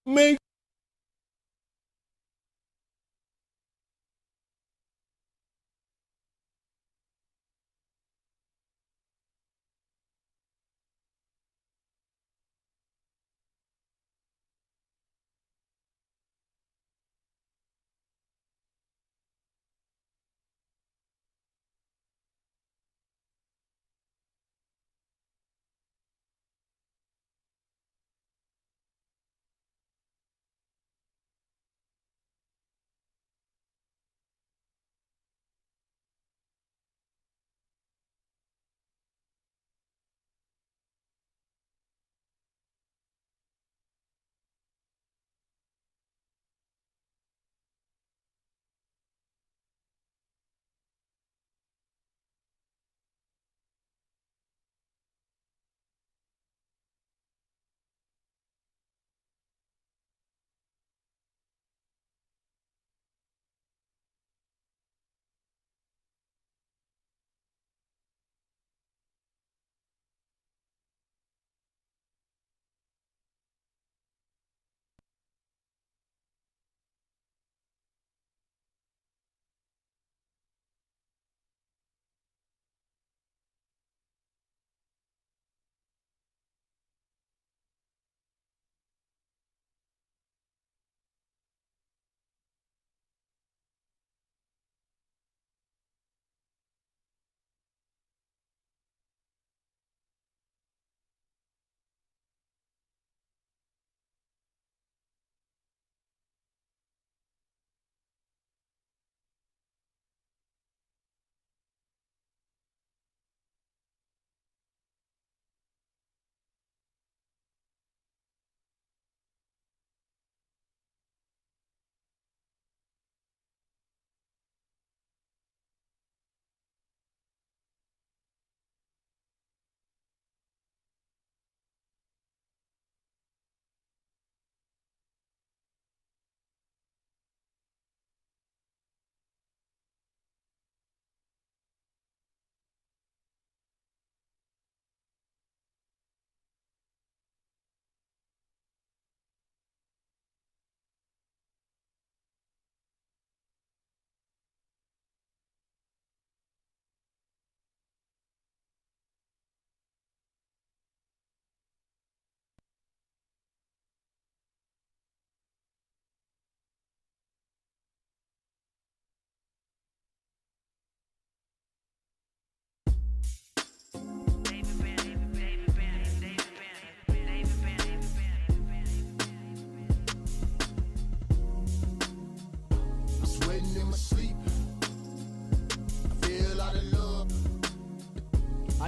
Make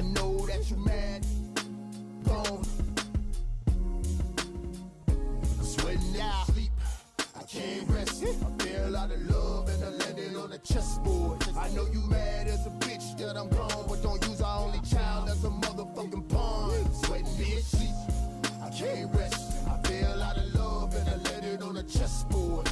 I know that you mad, gone. I'm sweating in sleep, I can't rest. I feel out of love and I landed on the chessboard. I know you mad as a bitch that I'm gone, but don't use our only child as a motherfucking pawn. Sweating in sleep, I can't rest. I feel out of love and I landed on the chessboard.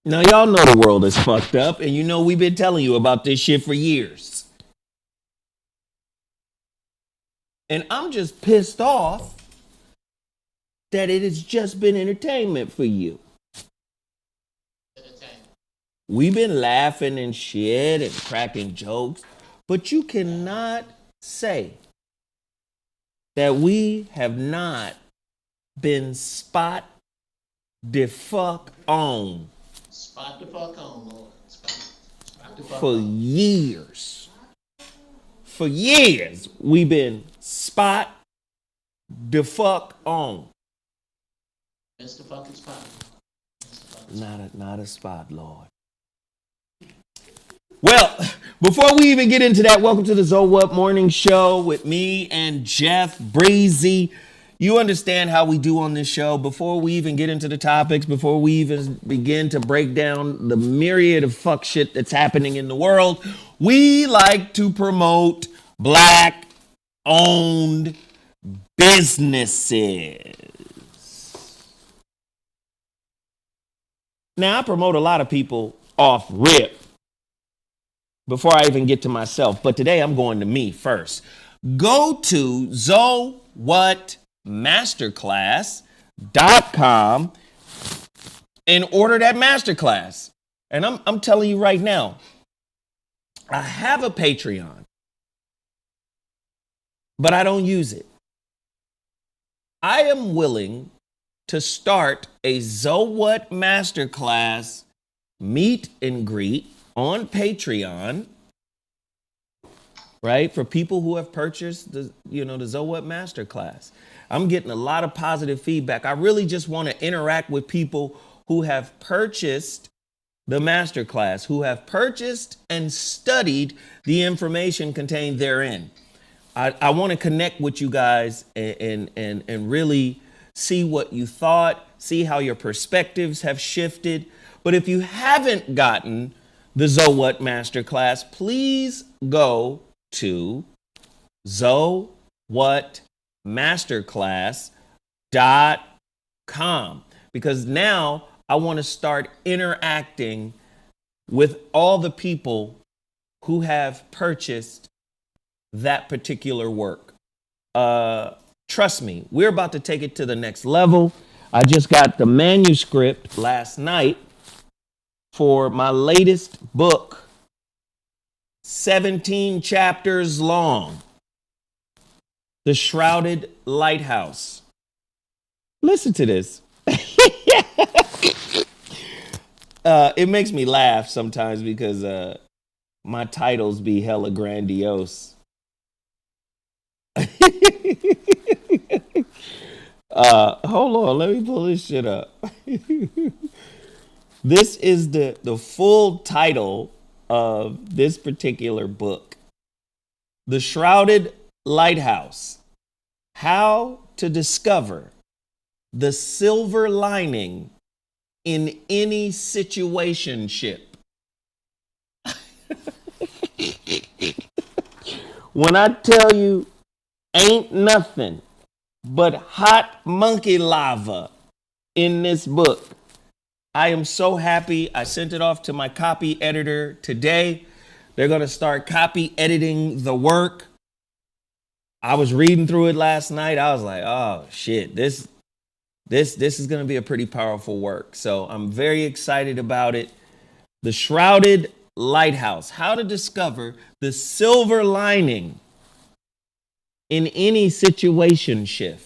Now, y'all know the world is fucked up, and you know we've been telling you about this shit for years. And I'm just pissed off that it has just been entertainment for you. We've been laughing and shit and cracking jokes, but you cannot say that we have not been spot the fuck on. Spot the fuck on, Lord. Spot For years. For years, we've been spot the fuck on. Mr. Fucking Spot. Not a spot, Lord. Well, before we even get into that, welcome to the ZoWhat Morning Show with me and Geoff Breezy. You understand how we do on this show. Before we even get into the topics, before we even begin to break down the myriad of fuck shit that's happening in the world, we like to promote Black-owned businesses. Now, I promote a lot of people off rip before I even get to myself. But today I'm going to me first. Go to ZoWhatMasterclass.com and order that masterclass. And I'm telling you right now, I have a Patreon, but I don't use it. I am willing to start a ZoWhat Masterclass meet and greet on Patreon, right? For people who have purchased the ZoWhat Masterclass. I'm getting a lot of positive feedback. I really just want to interact with people who have purchased the Masterclass, who have purchased and studied the information contained therein. I want to connect with you guys and really see what you thought, see how your perspectives have shifted. But if you haven't gotten the ZoWhat Masterclass, please go to ZoWhatMasterclass.com, because now I want to start interacting with all the people who have purchased that particular work. Trust me, we're about to take it to the next level. I just got the manuscript last night for my latest book, 17 chapters long, The Shrouded Lighthouse. Listen to this. It makes me laugh sometimes because my titles be hella grandiose. Hold on, let me pull this shit up. This is the full title of this particular book. The Shrouded Lighthouse. How to Discover the Silver Lining in Any Situationship. When I tell you, ain't nothing but hot monkey lava in this book. I am so happy. I sent it off to my copy editor today. They're going to start copy editing the work. I was reading through it last night. I was like, oh shit, this is going to be a pretty powerful work. So I'm very excited about it. The Shrouded Lighthouse, how to discover the silver lining in any situationship.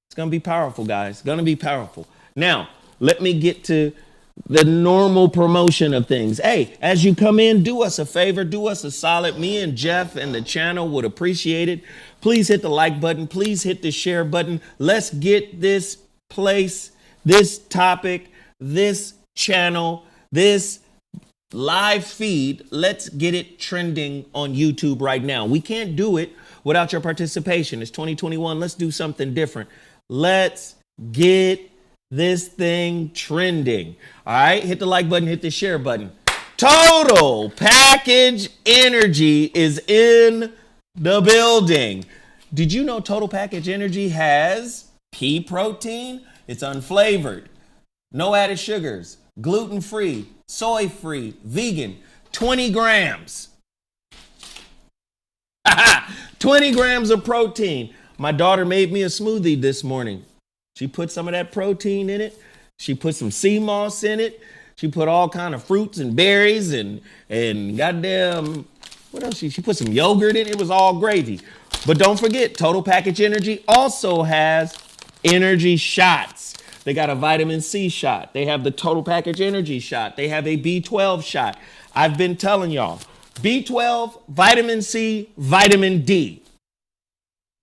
It's going to be powerful, guys. It's going to be powerful. Now, let me get to the normal promotion of things. Hey, as you come in, do us a favor, do us a solid. Me and Geoff and the channel would appreciate it. Please hit the like button. Please hit the share button. Let's get this place, this topic, this channel, this live feed. Let's get it trending on YouTube right now. We can't do it without your participation. It's 2021. Let's do something different. Let's get this thing trending. All right, hit the like button, hit the share button. Total Package Energy is in the building. Did you know Total Package Energy has pea protein? It's unflavored, no added sugars, gluten-free, soy-free, vegan, 20 grams. 20 grams of protein. My daughter made me a smoothie this morning. She put some of that protein in it. She put some sea moss in it. She put all kind of fruits and berries and goddamn, what else? She put some yogurt in it. It was all gravy. But don't forget, Total Package Energy also has energy shots. They got a vitamin C shot. They have the Total Package Energy shot. They have a B12 shot. I've been telling y'all. B12, vitamin C, vitamin D.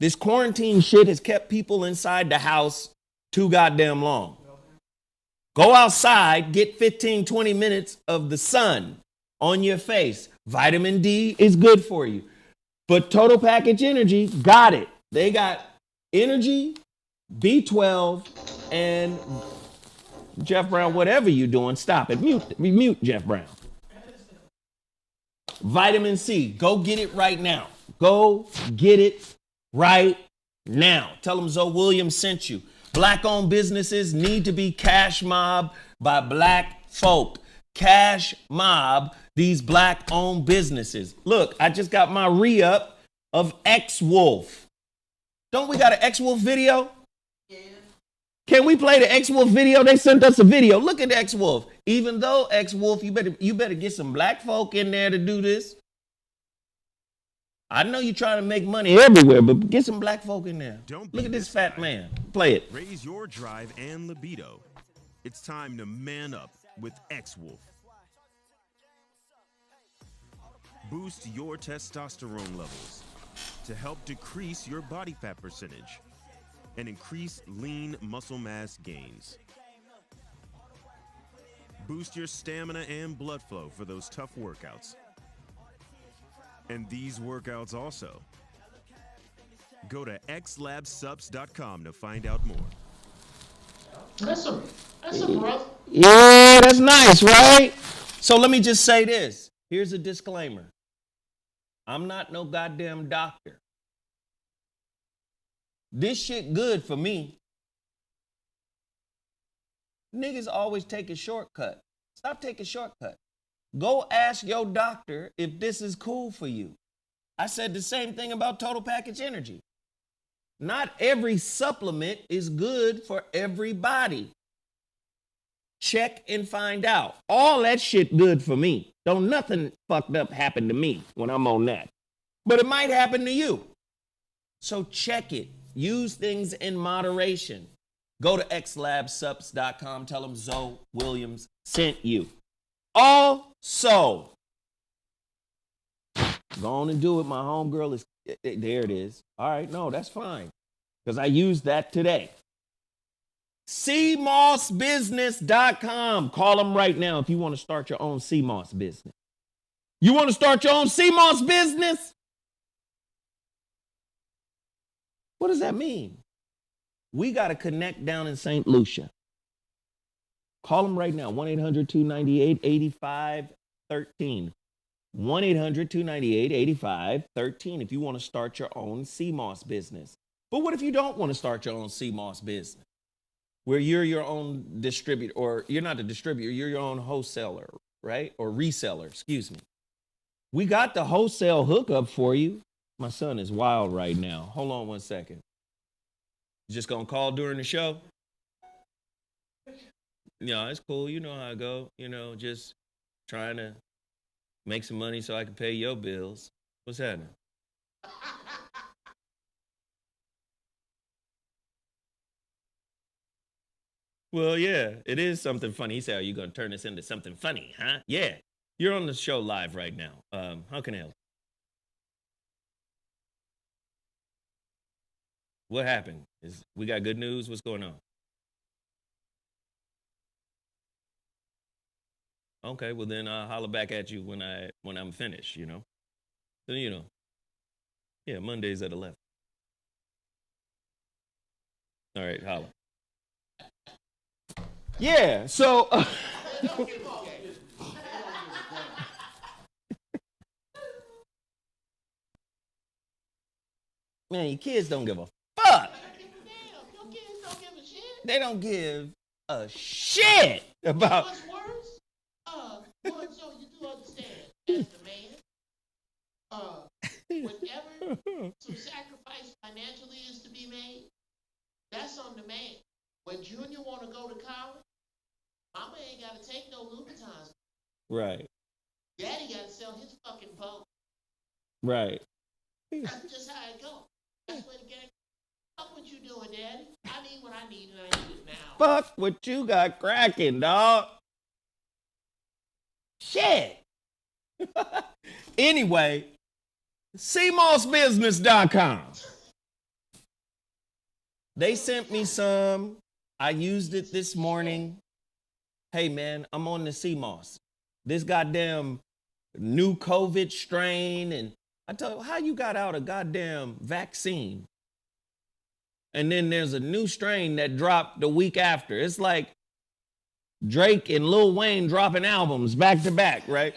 This quarantine shit has kept people inside the house too goddamn long. Go outside, get 15, 20 minutes of the sun on your face. Vitamin D is good for you. But Total Package Energy got it. They got energy, B12, and Jeff Brown, whatever you're doing, stop it. Mute Jeff Brown. Vitamin C, go get it right now. Go get it right now. Tell them Zoe Williams sent you. Black-owned businesses need to be cash mobbed by black folk. Cash mob these black-owned businesses. Look, I just got my re-up of X-Wolf. Don't we got an X-Wolf video? Yeah. Can we play the X-Wolf video? They sent us a video. Look at X-Wolf. Even though X-Wolf, you better get some black folk in there to do this. I know you're trying to make money everywhere, but get some black folk in there. Look at this fat man. Play it. Raise your drive and libido. It's time to man up with X-Wolf. Boost your testosterone levels to help decrease your body fat percentage and increase lean muscle mass gains. Boost your stamina and blood flow for those tough workouts. And these workouts also. Go to xlabsubs.com to find out more. That's a brother. Yeah, that's nice, right? So let me just say this. Here's a disclaimer. I'm not no goddamn doctor. This shit good for me. Niggas always take a shortcut. Stop taking shortcuts. Go ask your doctor if this is cool for you. I said the same thing about Total Package Energy. Not every supplement is good for everybody. Check and find out. All that shit good for me. Don't nothing fucked up happen to me when I'm on that. But it might happen to you. So check it. Use things in moderation. Go to xlabsubs.com. Tell them Zoe Williams sent you. Also, go on and do it. My homegirl is, there it is. All right, no, that's fine. Because I used that today. CMOSbusiness.com. Call them right now if you want to start your own CMOS business. You want to start your own CMOS business? What does that mean? We got to connect down in St. Lucia. Call them right now, 1-800-298-8513. 1-800-298-8513 if you want to start your own CMOS business. But what if you don't want to start your own CMOS business? Where you're your own distributor, or you're not the distributor, you're your own wholesaler, right? Or reseller, excuse me. We got the wholesale hookup for you. My son is wild right now. Hold on one second. You just gonna call during the show? Yeah, it's cool. You know how I go. You know, just trying to make some money so I can pay your bills. What's happening? Well, yeah, it is something funny. He said, are you going to turn this into something funny, huh? Yeah, you're on the show live right now. How can I help? What happened? We got good news? What's going on? Okay, well then I'll holler back at you when I'm finished, you know? Then, you know, yeah, Mondays at 11. All right, holla. Yeah, so... Man, your kids don't give a fuck. Your kids don't give a shit. They don't give a shit about... What's worse? So you do understand, as the man, whenever some sacrifice financially is to be made, that's on the man. When Junior want to go to college, Mama ain't got to take no Louboutins. Right. Daddy got to sell his fucking boat. Right. That's just how it goes. That's what the gang. Fuck what you doing, Daddy. I need what I need, and I need it now. Fuck what you got cracking, dog. Shit. Anyway, CMOSbusiness.com. They sent me some. I used it this morning. Hey, man, I'm on the CMOS. This goddamn new COVID strain. And I told you, how you got out a goddamn vaccine? And then there's a new strain that dropped the week after. It's like Drake and Lil Wayne dropping albums back to back, right?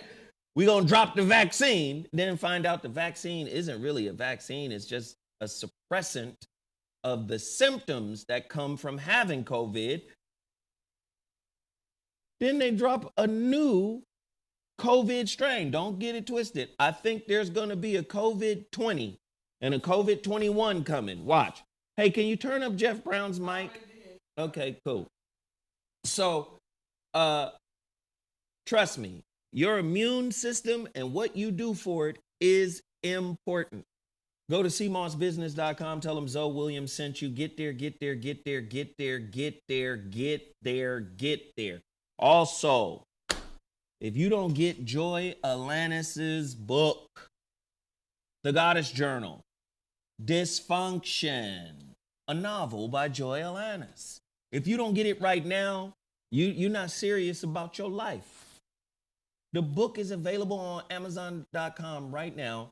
We gonna drop the vaccine, then find out the vaccine isn't really a vaccine. It's just a suppressant of the symptoms that come from having COVID. Then they drop a new COVID strain. Don't get it twisted. I think there's gonna be a COVID-20 and a COVID-21 coming. Watch. Hey, can you turn up Jeff Brown's mic? Okay, cool. So, trust me, your immune system and what you do for it is important. Go to CMOSbusiness.com. Tell them Zoe Williams sent you. Get there, get there, get there, get there, get there, get there, get there. Also, if you don't get Joy Alanis's book, The Goddess Journal, Dysfunction, a novel by Joy Alanis. If you don't get it right now, you're not serious about your life. The book is available on Amazon.com right now.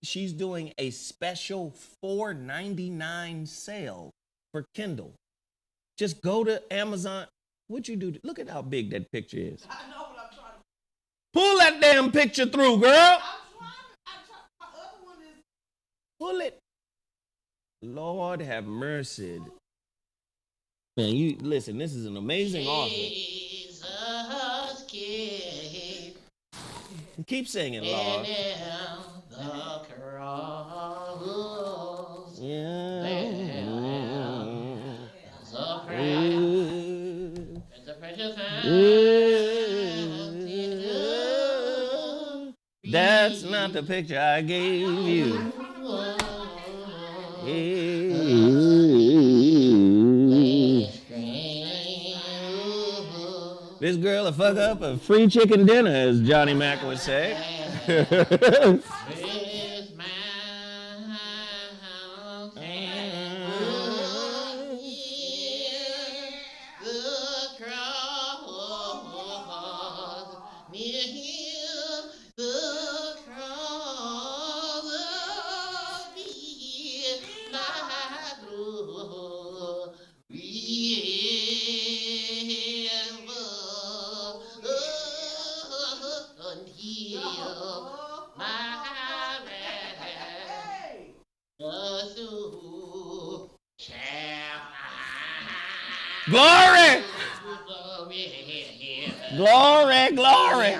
She's doing a special $4.99 sale for Kindle. Just go to Amazon. What'd you do? Look at how big that picture is. I know what I'm trying to. Pull that damn picture through, girl. I'm trying. My other one is. Pull it. Lord have mercy. Man, you listen, this is an amazing author. Jesus came. Keep singing, Lord. And the cross. Yeah. There's a prayer. There's a precious That's not the picture I gave you. This girl will fuck up a free chicken dinner, as Johnny Mac would say. Glory! Glory, glory.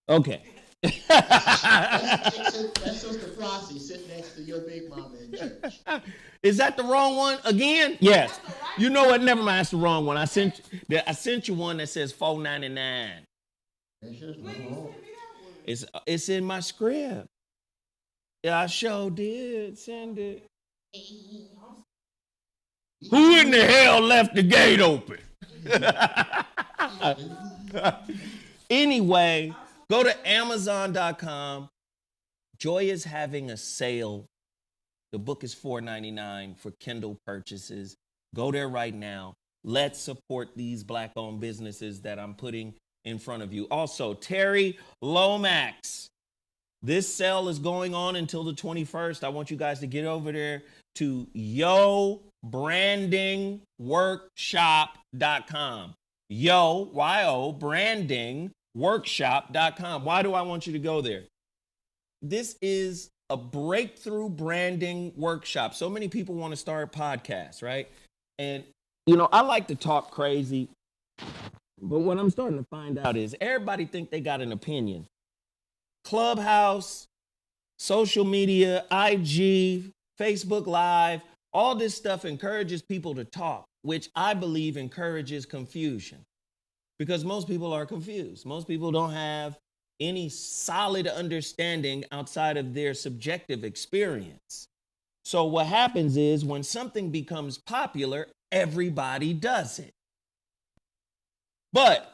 Okay. That's Sister Flossie sitting next to your big mama in church. Is that the wrong one again? Yes. You know what? Never mind. That's the wrong one. I sent you one that says $4.99. It's in my script. Yeah, I sure did send it. Who in the hell left the gate open? Anyway, go to Amazon.com. Joy is having a sale. The book is $4.99 for Kindle purchases. Go there right now. Let's support these Black-owned businesses that I'm putting in front of you. Also, Terry Lomax. This sale is going on until the 21st. I want you guys to get over there to YoBrandingWorkshop.com. Y-O, brandingworkshop.com. Why do I want you to go there? This is a breakthrough branding workshop. So many people want to start podcasts, right? And, you know, I like to talk crazy, but what I'm starting to find out is everybody think they got an opinion. Clubhouse, social media, IG, Facebook Live, all this stuff encourages people to talk, which I believe encourages confusion. because most people are confused. Most people don't have any solid understanding outside of their subjective experience. So what happens is when something becomes popular, everybody does it. But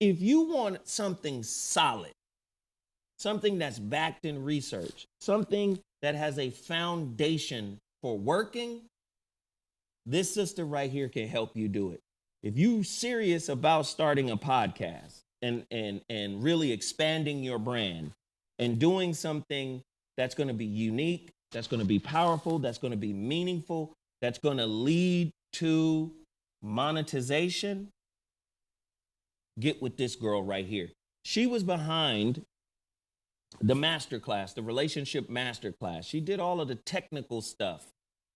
if you want something solid, something that's backed in research, something that has a foundation for working, this sister right here can help you do it. If you're serious about starting a podcast and really expanding your brand and doing something that's going to be unique, that's going to be powerful, that's going to be meaningful, that's going to lead to monetization, get with this girl right here. She was behind the masterclass, the relationship masterclass. She did all of the technical stuff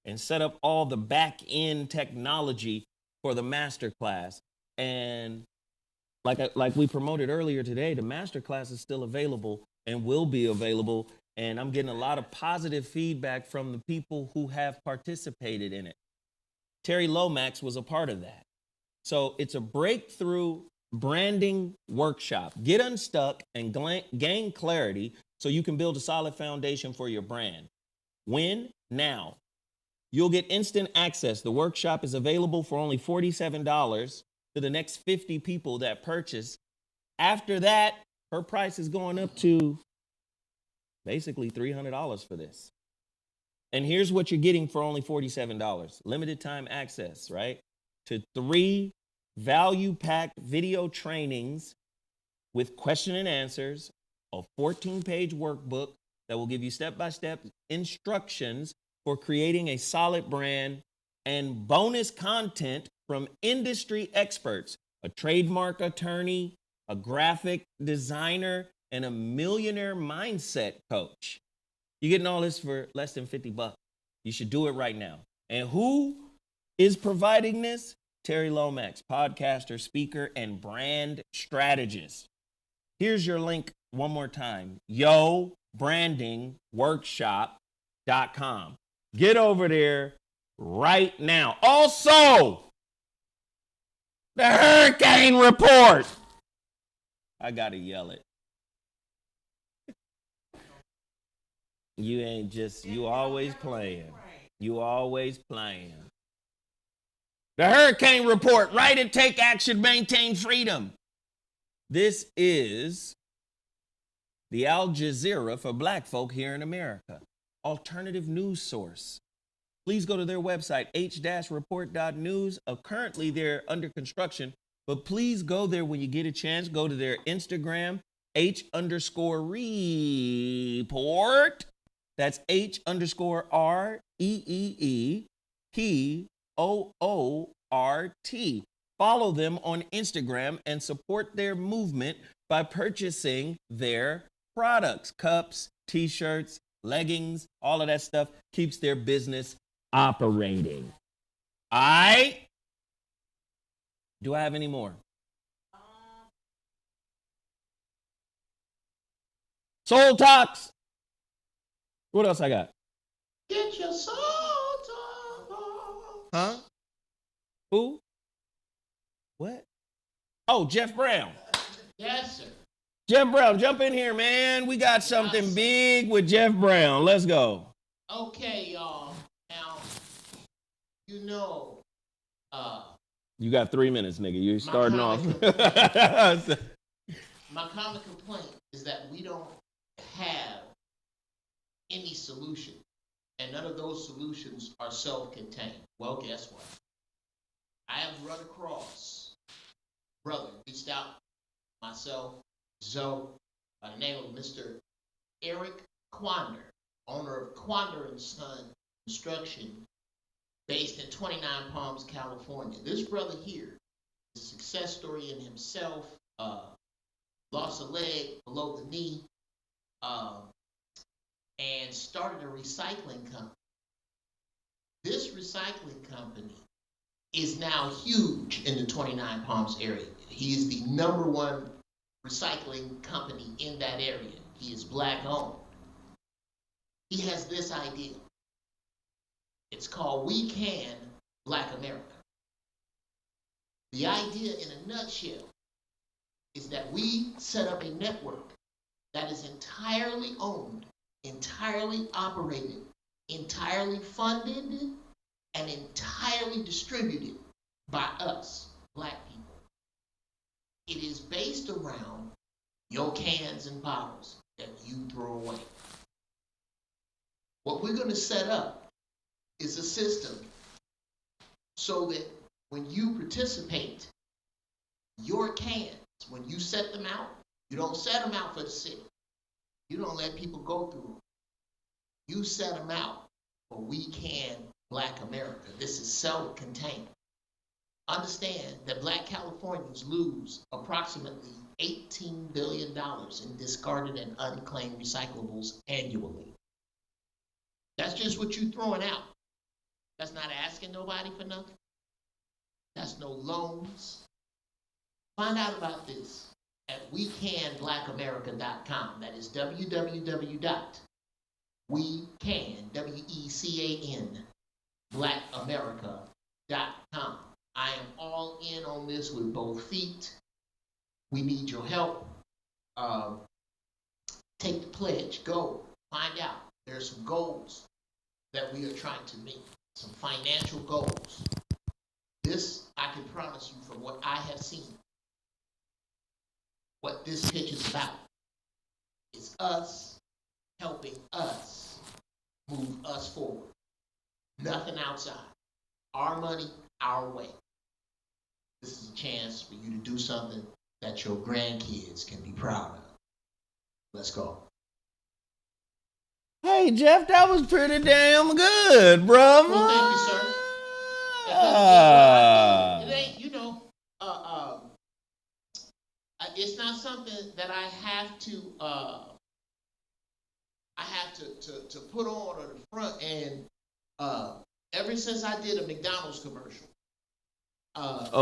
and set up all the back end technology for the masterclass. And like we promoted earlier today, the masterclass is still available and will be available. And I'm getting a lot of positive feedback from the people who have participated in it. Terry Lomax was a part of that. So it's a breakthrough branding workshop. Get unstuck and gain clarity so you can build a solid foundation for your brand. When? Now. You'll get instant access. The workshop is available for only $47 to the next 50 people that purchase. After that, her price is going up to basically $300 for this. And here's what you're getting for only $47. Limited time access, right? To 3 value-packed video trainings with question and answers, a 14-page workbook that will give you step-by-step instructions for creating a solid brand, and bonus content from industry experts, a trademark attorney, a graphic designer, and a millionaire mindset coach. You're getting all this for less than $50. You should do it right now. And who is providing this? Terry Lomax, podcaster, speaker, and brand strategist. Here's your link one more time, yobrandingworkshop.com. Get over there right now. Also, the HuriKane Report. I gotta yell it. You ain't just, you always playing. You always playing. The HuriKane Report, write and take action, maintain freedom. This is the Al Jazeera for black folk here in America. Alternative news source. Please go to their website, H-report.news. Currently, they're under construction, but please go there when you get a chance. Go to their Instagram, H_report. That's H_REEEPOORT. Follow them on Instagram and support their movement by purchasing their products, cups, t-shirts, leggings, all of that stuff keeps their business operating. All right? Do I have any more? Soul Talks. What else I got? Get your soul talk. Huh? Who? What? Oh, Jeff Brown. Yes, sir. Jeff Brown, jump in here, man. We got something big with Jeff Brown. Let's go. Okay, y'all. Now, you know, you got 3 minutes, nigga. You're starting off. My common complaint is that we don't have any solution, and none of those solutions are self-contained. Well, guess what? I have run across brother, reached out myself, Zoe, by the name of Mr. Eric Quander, owner of Quander & Son Construction, based in 29 Palms, California. This brother here is a success story in himself, lost a leg below the knee, and started a recycling company. This recycling company is now huge in the 29 Palms area. He is the #1 recycling company in that area. He is black owned. He has this idea. It's called We Can Black America. The idea in a nutshell is that we set up a network that is entirely owned, entirely operated, entirely funded, and entirely distributed by us, Black people. It is based around your cans and bottles that you throw away. What we're going to set up is a system so that when you participate, your cans, when you set them out, you don't set them out for the city. You don't let people go through them. You set them out for We Can Black America. This is self-contained. Understand that Black Californians lose approximately $18 billion in discarded and unclaimed recyclables annually. That's just what you're throwing out. That's not asking nobody for nothing. That's no loans. Find out about this at WeCanBlackAmerica.com. That is www.WeCan, W-E-C-A-N, BlackAmerica.com. I am all in on this with both feet. We need your help. Take the pledge. Go. Find out. There are some goals that we are trying to meet. Some financial goals. This, I can promise you from what I have seen, what this pitch is about. It's us helping us move us forward. Nothing outside. Our money, our way. This is a chance for you to do something that your grandkids can be proud of. Let's go. Hey, Geoff, that was pretty damn good, brother. Well, thank you, sir. It ain't, it's not something that I have to put on the front. And ever since I did a McDonald's commercial,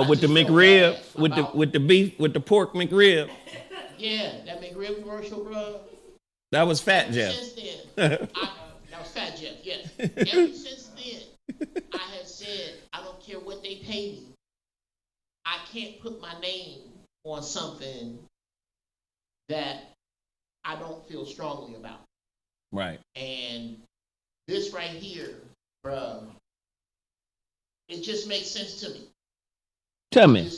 with the McRib, with the beef, with the pork McRib. Yeah, that McRib commercial, bro. That was Fat Geoff. Since then, that was Fat Geoff. Yes. Ever since then, I have said I don't care what they pay me. I can't put my name on something that I don't feel strongly about. Right. And this right here, bro, it just makes sense to me. Tell me.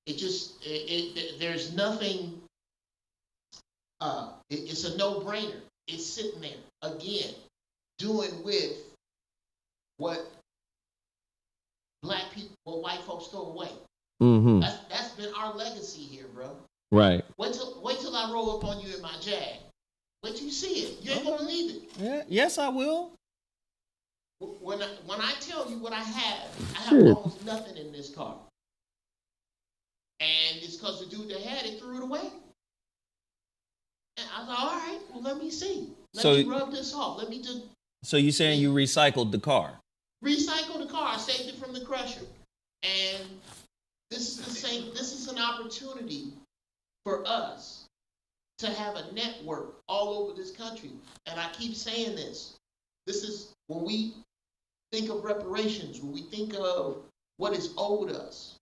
There's nothing. It's a no-brainer. It's sitting there again, doing with what Black people, what white folks throw away. Mm-hmm. That's been our legacy here, bro. Right. Wait till I roll up on you in my Jag. Wait till you see it. You ain't gonna believe it. Yeah. Yes, I will. When I tell you what I have almost nothing in this car. And it's because the dude that had it threw it away. And I thought, all right, well, let me see. Let me rub this off. Let me do. So you saying you recycled the car? Recycle the car. I saved it from the crusher. And this is the same. This is an opportunity for us to have a network all over this country. And I keep saying this. This is when we think of reparations, when we think of what is owed us.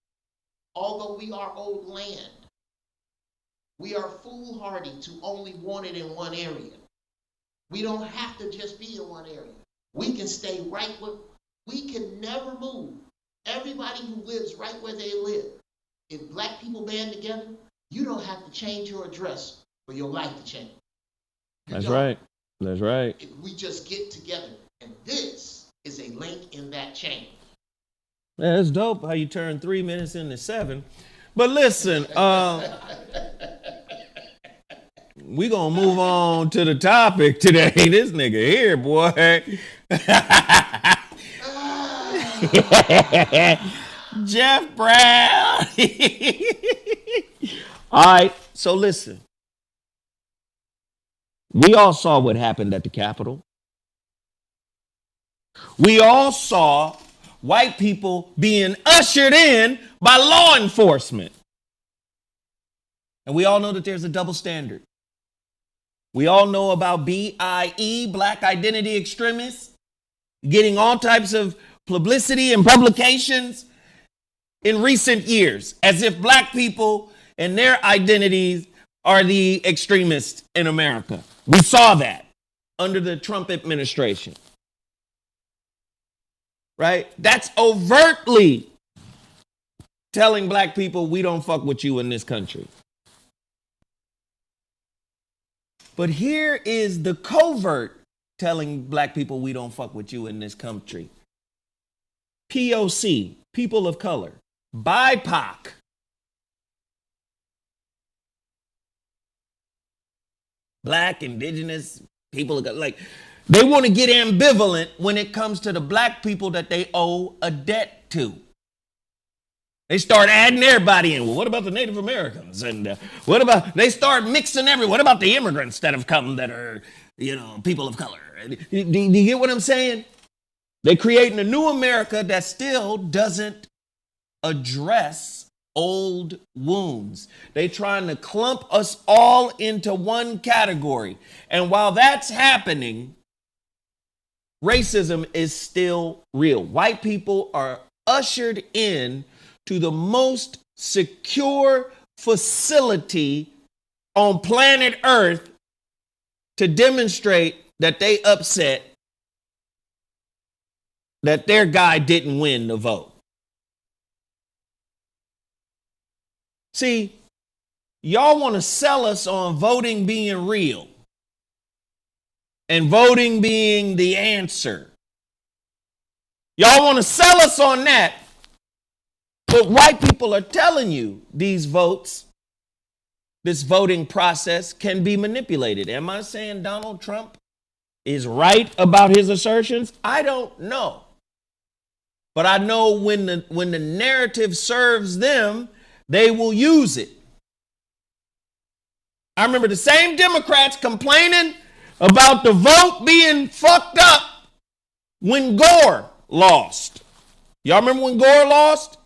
Although we are owed land, we are foolhardy to only want it in one area. We don't have to just be in one area. We can stay right where we can never move. Everybody who lives right where they live. If Black people band together, you don't have to change your address for your life to change. That's right. That's right. If we just get together, and this is a link in that chain. Yeah, that's dope how you turn 3 minutes into 7. But listen, we gonna move on to the topic today. This nigga here, boy. Geoff Brown. All right, so listen. We all saw what happened at the Capitol. We all saw white people being ushered in by law enforcement. And we all know that there's a double standard. We all know about BIE, Black Identity Extremists, getting all types of publicity and publications in recent years, as if Black people and their identities are the extremists in America. We saw that under the Trump administration. Right? That's overtly telling black people we don't fuck with you in this country. But here is the covert telling black people we don't fuck with you in this country. POC, people of color, BIPOC, black, indigenous, people of color, like they want to get ambivalent when it comes to the black people that they owe a debt to. They start adding everybody in. Well, what about the Native Americans? And what about, they start mixing what about the immigrants that have come that are, people of color? Do you get what I'm saying? They're creating a new America that still doesn't address old wounds. They're trying to clump us all into one category. And while that's happening, racism is still real. White people are ushered in to the most secure facility on planet Earth to demonstrate that they upset that their guy didn't win the vote. See, y'all want to sell us on voting being real and voting being the answer. Y'all want to sell us on that. But white people are telling you these votes, this voting process can be manipulated. Am I saying Donald Trump is right about his assertions? I don't know. But I know when the narrative serves them, they will use it. I remember the same Democrats complaining about the vote being fucked up when Gore lost. Y'all remember when Gore lost?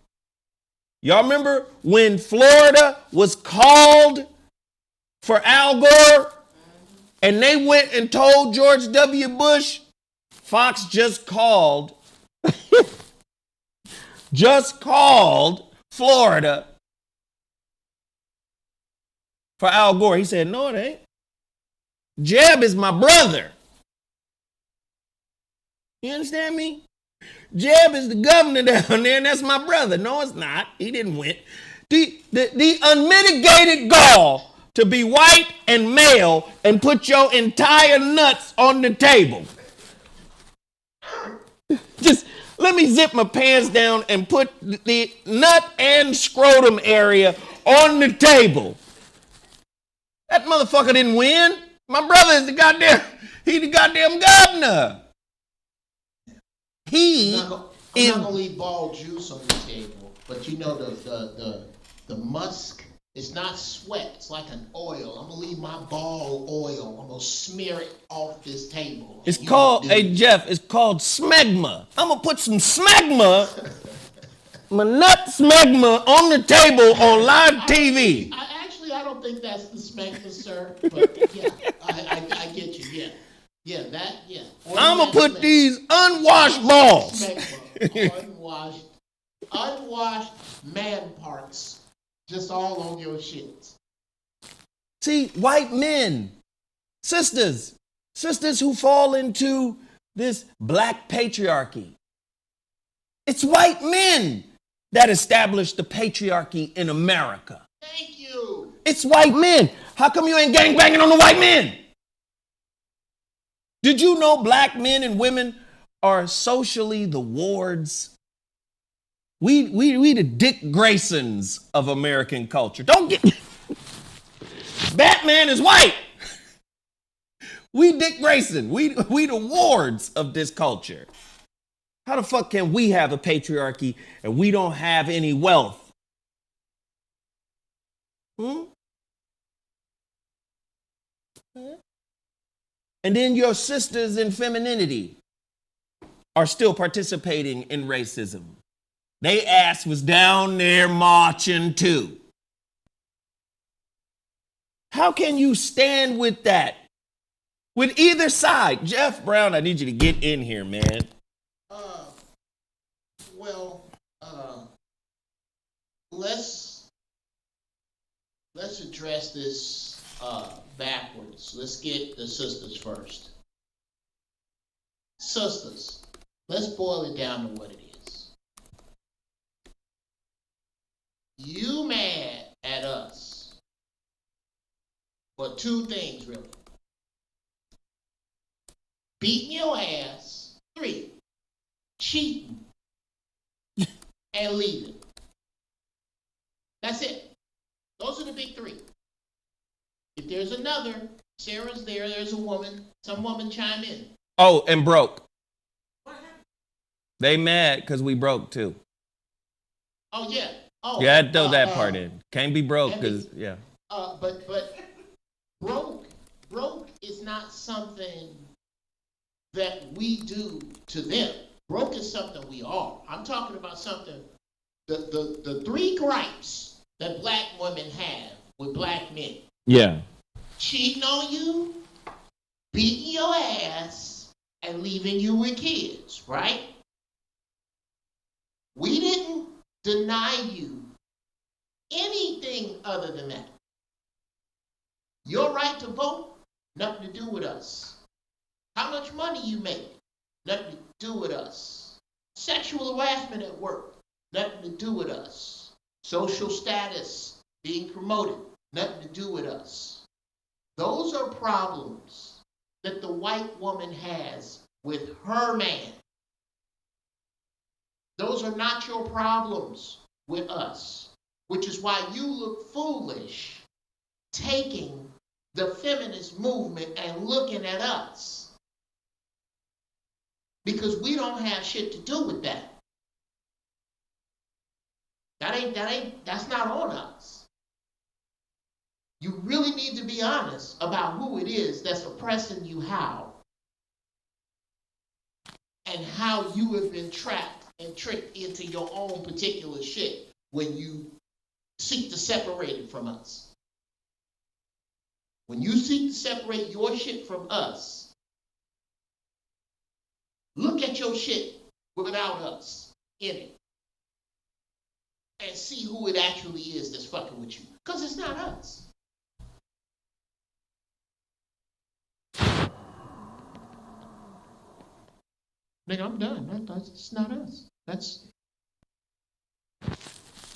Y'all remember when Florida was called for Al Gore and they went and told George W. Bush, Fox just called Florida for Al Gore. He said, no, it ain't. Jeb is my brother. You understand me? Jeb is the governor down there, and that's my brother. No, it's not. He didn't win. The unmitigated gall to be white and male and put your entire nuts on the table. Just let me zip my pants down and put the nut and scrotum area on the table. That motherfucker didn't win. My brother is the goddamn governor. I'm not gonna leave ball juice on the table, but the musk is not sweat. It's like an oil. I'm gonna leave my ball oil. I'm gonna smear it off this table. It's called, hey Jeff, it's called smegma. I'm gonna put some smegma, my nut smegma on the table on live TV. I don't think that's the smegma, sir. But yeah, I get you. Yeah. Yeah, that, yeah. I'm going to put these unwashed balls. Unwashed man parts just all on your shits. See, white men, sisters who fall into this black patriarchy. It's white men that established the patriarchy in America. Thank you. It's white men. How come you ain't gangbanging on the white men? Did you know black men and women are socially the wards? We the Dick Graysons of American culture. Don't get Batman is white. We Dick Grayson. We the wards of this culture. How the fuck can we have a patriarchy and we don't have any wealth? And then your sisters in femininity are still participating in racism. They ass was down there marching too. How can you stand with that? With either side? Jeff Brown, I need you to get in here, man. Let's let's address this backwards. Let's get the sisters first. Sisters, let's boil it down to what it is. You mad at us for two things, really. Beating your ass. 3, cheating and leaving. That's it. Those are the big 3. If there's another, Sarah's there's a woman, some woman chime in. Oh, and broke. What happened? They mad because we broke too. Oh, yeah. Oh, yeah, I'd throw that part in. Can't be broke because, yeah. But broke is not something that we do to them. Broke is something we are. I'm talking about something, the 3 gripes that black women have with black men. Yeah. Cheating on you, beating your ass, and leaving you with kids, right? We didn't deny you anything other than that. Your right to vote, nothing to do with us. How much money you make, nothing to do with us. Sexual harassment at work, nothing to do with us. Social status, being promoted, nothing to do with us. Those are problems that the white woman has with her man. Those are not your problems with us, which is why you look foolish taking the feminist movement and looking at us. Because we don't have shit to do with that. That's not on us. You really need to be honest about who it is that's oppressing you how. And how you have been trapped and tricked into your own particular shit when you seek to separate it from us. When you seek to separate your shit from us, look at your shit without us in it and see who it actually is that's fucking with you. Because it's not us. Nigga, I'm done. It's not us. That's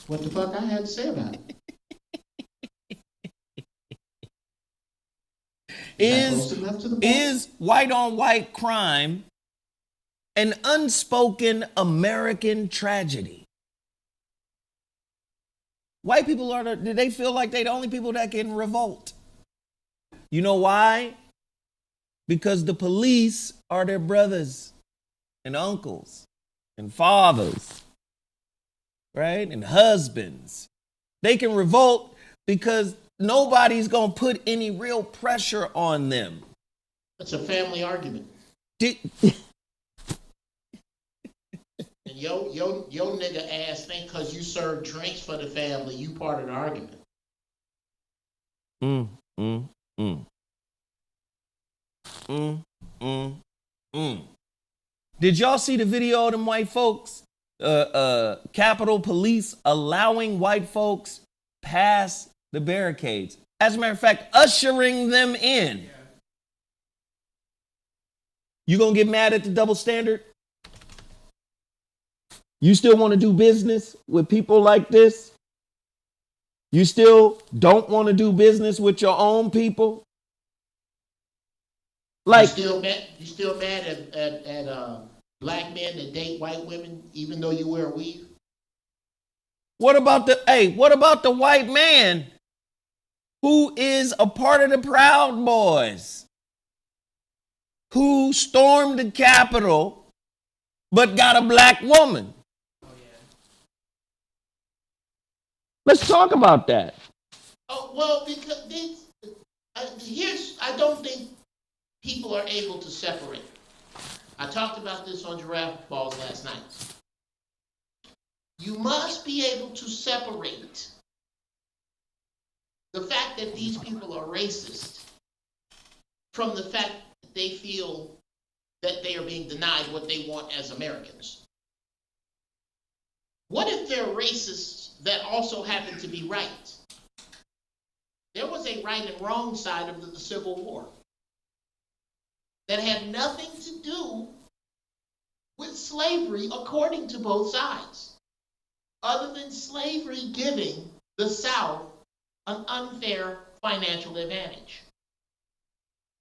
what the fuck I had to say about it. Is white on white crime an unspoken American tragedy? White people do they feel like they're the only people that can revolt? You know why? Because the police are their brothers and uncles and fathers, right? And husbands. They can revolt because nobody's going to put any real pressure on them. That's a family argument. And yo nigga ass think because you serve drinks for the family, you part of the argument. Did y'all see the video of them white folks? Capitol Police allowing white folks past the barricades. As a matter of fact, ushering them in. Yeah. You gonna get mad at the double standard? You still want to do business with people like this? You still don't want to do business with your own people? Like you still mad at black men that date white women even though you wear a weave? What about the white man who is a part of the Proud Boys, who stormed the Capitol but got a black woman? Oh, yeah. Let's talk about that. Oh, well, because I don't think people are able to separate. I talked about this on Giraffe Balls last night. You must be able to separate the fact that these people are racist from the fact that they feel that they are being denied what they want as Americans. What if they're racists that also happen to be right? There was a right and wrong side of the Civil War that had nothing to do with slavery, according to both sides, other than slavery giving the South an unfair financial advantage.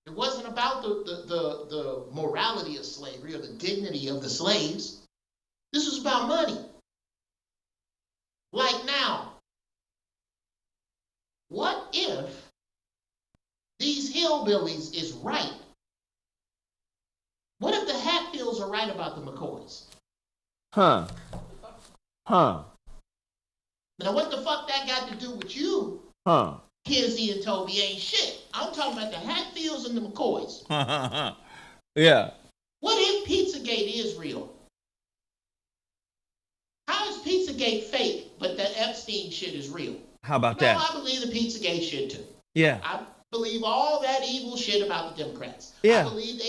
It wasn't about the morality of slavery or the dignity of the slaves. This was about money. Like now, what if these hillbillies is right? What if the Hatfields are right about the McCoys? Huh. Now what the fuck that got to do with you? Kizzy and Toby ain't shit. I'm talking about the Hatfields and the McCoys. Yeah. What if Pizzagate is real? How is Pizzagate fake, but the Epstein shit is real? How about that? I believe the Pizzagate shit too. Yeah. I believe all that evil shit about the Democrats. Yeah. I believe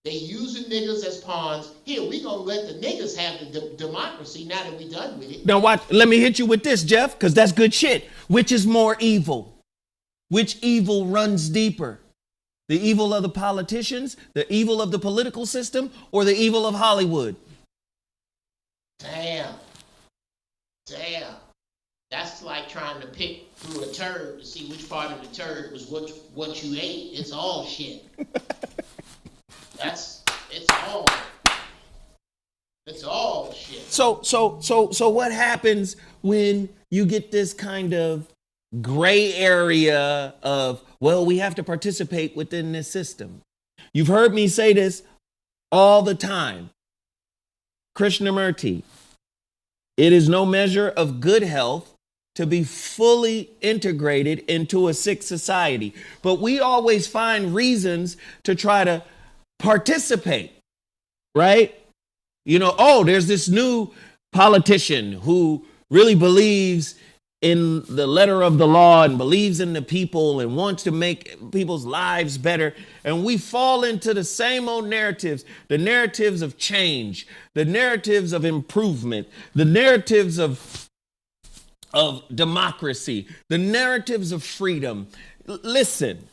they using niggas as pawns. Here, we gonna let the niggas have the democracy now that we done with it. Now watch, let me hit you with this, Geoff, because that's good shit. Which is more evil? Which evil runs deeper? The evil of the politicians, the evil of the political system, or the evil of Hollywood? Damn. That's like trying to pick through a turd to see which part of the turd was what you ate. It's all shit. It's all shit. So what happens when you get this kind of gray area of, well, we have to participate within this system? You've heard me say this all the time. Krishnamurti, it is no measure of good health to be fully integrated into a sick society. But we always find reasons to try to participate, right? You know, oh, there's this new politician who really believes in the letter of the law and believes in the people and wants to make people's lives better. And we fall into the same old narratives, the narratives of change, the narratives of improvement, the narratives of democracy, the narratives of freedom. Listen,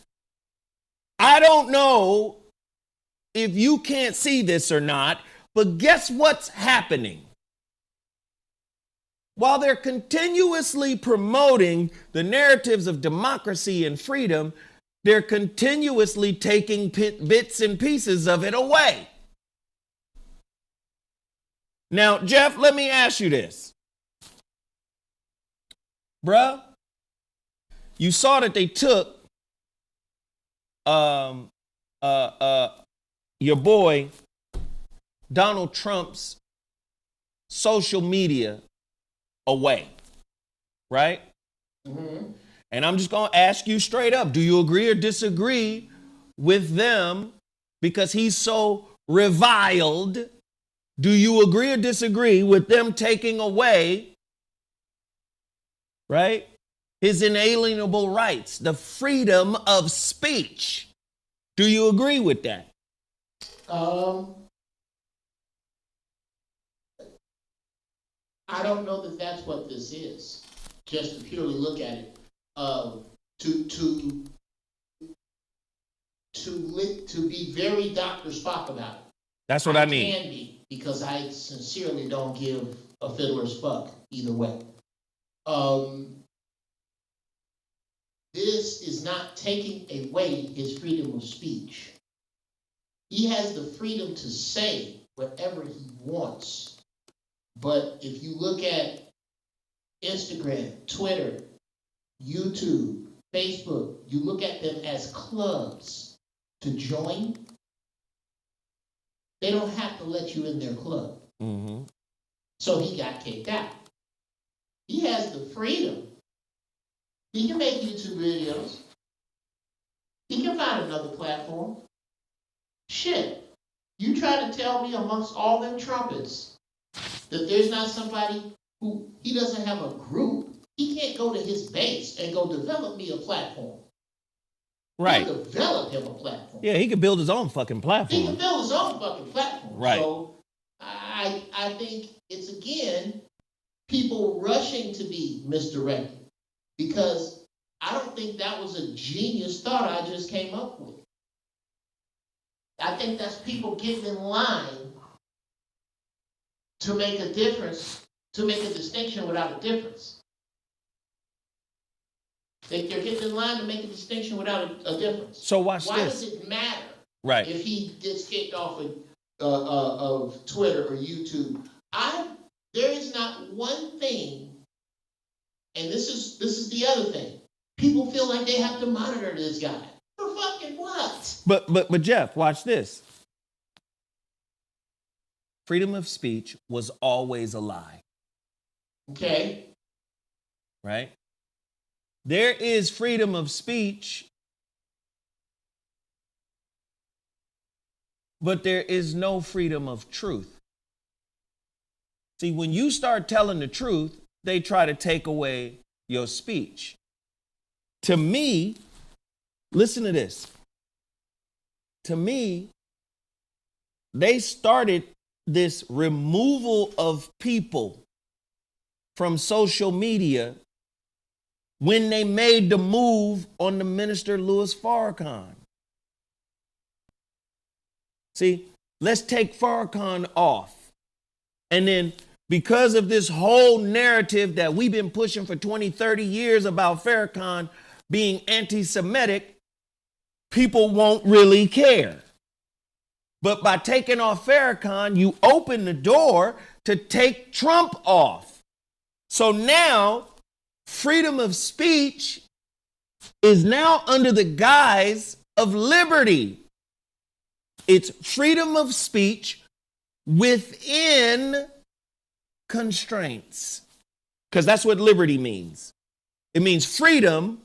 I don't know if you can't see this or not, but guess what's happening? While they're continuously promoting the narratives of democracy and freedom, they're continuously taking bits and pieces of it away. Now, Geoff, let me ask you this. Bruh, you saw that they took your boy Donald Trump's social media away, right? Mm-hmm. And I'm just going to ask you straight up, do you agree or disagree with them because he's so reviled? Do you agree or disagree with them taking away, right, his inalienable rights, the freedom of speech? Do you agree with that? I don't know that that's what this is. Just to purely look at it, to be very Dr. Spock about it. That's what I mean. Can be, because I sincerely don't give a fiddler's fuck either way. This is not taking away his freedom of speech. He has the freedom to say whatever he wants. But if you look at Instagram, Twitter, YouTube, Facebook, you look at them as clubs to join, they don't have to let you in their club. Mm-hmm. So he got kicked out. He has the freedom. He can make YouTube videos. He can find another platform. Shit, you try to tell me amongst all them trumpets that there's not somebody who, he doesn't have a group. He can't go to his base and go develop me a platform. Right. He'll develop him a platform. Yeah, he could build his own fucking platform. He can build his own fucking platform. Right. So I think it's, again, people rushing to be misdirected. Because I don't think that was a genius thought I just came up with. I think that's people getting in line to make a difference, to make a distinction without a difference. They're getting in line to make a distinction without a difference. So watch Why this. does it matter Right. if he gets kicked off of Twitter or YouTube? There is not one thing, and this is the other thing. People feel like they have to monitor this guy. For fucking what? But Geoff, watch this. Freedom of speech was always a lie. Okay. Right? There is freedom of speech, but there is no freedom of truth. See, when you start telling the truth, they try to take away your speech. To me, listen to this. To me, they started this removal of people from social media when they made the move on the minister Louis Farrakhan. See, let's take Farrakhan off. And then because of this whole narrative that we've been pushing for 20, 30 years about Farrakhan being anti-Semitic, people won't really care. But by taking off Farrakhan, you open the door to take Trump off. So now freedom of speech is now under the guise of liberty. It's freedom of speech within constraints. Because that's what liberty means. It means freedom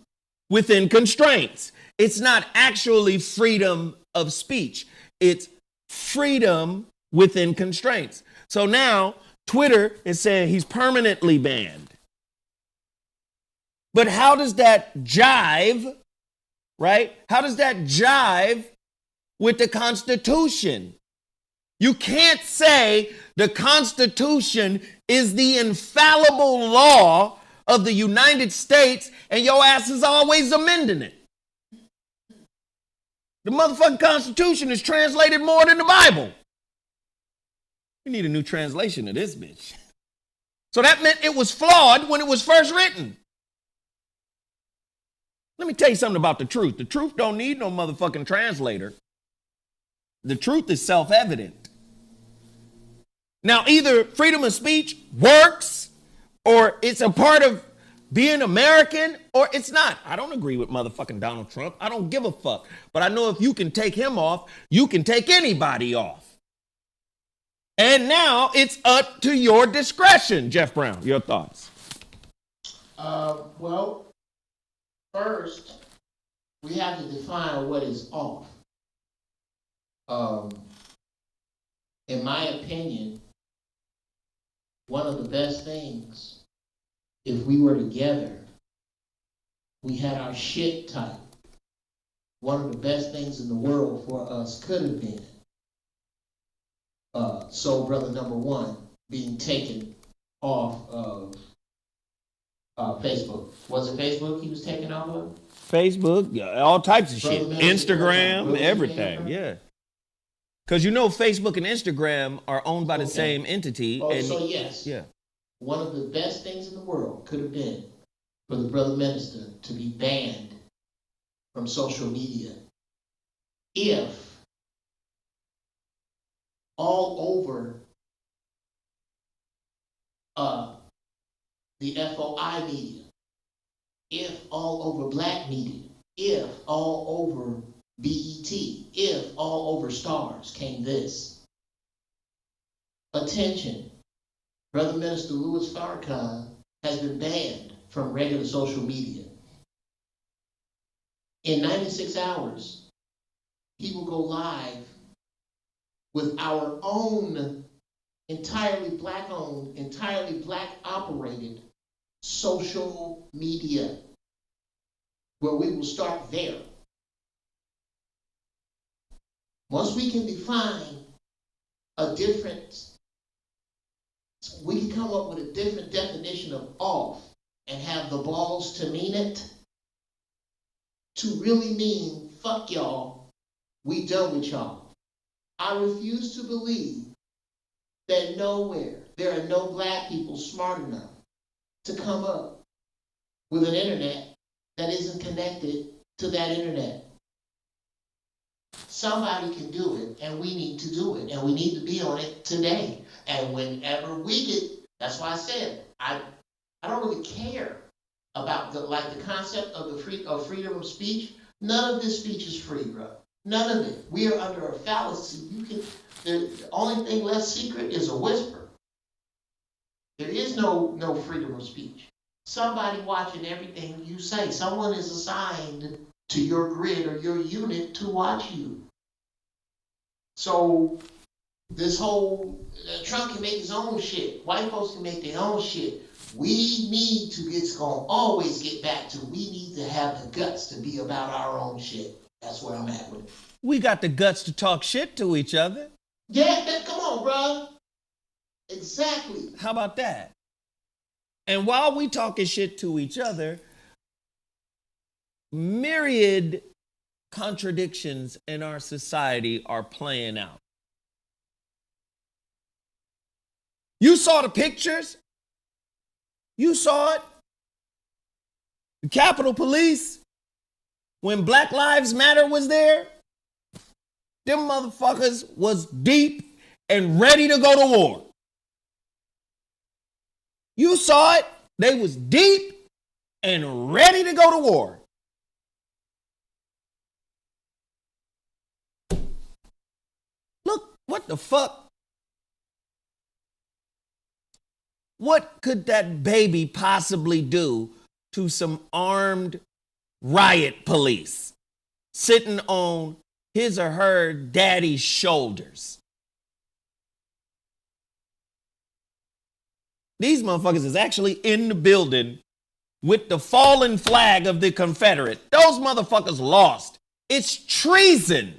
within constraints. It's not actually freedom of speech. It's freedom within constraints. So now Twitter is saying he's permanently banned. But how does that jive, right? How does that jive with the Constitution? You can't say the Constitution is the infallible law of the United States and your ass is always amending it. The motherfucking Constitution is translated more than the Bible. We need a new translation of this bitch. So that meant it was flawed when it was first written. Let me tell you something about the truth. The truth don't need no motherfucking translator. The truth is self-evident. Now, either freedom of speech works or it's a part of being American or it's not. I don't agree with motherfucking Donald Trump. I don't give a fuck. But I know if you can take him off, you can take anybody off. And now it's up to your discretion. Jeff Brown, your thoughts? Well, first, we have to define what is off. In my opinion, one of the best things, if we were together, we had our shit tight. One of the best things in the world for us could have been Soul Brother number one being taken off of Facebook. Was it Facebook he was taken off of? Facebook, all types of shit. Brother Instagram, everything, yeah. Because you know Facebook and Instagram are owned by the Okay. same entity. Oh, and so yes. Yeah. One of the best things in the world could have been for the brother minister to be banned from social media if all over the FOI media, if all over black media, if all over BET, if all over Stars came this. Attention, Brother Minister Louis Farrakhan has been banned from regular social media. In 96 hours, he will go live with our own entirely black-owned, entirely black-operated social media, where we will start there. Once we can define a different, we can come up with a different definition of off and have the balls to mean it, to really mean, fuck y'all, we done with y'all. I refuse to believe that nowhere there are no black people smart enough to come up with an internet that isn't connected to that internet. Somebody can do it, and we need to do it, and we need to be on it today. And whenever we get, that's why I said, I don't really care about the concept of the freedom of speech. None of this speech is free, bro. None of it. We are under a fallacy. The only thing left secret is a whisper. There is no freedom of speech. Somebody watching everything you say. Someone is assigned to your grid or your unit to watch you. So this whole Trump can make his own shit. White folks can make their own shit. We need to, it's going to always get back to, we need to have the guts to be about our own shit. That's where I'm at with it. We got the guts to talk shit to each other. Yeah, come on, bro. Exactly. How about that? And while we talking shit to each other, myriad contradictions in our society are playing out. You saw the pictures? You saw it? The Capitol Police, when Black Lives Matter was there, them motherfuckers was deep and ready to go to war. You saw it. They was deep and ready to go to war. Look, what the fuck? What could that baby possibly do to some armed riot police sitting on his or her daddy's shoulders? These motherfuckers is actually in the building with the fallen flag of the Confederate. Those motherfuckers lost. It's treason.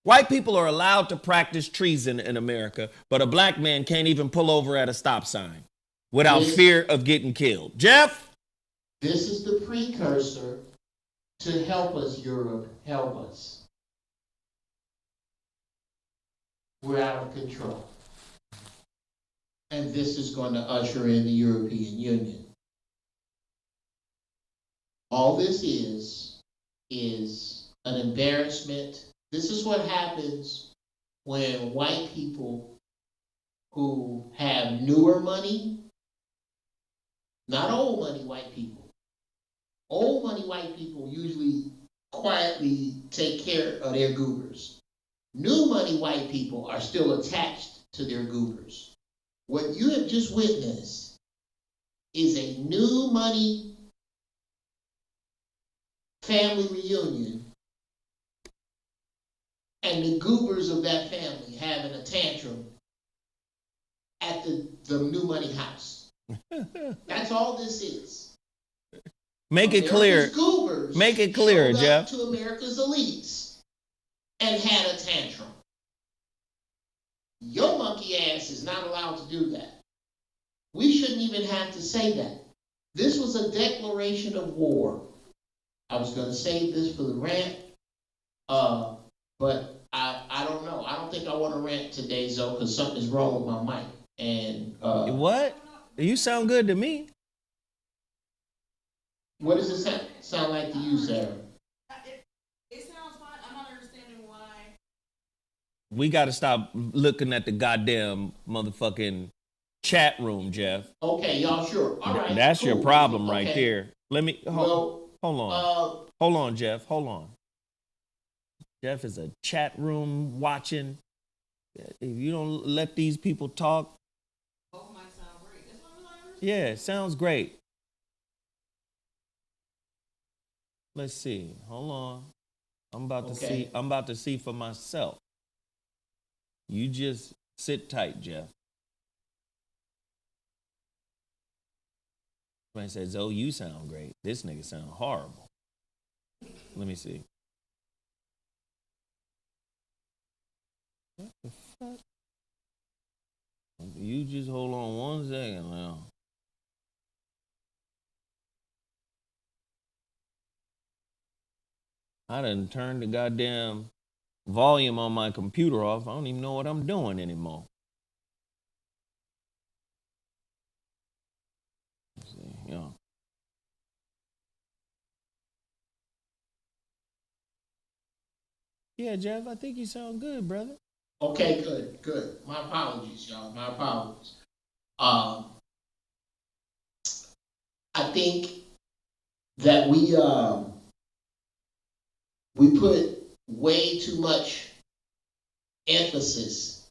White people are allowed to practice treason in America, but a black man can't even pull over at a stop sign without fear of getting killed. Geoff? This is the precursor to help us, Europe, help us. We're out of control. And this is going to usher in the European Union. All this is an embarrassment. This is what happens when white people who have newer money, not old money white people. Old money white people usually quietly take care of their goobers. New money white people are still attached to their goobers. What you have just witnessed is a new money family reunion, and the goobers of that family having a tantrum at the new money house. That's all this is. Make it clear. Goobers Make it clear, showed Geoff. up to America's elites and had a tantrum. Your monkey ass is not allowed to do that. We shouldn't even have to say that. This was a declaration of war. I was going to save this for the rant, but I don't know. I don't think I want to rant today, Zoe, because something's wrong with my mic. And what? You sound good to me. What does it sound like to you, Sarah? It sounds fine. I'm not understanding why. We got to stop looking at the goddamn motherfucking chat room, Geoff. Okay, y'all sure. All right. That's cool. your problem right there. Let me hold on. Hold on, Geoff. Hold on. Geoff is a chat room watching. If you don't let these people talk. Both might sound great. That's what I'm like. Yeah, it sounds great. Let's see. Hold on. I'm about to see for myself. You just sit tight, Geoff. Somebody said, Zoe, you sound great. This nigga sound horrible. Let me see. What the fuck? You just hold on 1 second now. I done turned the goddamn volume on my computer off. I don't even know what I'm doing anymore. Let's see, yeah. Yeah, Geoff, I think you sound good, brother. Okay, good. My apologies, y'all. My apologies. I think that we put way too much emphasis.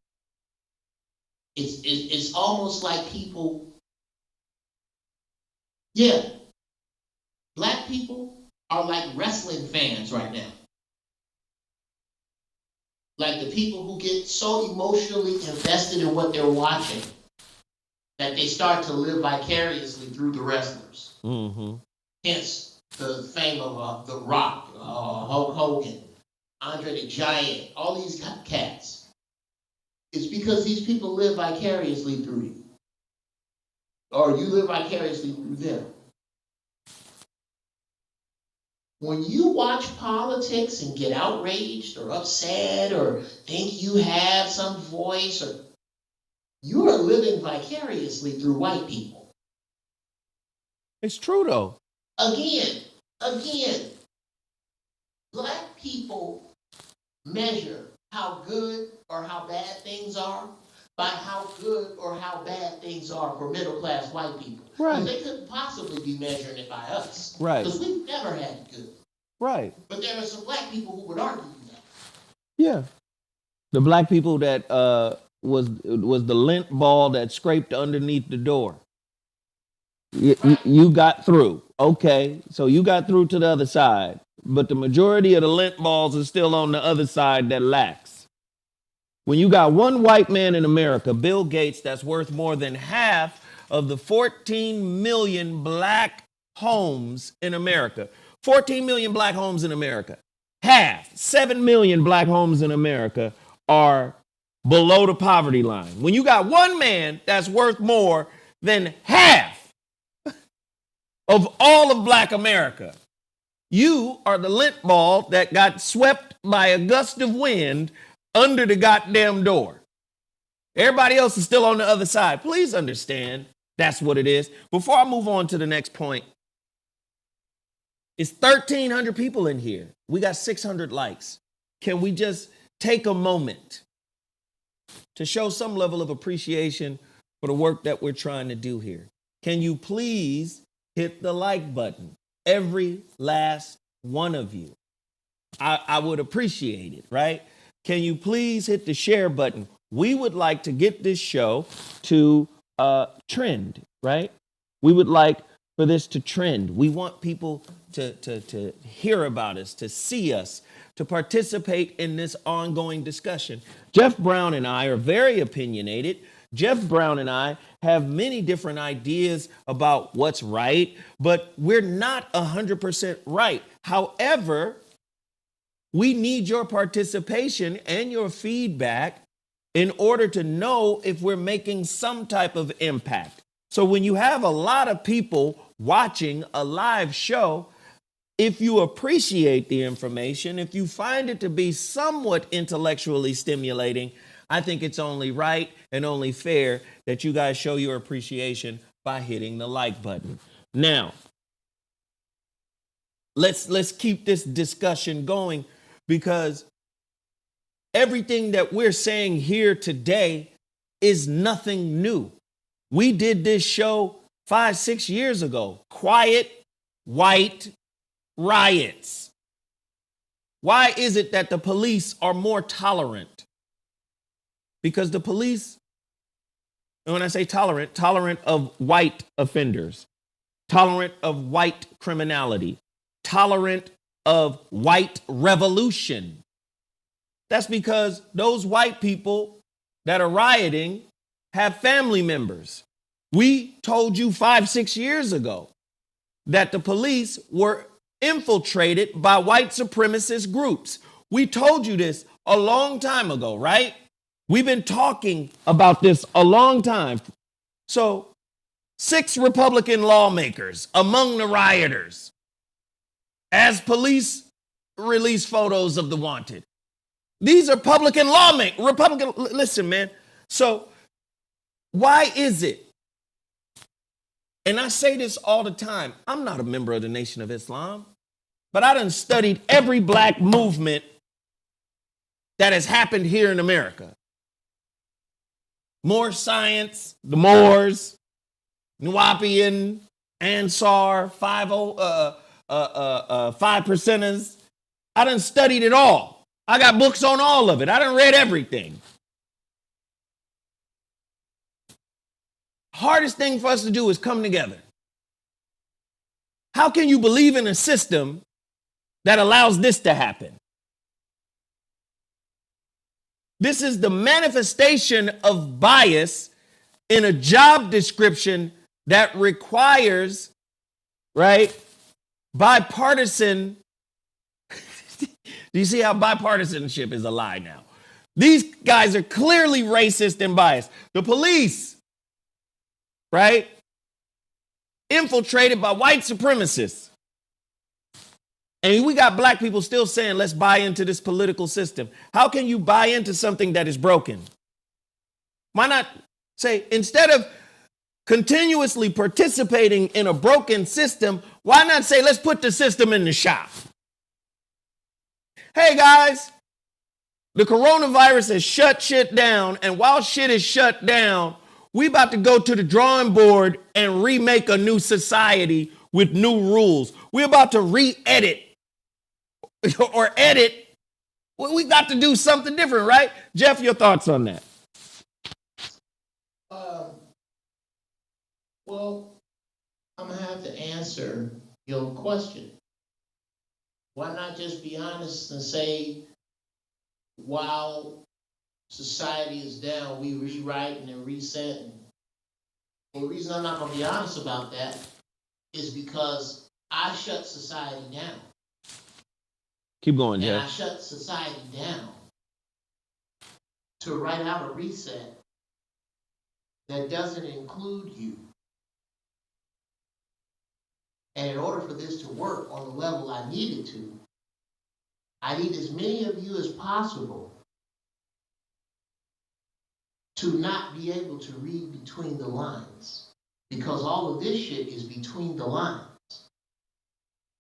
It's almost like people. Yeah, black people are like wrestling fans right now. Like the people who get so emotionally invested in what they're watching that they start to live vicariously through the wrestlers. Mm-hmm. Hence the fame of The Rock, Hulk Hogan, Andre the Giant, all these cats. It's because these people live vicariously through you. Or you live vicariously through them. When you watch politics and get outraged or upset or think you have some voice, or you are living vicariously through white people. It's true, though. Again, black people measure how good or how bad things are by how good or how bad things are for middle-class white people. Right. Because they couldn't possibly be measuring it by us. Right. Because we've never had it good. Right. But there are some black people who would argue that. Yeah. The black people that was the lint ball that scraped underneath the door. You got through. Okay. So you got through to the other side. But the majority of the lint balls are still on the other side that lacks. When you got one white man in America, Bill Gates, that's worth more than half of the 14 million black homes in America. 14 million black homes in America. Half, 7 million black homes in America are below the poverty line. When you got one man that's worth more than half of all of black America, you are the lint ball that got swept by a gust of wind under the goddamn door. Everybody else is still on the other side. Please understand that's what it is. Before I move on to the next point, it's 1,300 people in here. We got 600 likes. Can we just take a moment to show some level of appreciation for the work that we're trying to do here? Can you please hit the like button? Every last one of you. I would appreciate it, right? Can you please hit the share button? We would like to get this show to trend, right? We would like for this to trend. We want people to hear about us, to see us, to participate in this ongoing discussion. Geoff Brown and I are very opinionated. Geoff Brown and I have many different ideas about what's right, but we're not 100% right. However, we need your participation and your feedback in order to know if we're making some type of impact. So when you have a lot of people watching a live show, if you appreciate the information, if you find it to be somewhat intellectually stimulating, I think it's only right and only fair that you guys show your appreciation by hitting the like button. Now, let's keep this discussion going, because everything that we're saying here today is nothing new. We did this show 5-6 years ago. Quiet, white riots. Why is it that the police are more tolerant? Because the police, and when I say tolerant of white offenders, tolerant of white criminality, tolerant of white revolution. That's because those white people that are rioting have family members. We told you 5-6 years ago that the police were infiltrated by white supremacist groups. We told you this a long time ago, right? We've been talking about this a long time. So 6 Republican lawmakers among the rioters. As police release photos of the wanted. These are Republican lawmakers. Listen, man. So why is it? And I say this all the time. I'm not a member of the Nation of Islam, but I done studied every black movement that has happened here in America. More Science, the Moors, Nuwapian, Ansar, Five Percenters. I done studied it all. I got books on all of it. I done read everything. Hardest thing for us to do is come together. How can you believe in a system that allows this to happen? This is the manifestation of bias in a job description that requires, right, bipartisan. Do you see how bipartisanship is a lie now? These guys are clearly racist and biased. The police, right, infiltrated by white supremacists. And we got black people still saying, let's buy into this political system. How can you buy into something that is broken? Why not say, instead of continuously participating in a broken system, why not say, let's put the system in the shop? Hey guys, the coronavirus has shut shit down, and while shit is shut down, we about to go to the drawing board and remake a new society with new rules. We're about to re-edit or edit. We got to do something different, right? Geoff, your thoughts on that? Well, I'm going to have to answer your question. Why not just be honest and say, while society is down, we rewriting and resetting? Well, the reason I'm not going to be honest about that is because I shut society down. Keep going, and Geoff. I shut society down to write out a reset that doesn't include you. And in order for this to work on the level I need it to, I need as many of you as possible to not be able to read between the lines, because all of this shit is between the lines.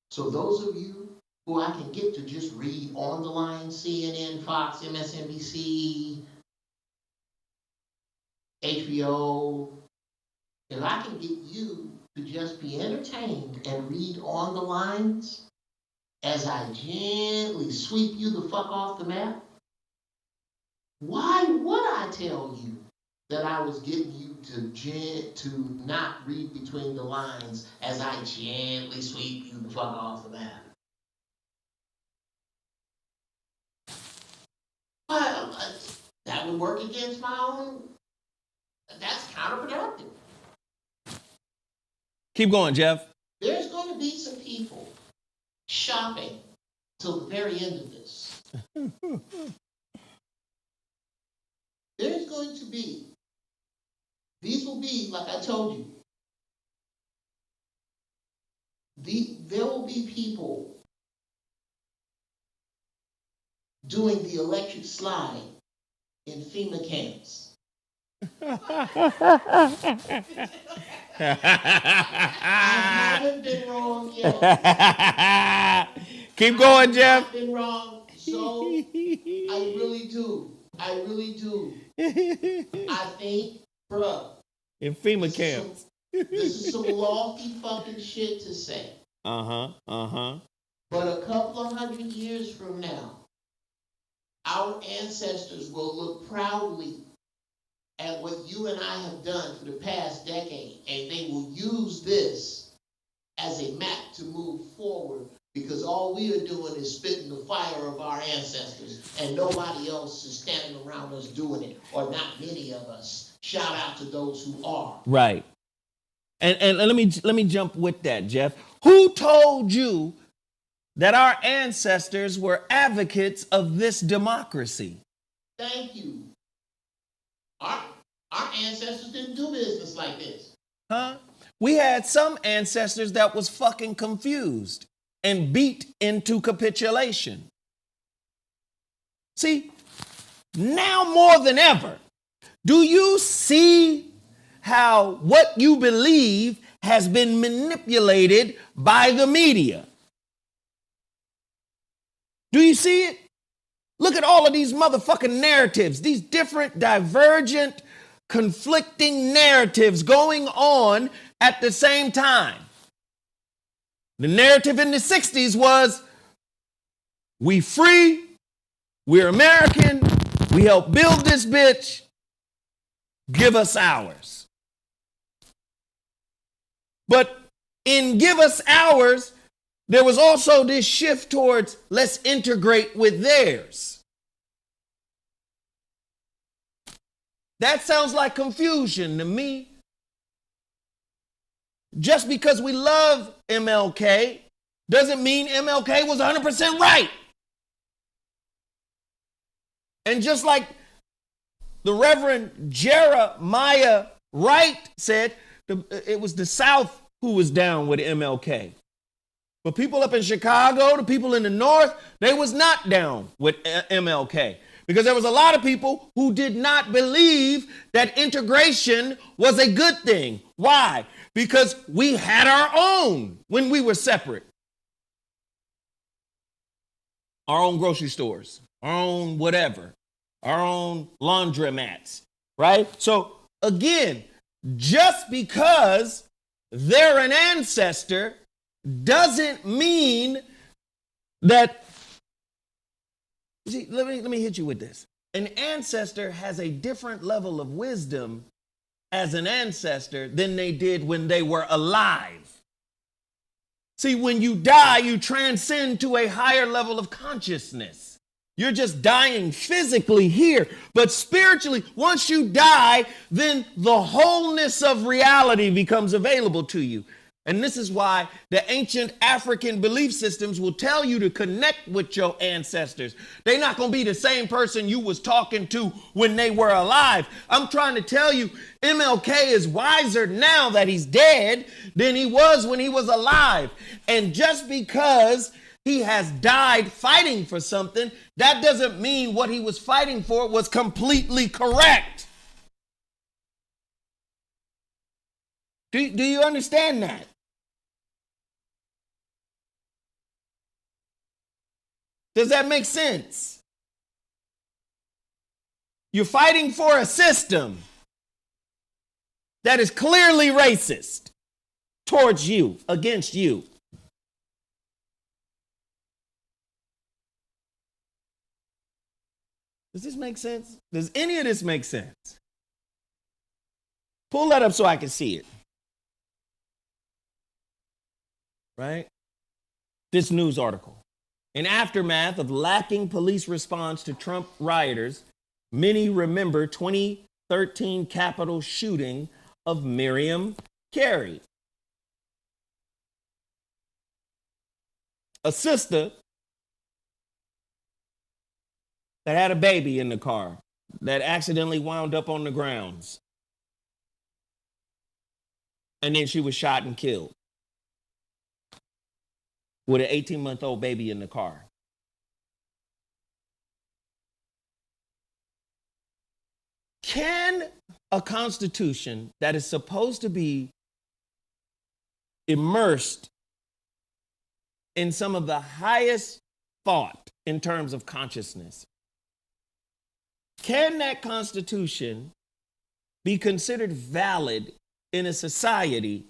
So those of you who I can get to just read on the line, CNN, Fox, MSNBC, HBO, if I can get you to just be entertained and read on the lines as I gently sweep you the fuck off the map, why would I tell you that I was getting you to not read between the lines as I gently sweep you the fuck off the map? Well, that would work against my own. That's counterproductive. Keep going, Geoff. There's going to be some people shopping till the very end of this. There's going to be, these will be, like I told you, there will be people doing the electric slide in FEMA camps. I haven't been wrong yet. Keep going, Geoff. I've been wrong, so I really do. I really do. I think, bruh. In FEMA camps. This is some lofty fucking shit to say. But a couple of 100 years from now, our ancestors will look proudly at what you and I have done for the past decade, and they will use this as a map to move forward, because all we are doing is spitting the fire of our ancestors, and nobody else is standing around us doing it, or not many of us. Shout out to those who are. Right. And let me jump with that, Geoff. Who told you that our ancestors were advocates of this democracy? Thank you. Our ancestors didn't do business like this. Huh? We had some ancestors that was fucking confused and beat into capitulation. See, now more than ever, do you see how what you believe has been manipulated by the media? Do you see it? Look at all of these motherfucking narratives, these different, divergent, conflicting narratives going on at the same time. The narrative in the 60s was, we free, we're American, we help build this bitch, give us ours. But in give us ours, there was also this shift towards let's integrate with theirs. That sounds like confusion to me. Just because we love MLK doesn't mean MLK was 100% right. And just like the Reverend Jeremiah Wright said, it was the South who was down with MLK. But people up in Chicago, the people in the North, they was not down with MLK. Because there was a lot of people who did not believe that integration was a good thing. Why? Because we had our own when we were separate. Our own grocery stores, our own whatever, our own laundromats, right? So again, just because they're an ancestor doesn't mean that. See, let me hit you with this. An ancestor has a different level of wisdom as an ancestor than they did when they were alive. See, when you die, you transcend to a higher level of consciousness. You're just dying physically here, but spiritually, once you die, then the wholeness of reality becomes available to you. And this is why the ancient African belief systems will tell you to connect with your ancestors. They're not going to be the same person you was talking to when they were alive. I'm trying to tell you, MLK is wiser now that he's dead than he was when he was alive. And just because he has died fighting for something, that doesn't mean what he was fighting for was completely correct. Do you understand that? Does that make sense? You're fighting for a system that is clearly racist towards you, against you. Does this make sense? Does any of this make sense? Pull that up so I can see it. Right? This news article. In aftermath of lacking police response to Trump rioters, many remember 2013 Capitol shooting of Miriam Carey. A sister that had a baby in the car that accidentally wound up on the grounds. And then she was shot and killed with an 18-month-old baby in the car. Can a constitution that is supposed to be immersed in some of the highest thought in terms of consciousness, can that constitution be considered valid in a society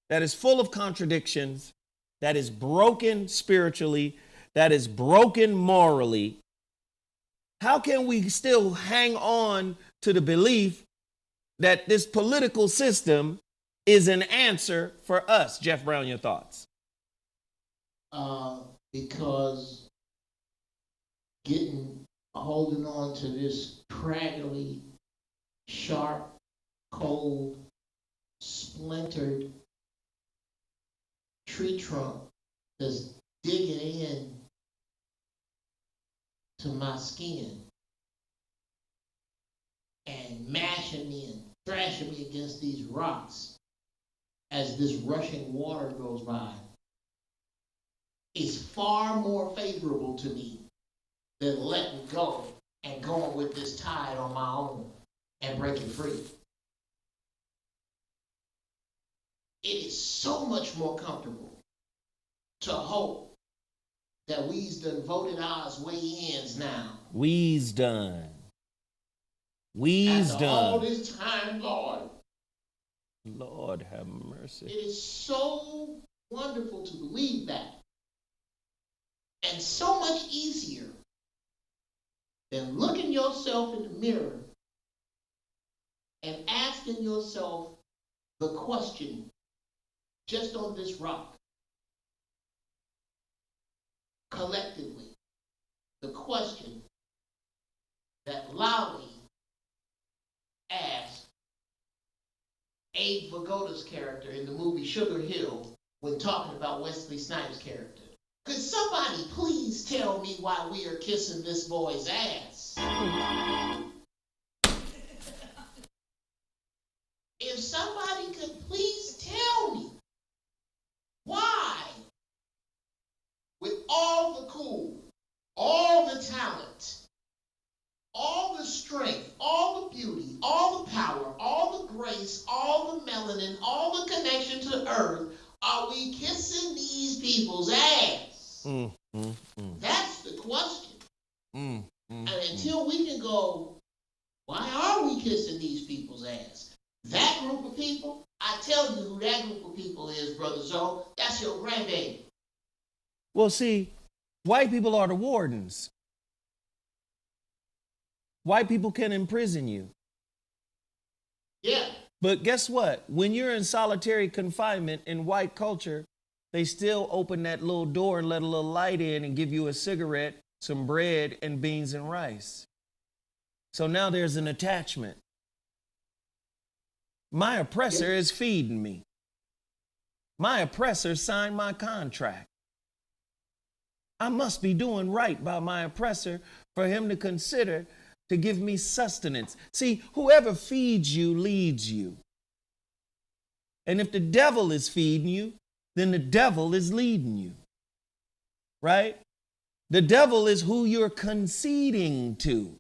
that is full of contradictions, that is broken spiritually, that is broken morally? How can we still hang on to the belief that this political system is an answer for us? Jeff Brown, your thoughts? Because holding on to this craggly, sharp, cold, splintered tree trunk that's digging in to my skin and mashing me and thrashing me against these rocks as this rushing water goes by. is far more favorable to me than letting go and going with this tide on my own and breaking free. It is so much more comfortable to hope that we's done voted ours way ends now. We's done. We's After done. all this time, Lord. Lord have mercy. It is so wonderful to believe that. And so much easier than looking yourself in the mirror and asking yourself the question just on this rock. Collectively, the question that Lowry asked Abe Vigoda's character in the movie Sugar Hill when talking about Wesley Snipes' character. Could somebody please tell me why we are kissing this boy's ass? If somebody could please tell me why, with all the cool, all the talent, all the strength, all the beauty, all the power, all the grace, all the melanin, all the connection to earth, are we kissing these people's ass? That's the question. And until we can go, why are we kissing these people's ass? That group of people, I tell you who that group of people is, Brother Zoe. That's your grandbaby. Well, see, white people are the wardens. White people can imprison you. Yeah. But guess what? When you're in solitary confinement in white culture, they still open that little door and let a little light in and give you a cigarette, some bread, and beans and rice. So now there's an attachment. My oppressor is feeding me. My oppressor signed my contract. I must be doing right by my oppressor for him to consider to give me sustenance. See, whoever feeds you leads you. And if the devil is feeding you, then the devil is leading you. Right? The devil is who you're conceding to.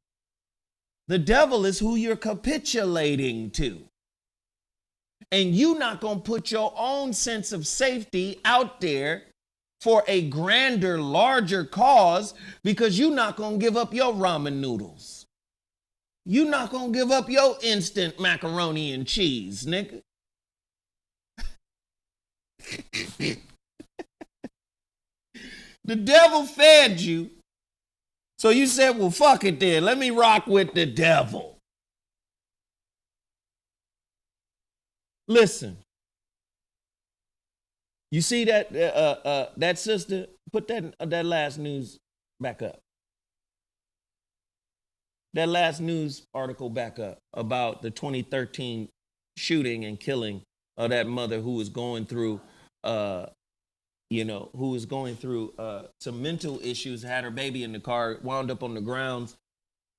The devil is who you're capitulating to. And you're not going to put your own sense of safety out there for a grander, larger cause because you're not going to give up your ramen noodles. You're not going to give up your instant macaroni and cheese, nigga. The devil fed you. So you said, well, fuck it then. Let me rock with the devil. Listen. You see that that sister? Put that last news back up. That last news article back up about the 2013 shooting and killing of that mother who was going through, some mental issues, had her baby in the car, wound up on the grounds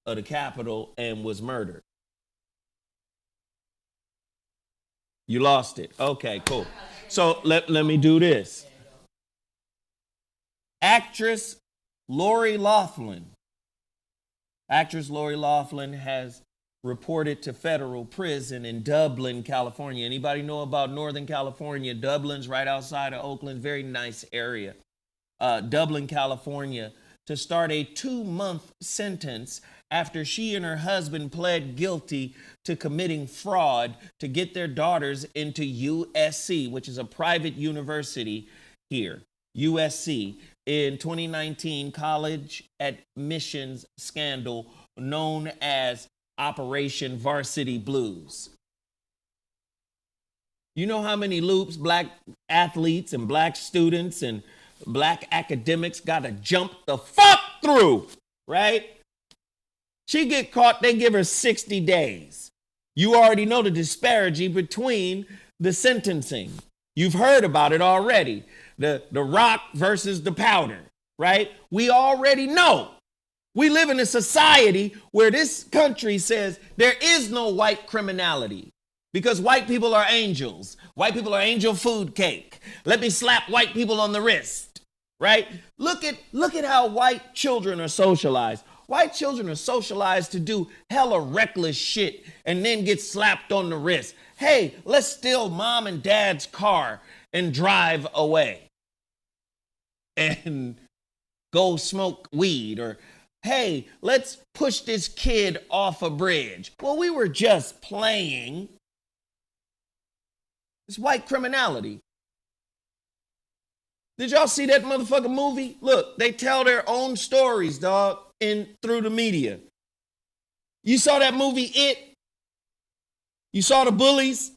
of the Capitol and was murdered. You lost it. Okay, cool. So let me do this. Actress Lori Loughlin has reported to federal prison in Dublin, California. Anybody know about Northern California? Dublin's right outside of Oakland, very nice area. Dublin, California, to start a 2-month sentence after she and her husband pled guilty to committing fraud to get their daughters into USC, which is a private university here. USC, in 2019 college admissions scandal known as Operation Varsity Blues. You know how many loops black athletes and black students and black academics got to jump the fuck through, right? She get caught, they give her 60 days. You already know the disparity between the sentencing. You've heard about it already. The rock versus the powder, right? We already know. We live in a society where this country says there is no white criminality because white people are angels. White people are angel food cake. Let me slap white people on the wrist, right? Look at how white children are socialized. White children are socialized to do hella reckless shit and then get slapped on the wrist. Hey, let's steal mom and dad's car and drive away and go smoke weed. Or, hey, let's push this kid off a bridge. Well, we were just playing. It's white criminality. Did y'all see that motherfucking movie? Look, they tell their own stories, dog, through the media. You saw that movie, It? You saw the bullies?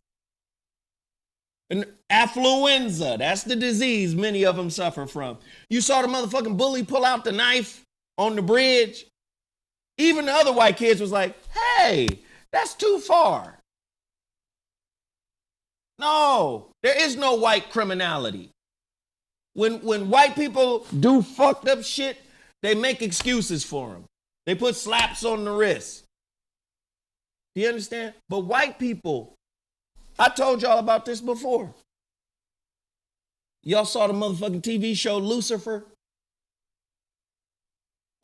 And affluenza, that's the disease many of them suffer from. You saw the motherfucking bully pull out the knife on the bridge? Even the other white kids was like, hey, that's too far. No, there is no white criminality. When white people do fucked up shit, they make excuses for them. They put slaps on the wrist. Do you understand? But white people, I told y'all about this before. Y'all saw the motherfucking TV show Lucifer?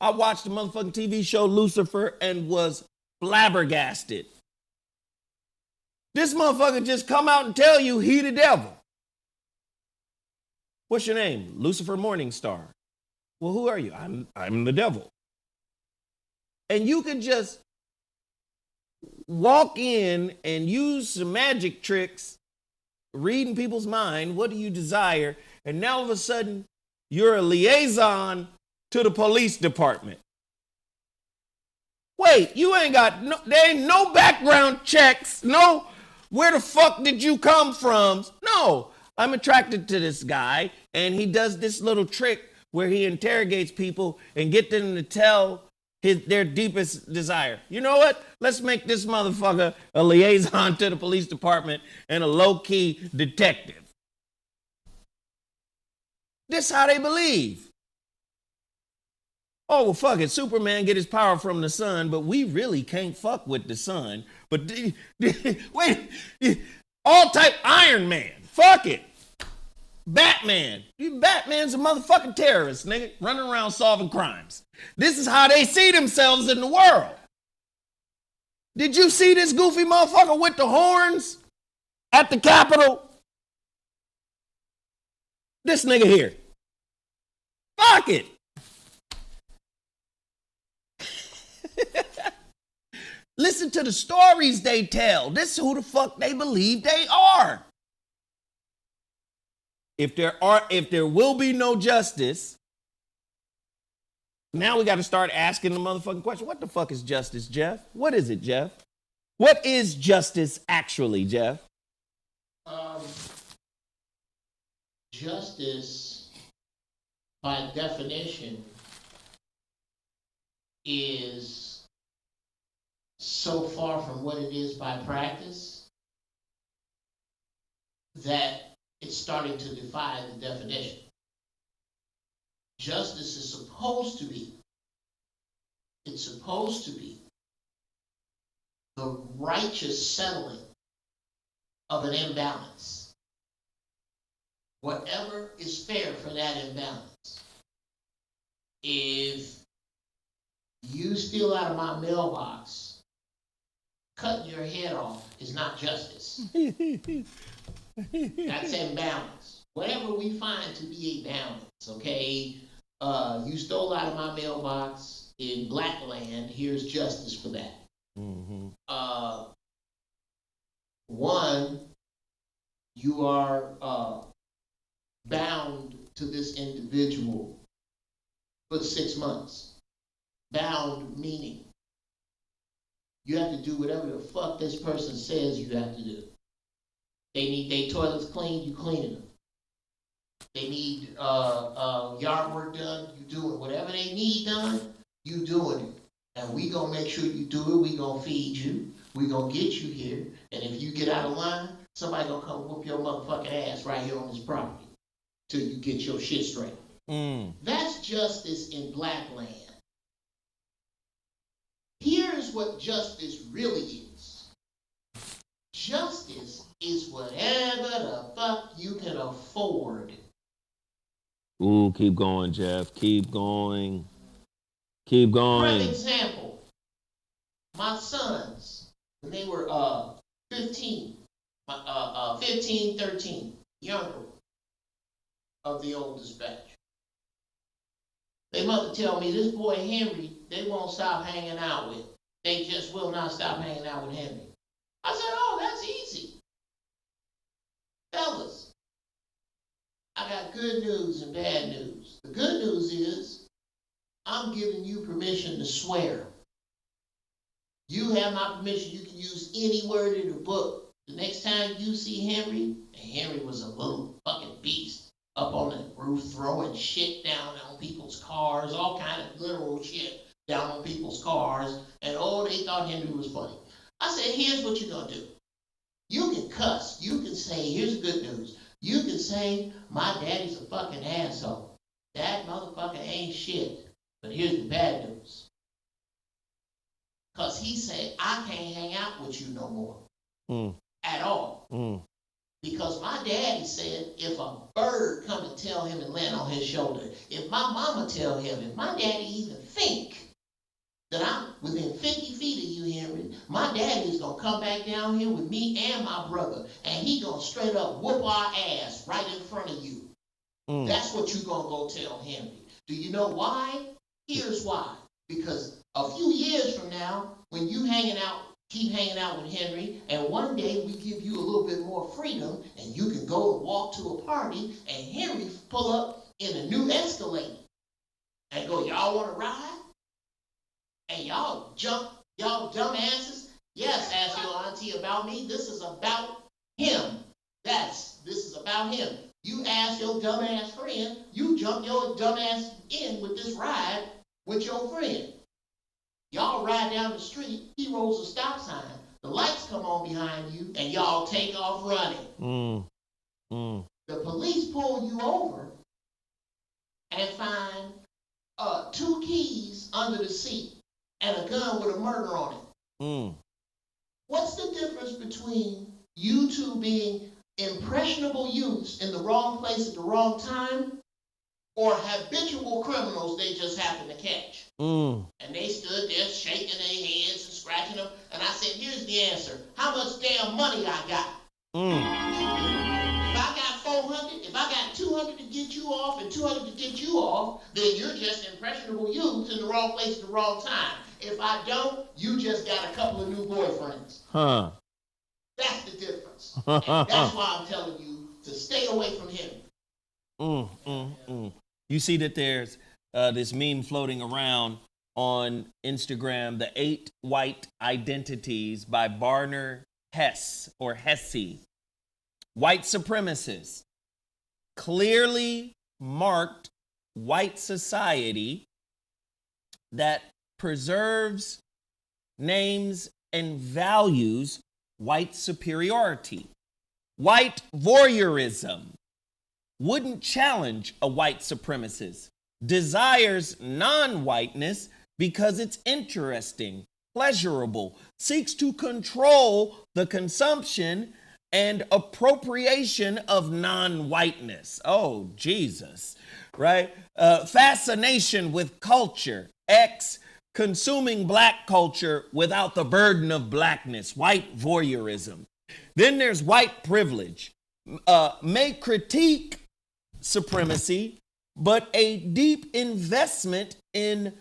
I watched the motherfucking TV show Lucifer and was flabbergasted. This motherfucker just come out and tell you he the devil. What's your name? Lucifer Morningstar. Well, who are you? I'm the devil. And you can just walk in and use some magic tricks, reading people's mind. What do you desire? And now all of a sudden, you're a liaison to the police department. Wait, you ain't got there ain't no background checks. No, where the fuck did you come from? No, I'm attracted to this guy, and he does this little trick where he interrogates people and get them to tell their deepest desire. You know what? Let's make this motherfucker a liaison to the police department and a low-key detective. This how they believe. Oh, well, fuck it. Superman get his power from the sun, but we really can't fuck with the sun. But wait, all type Iron Man. Fuck it. Batman. Batman's a motherfucking terrorist, nigga, running around solving crimes. This is how they see themselves in the world. Did you see this goofy motherfucker with the horns at the Capitol? This nigga here. Fuck it. Listen to the stories they tell. This is who the fuck they believe they are. If there will be no justice, now we got to start asking the motherfucking question. What the fuck is justice, Geoff? What is it, Geoff? What is justice actually, Geoff? Justice, by definition, is so far from what it is by practice that it's starting to defy the definition. Justice is supposed to be the righteous settling of an imbalance. Whatever is fair for that imbalance. If you steal out of my mailbox, cutting your head off is not justice. That's imbalance. Whatever we find to be a balance, okay? You stole out of my mailbox in black land, here's justice for that. Mm-hmm. One, you are bound to this individual for 6 months. Bound meaning you have to do whatever the fuck this person says you have to do. They need their toilets cleaned, you cleaning them. They need yard work done, you do it. Whatever they need done, you doing it. And we gonna make sure you do it. We gonna feed you. We gonna get you here. And if you get out of line, somebody gonna come whoop your motherfucking ass right here on this property till you get your shit straight. That's justice in black land. Here's what justice really is. Justice is whatever the fuck you can afford Ooh, keep going, Geoff. Keep going. Keep going. Prime example. My sons, when they were 15, 15, 13, younger of the oldest batch. They mother tell me this boy Henry, they won't stop hanging out with. They just will not stop hanging out with Henry. I said, oh, that's easy. Fellas, I got good news and bad news. The good news is I'm giving you permission to swear. You have my permission. You can use any word in the book. The next time you see Henry, and Henry was a little fucking beast up on the roof throwing shit down on people's cars, all kind of literal shit down on people's cars, and oh, they thought Henry was funny. I said, here's what you're gonna do. You can cuss. You can say, here's good news. You can say, my daddy's a fucking asshole. That motherfucker ain't shit. But here's the bad news. Because he said, I can't hang out with you no more. At all. Because my daddy said, if a bird come and tell him and land on his shoulder, if my mama tell him, if my daddy even think that I'm within 50 feet of you, Henry, my daddy is going to come back down here with me and my brother, and he going to straight up whoop our ass right in front of you. That's what you going to go tell Henry. Do you know why? Here's why. Because a few years from now, when you keep hanging out with Henry, and one day we give you a little bit more freedom, and you can go and walk to a party, and Henry pull up in a new Escalade, and go, y'all want to ride? And y'all dumbasses, yes, ask your auntie about me. This is about him. This is about him. You ask your dumbass friend, you jump your dumbass in with this ride with your friend. Y'all ride down the street, he rolls a stop sign, the lights come on behind you, and y'all take off running. The police pull you over and find 2 keys under the seat and a gun with a murder on it. What's the difference between you two being impressionable youths in the wrong place at the wrong time, or habitual criminals they just happened to catch? And they stood there shaking their heads and scratching them. And I said, here's the answer. How much damn money I got? If I got 400, if I got 200 to get you off and 200 to get you off, then you're just impressionable youths in the wrong place at the wrong time. If I don't, you just got a couple of new boyfriends. That's the difference. And that's why I'm telling you to stay away from him. You see that there's this meme floating around on Instagram, the 8 White Identities by Barner Hess or Hesse. White supremacists, clearly marked white society that preserves, names, and values white superiority. White voyeurism wouldn't challenge a white supremacist, desires non-whiteness because it's interesting, pleasurable, seeks to control the consumption and appropriation of non-whiteness. Oh, Jesus, right? Fascination with culture, consuming black culture without the burden of blackness, white voyeurism. Then there's white privilege, may critique supremacy, but a deep investment in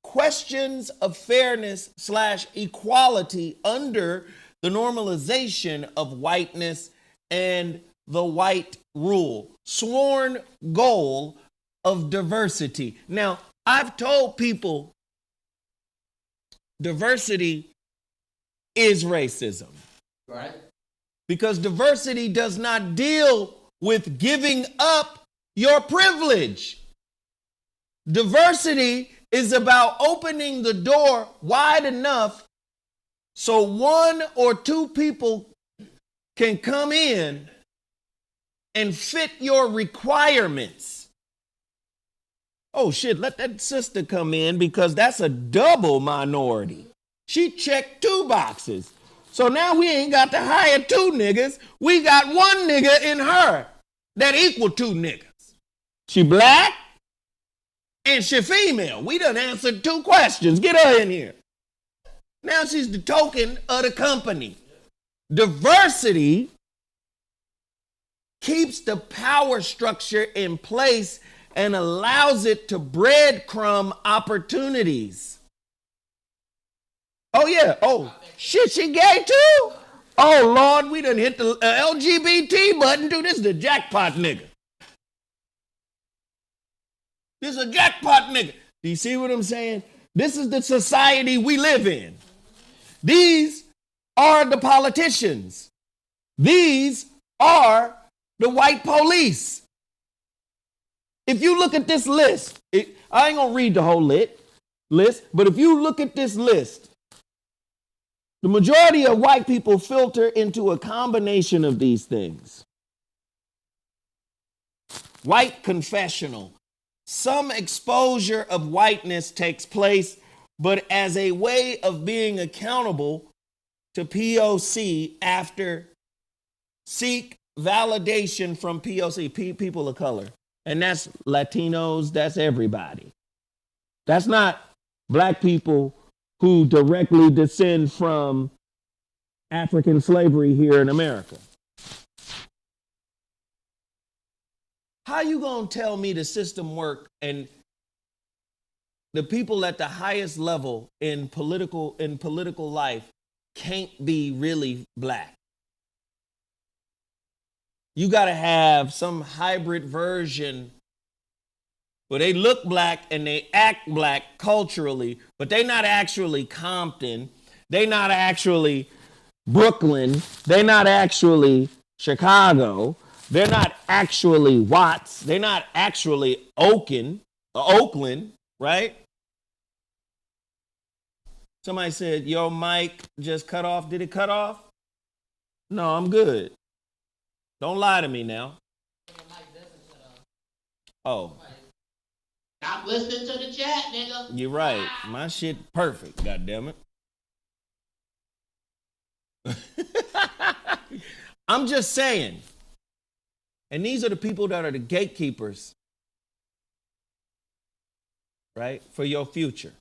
questions of fairness / equality under the normalization of whiteness and the white rule. Sworn goal of diversity. Now, I've told people diversity is racism. Right. Because diversity does not deal with giving up your privilege. Diversity is about opening the door wide enough so 1 or 2 people can come in and fit your requirements. Oh shit, let that sister come in because that's a double minority. She checked 2 boxes. So now we ain't got to hire 2 niggas. We got 1 nigga in her that equal 2 niggas. She black and she female. We done answered 2 questions. Get her in here. Now she's the token of the company. Diversity keeps the power structure in place and allows it to breadcrumb opportunities. Oh, yeah. Oh, shit, she gay too? Oh, Lord, we done hit the LGBT button too. This is the jackpot nigga. This is a jackpot nigga. Do you see what I'm saying? This is the society we live in. These are the politicians. These are the white police. If you look at this list, I ain't gonna read the whole list, but if you look at this list, the majority of white people filter into a combination of these things. White confessional. Some exposure of whiteness takes place, but as a way of being accountable to POC after seek validation from POC, people of color. And that's Latinos, that's everybody. That's not black people who directly descend from African slavery here in America. How you gonna tell me the system work and the people at the highest level in political life can't be really black? You gotta have some hybrid version where they look black and they act black culturally, but they not actually Compton, they not actually Brooklyn, they not actually Chicago, they're not actually Watts, they're not actually Oakland, right? Somebody said, your mic just cut off. Did it cut off? No, I'm good. Don't lie to me now. Oh. Stop listening to the chat, nigga. You're right. My shit perfect, goddammit. I'm just saying. And these are the people that are the gatekeepers, right, for your future.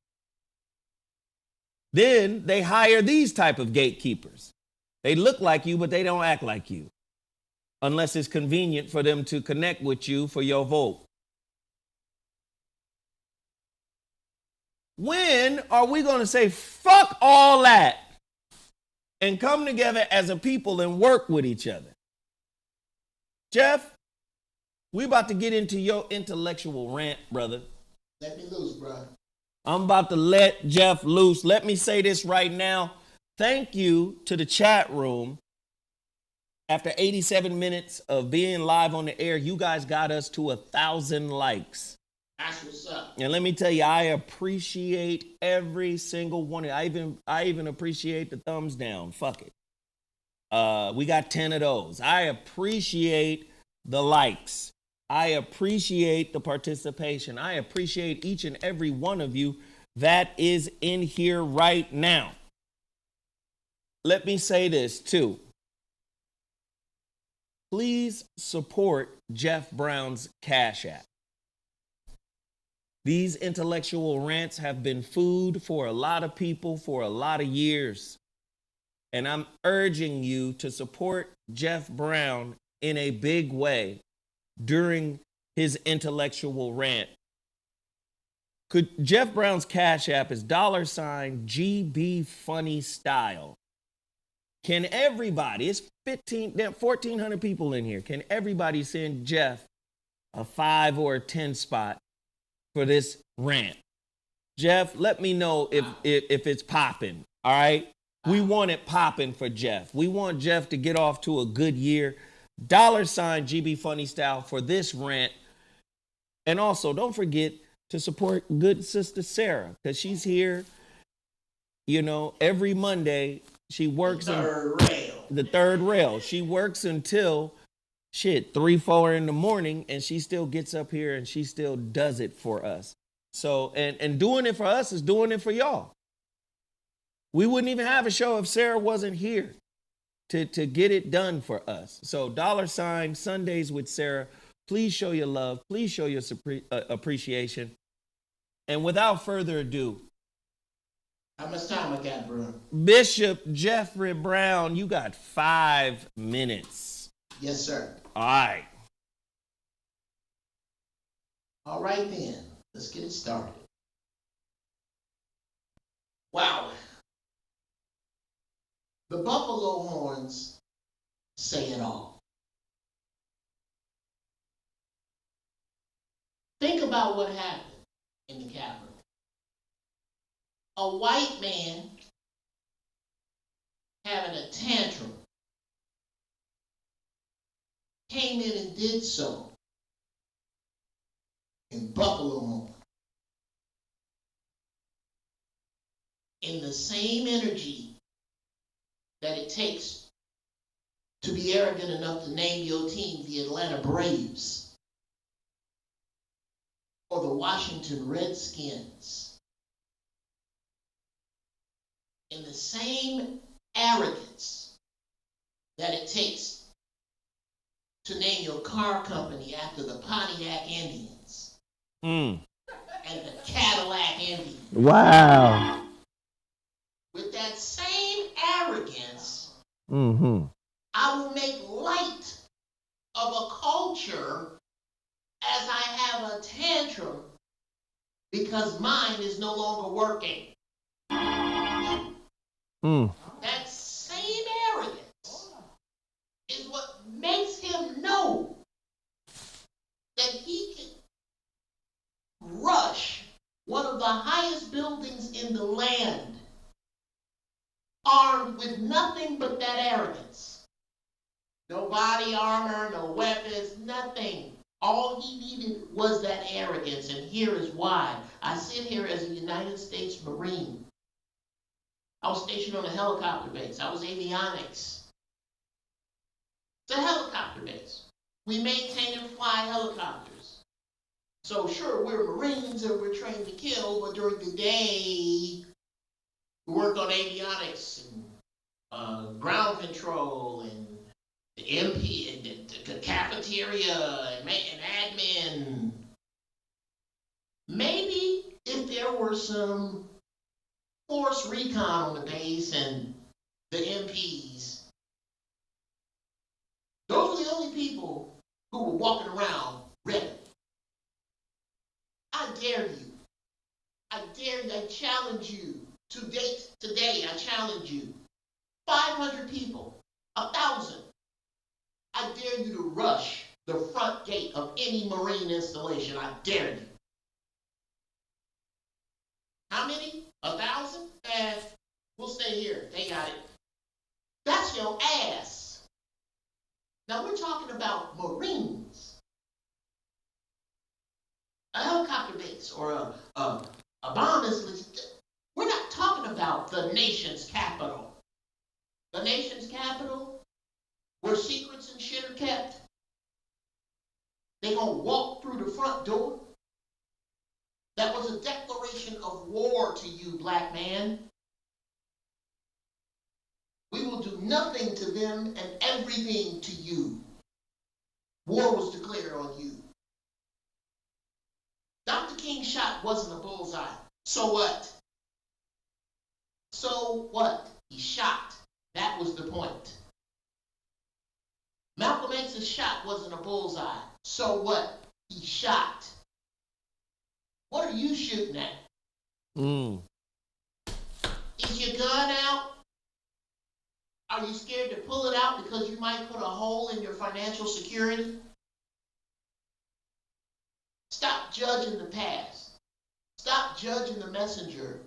Then they hire these type of gatekeepers. They look like you, but they don't act like you, unless it's convenient for them to connect with you for your vote. When are we going to say, fuck all that and come together as a people and work with each other? Geoff, we about to get into your intellectual rant, brother. Let me loose, bro. I'm about to let Geoff loose. Let me say this right now. Thank you to the chat room. After 87 minutes of being live on the air, you guys got us to 1,000 likes. That's what's up. And let me tell you, I appreciate every single one. I even appreciate the thumbs down. Fuck it. We got 10 of those. I appreciate the likes. I appreciate the participation. I appreciate each and every one of you that is in here right now. Let me say this too. Please support Geoff Brown's Cashapp. These intellectual rants have been food for a lot of people for a lot of years. And I'm urging you to support Geoff Brown in a big way during his intellectual rant. Geoff Brown's Cash App is $GBfunnyStyle. Can everybody, it's 1,400 people in here, can everybody send Geoff a 5 or a 10 spot for this rant? Geoff, let me know if it's popping, all right? We want it popping for Geoff. We want Geoff to get off to a good year. $GBfunnyStyle for this rant. And also, don't forget to support good sister Sarah, because she's here, you know, every Monday. She works the third rail. She works until 3, 4 in the morning, and she still gets up here and she still does it for us. So, and doing it for us is doing it for y'all. We wouldn't even have a show if Sarah wasn't here to get it done for us. So $Sundays with Sarah Please show your love. Please show your appreciation. And without further ado, How much time I got, bro? Bishop Jeffrey Brown, you got 5 minutes. Yes, sir. All right. All right then, let's get it started. Wow. The buffalo horns say it all. Think about what happened in the Capitol. A white man having a tantrum came in and did so in buffalo horn. In the same energy that it takes to be arrogant enough to name your team the Atlanta Braves or the Washington Redskins. In the same arrogance that it takes to name your car company after the Pontiac Indians and the Cadillac Indians. Wow. With that same arrogance, Mm-hmm. I will make light of a culture as I have a tantrum because mine is no longer working. That same arrogance is what makes him know that he can rush one of the highest buildings in the land armed with nothing but that arrogance. No body armor, no weapons, nothing. All he needed was that arrogance, and here is why. I sit here as a United States Marine. I was stationed on a helicopter base. I was avionics. It's a helicopter base. We maintain and fly helicopters. So sure, we're Marines and we're trained to kill, but during the day, we worked on avionics and ground control and the MP and the cafeteria and admin. Maybe if there were some force recon on the base and the MPs, those were the only people who were walking around ready. I dare you. I dare you. I challenge you. Today, I challenge you. 500 people, 1,000. I dare you to rush the front gate of any Marine installation. I dare you. How many? 1,000? We'll stay here. They got it. That's your ass. Now we're talking about Marines. A helicopter base or a bomb installation. We're not talking about the nation's capital. The nation's capital, where secrets and shit are kept. They gonna walk through the front door. That was a declaration of war to you, black man. We will do nothing to them and everything to you. War was declared on you. Dr. King's shot wasn't a bullseye. So what? So what? He shot. That was the point. Malcolm X's shot wasn't a bullseye. So what? He shot. What are you shooting at? Is your gun out? Are you scared to pull it out because you might put a hole in your financial security? Stop judging the past. Stop judging the messenger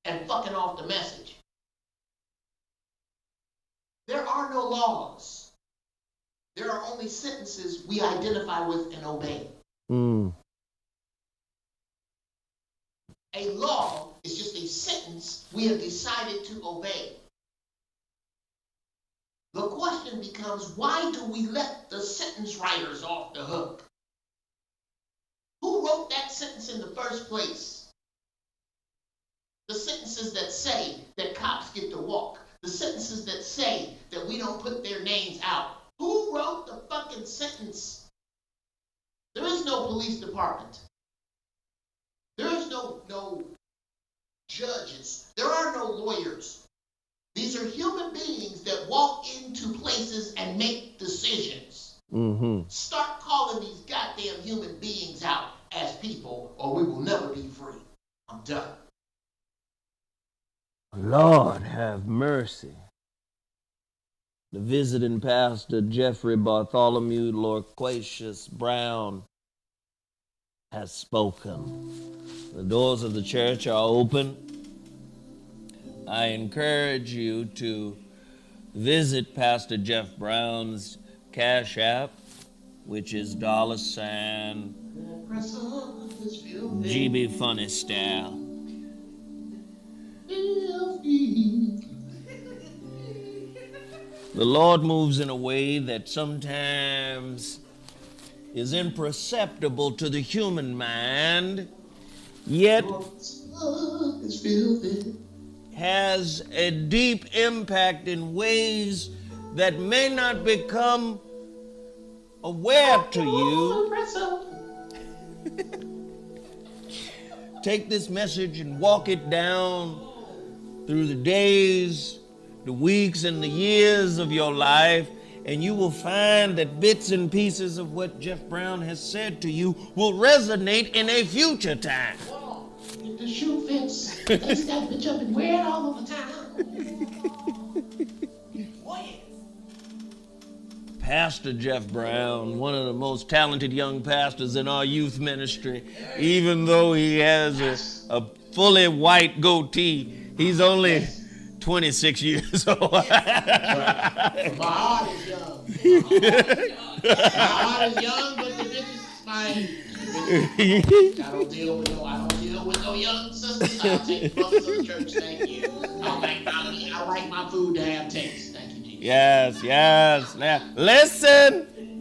and fucking off the message. There are no laws. There are only sentences we identify with and obey. A law is just a sentence we have decided to obey. The question becomes, why do we let the sentence writers off the hook? Who wrote that sentence in the first place? The sentences that say that cops get to walk. The sentences that say that we don't put their names out. Who wrote the fucking sentence is no police department. There is no judges. There are no lawyers. These are human beings that walk into places and make decisions. Mm-hmm. Start calling these goddamn human beings out as people, or we will never be free. I'm done. Lord have mercy. The visiting pastor, Jeffrey Bartholomew Loquacious Brown, has spoken. The doors of the church are open. I encourage you to visit Pastor Jeff Brown's Cashapp, which is $, GBfunnyStyle. The Lord moves in a way that sometimes is imperceptible to the human mind, yet has a deep impact in ways that may not become aware to you. Take this message and walk it down through the days, the weeks, and the years of your life, and you will find that bits and pieces of what Jeff Brown has said to you will resonate in a future time. If the shoe fits, lace that bitch up and wear it all over town. Pastor Jeff Brown, one of the most talented young pastors in our youth ministry, even though he has a fully white goatee, he's only 26 years old. My heart is young. My heart is young, but the bitch is mine. I don't deal with no young sisters. I'll take brothers of the church. Thank you. I like my food to have taste. Thank you, Jesus. Yes. Now, listen. I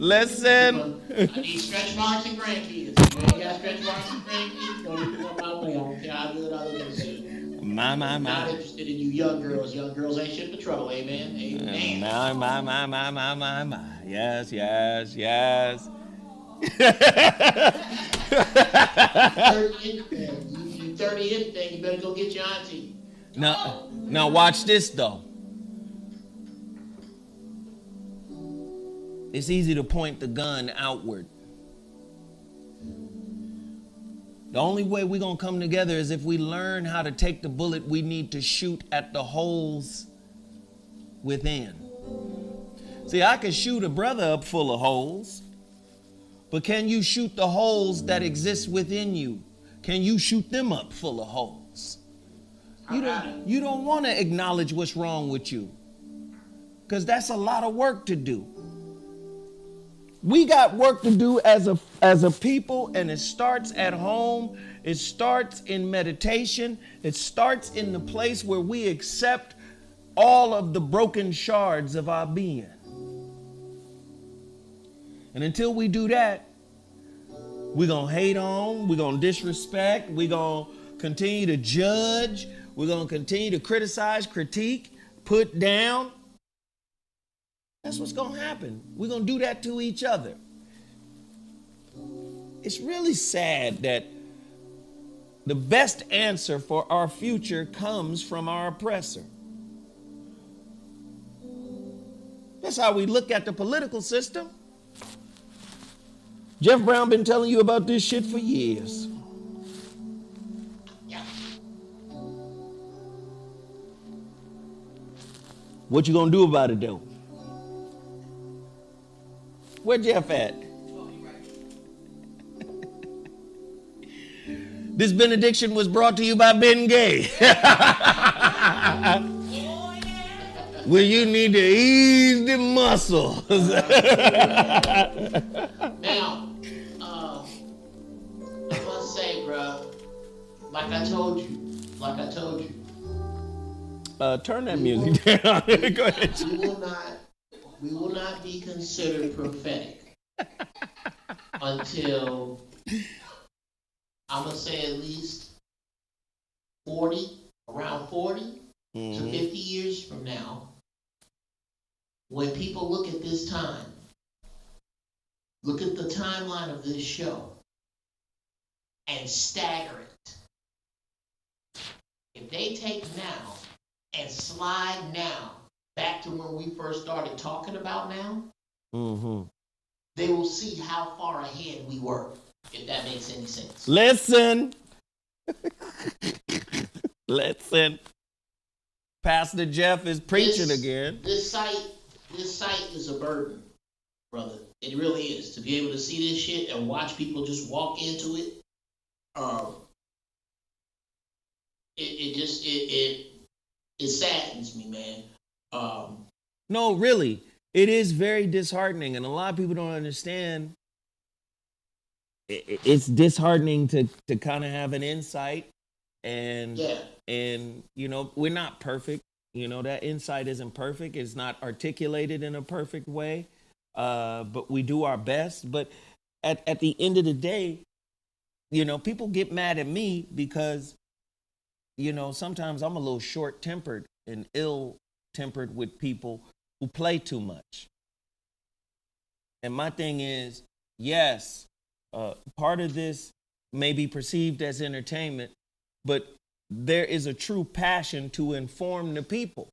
need stretch marks and grandkids. If you ain't got stretch marks and grandkids, don't even come my way. I don't care how good I look at you. My. Not interested in you young girls. Young girls ain't shit to trouble. Amen. Amen. My. Yes. 30 anything, you better go get your auntie. Now watch this though. It's easy to point the gun outward. The only way we're going to come together is if we learn how to take the bullet we need to shoot at the holes within. See, I can shoot a brother up full of holes, but can you shoot the holes that exist within you? Can you shoot them up full of holes? You don't want to acknowledge what's wrong with you, because that's a lot of work to do. We got work to do as a people, and it starts at home. It starts in meditation. It starts in the place where we accept all of the broken shards of our being. And until we do that, we're going to hate on, we're going to disrespect, we're going to continue to judge, we're going to continue to criticize, critique, put down. That's what's going to happen. We're going to do that to each other. It's really sad that the best answer for our future comes from our oppressor. That's how we look at the political system. Jeff Brown been telling you about this shit for years. Yeah. What you gonna do about it though? Where Jeff at? This benediction was brought to you by Ben Gay. Well, you need to ease the muscles. Now, I must say, bro, like I told you. Turn that music down. Go ahead. We will not be considered prophetic until, I'm going to say at least 40, around 40 to 50 years from now, when people look at this time, look at the timeline of this show, and stagger it. If they take now and slide now back to when we first started talking about now, they will see how far ahead we were, if that makes any sense. Listen. Listen. Pastor Geoff is preaching again. This site is a burden, brother. It really is. To be able to see this shit and watch people just walk into it, it saddens me, man. No, really. It is very disheartening, and a lot of people don't understand. It's disheartening to kind of have an insight, and you know, we're not perfect. You know, that insight isn't perfect. It's not articulated in a perfect way, but we do our best. But at the end of the day, you know, people get mad at me because, you know, sometimes I'm a little short-tempered and ill-tempered with people who play too much. And my thing is, yes, part of this may be perceived as entertainment, but there is a true passion to inform the people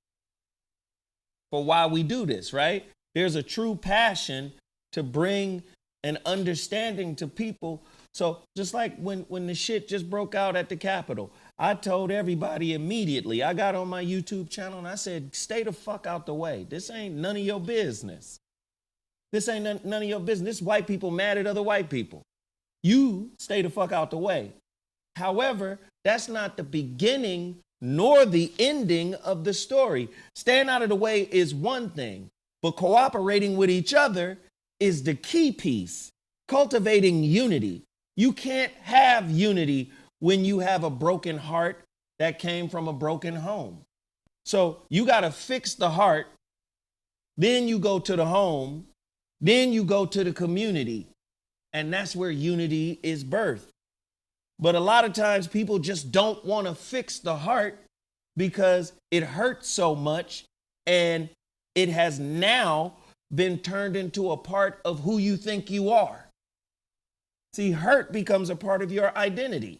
for why we do this, right? There's a true passion to bring an understanding to people. So just like when the shit just broke out at the Capitol, I told everybody immediately. I got on my YouTube channel and I said, stay the fuck out the way. This ain't none of your business. This ain't none of your business. This white people mad at other white people. You stay the fuck out the way. However, that's not the beginning nor the ending of the story. Staying out of the way is one thing, but cooperating with each other is the key piece. Cultivating unity. You can't have unity when you have a broken heart that came from a broken home. So you got to fix the heart, then you go to the home, then you go to the community, and that's where unity is birthed. But a lot of times people just don't want to fix the heart because it hurts so much and it has now been turned into a part of who you think you are. See, hurt becomes a part of your identity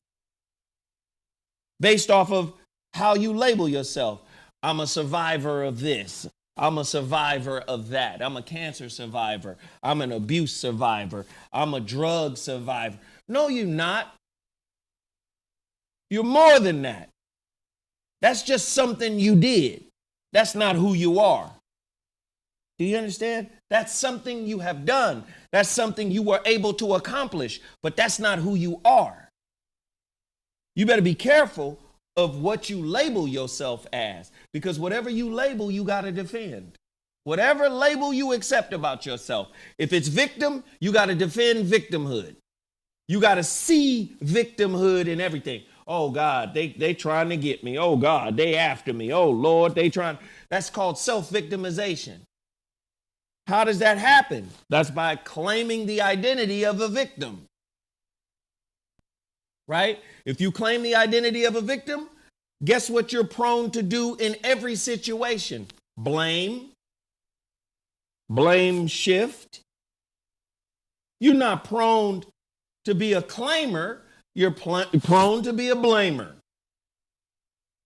based off of how you label yourself. I'm a survivor of this. I'm a survivor of that. I'm a cancer survivor. I'm an abuse survivor. I'm a drug survivor. No, you're not. You're more than that. That's just something you did. That's not who you are. Do you understand? That's something you have done. That's something you were able to accomplish, but that's not who you are. You better be careful of what you label yourself as, because whatever you label, you got to defend. Whatever label you accept about yourself. If it's victim, you got to defend victimhood. You got to see victimhood in everything. Oh, God, they trying to get me. Oh, God, they after me. Oh, Lord, they trying. That's called self-victimization. How does that happen? That's by claiming the identity of a victim. Right? If you claim the identity of a victim, guess what you're prone to do in every situation? Blame. Blame shift. You're not prone to be a claimer. You're prone to be a blamer.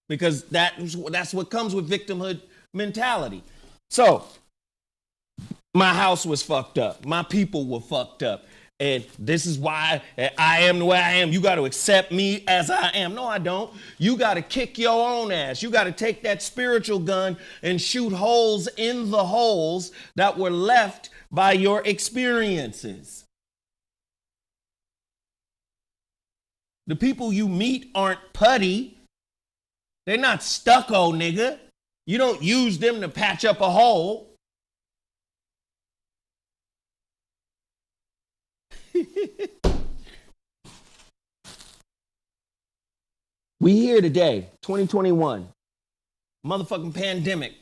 Because that's what comes with victimhood mentality. So, my house was fucked up. My people were fucked up. And this is why I am the way I am. You got to accept me as I am. No, I don't. You got to kick your own ass. You got to take that spiritual gun and shoot holes in the holes that were left by your experiences. The people you meet aren't putty. They're not stucco, nigga. You don't use them to patch up a hole. We here today, 2021, motherfucking pandemic,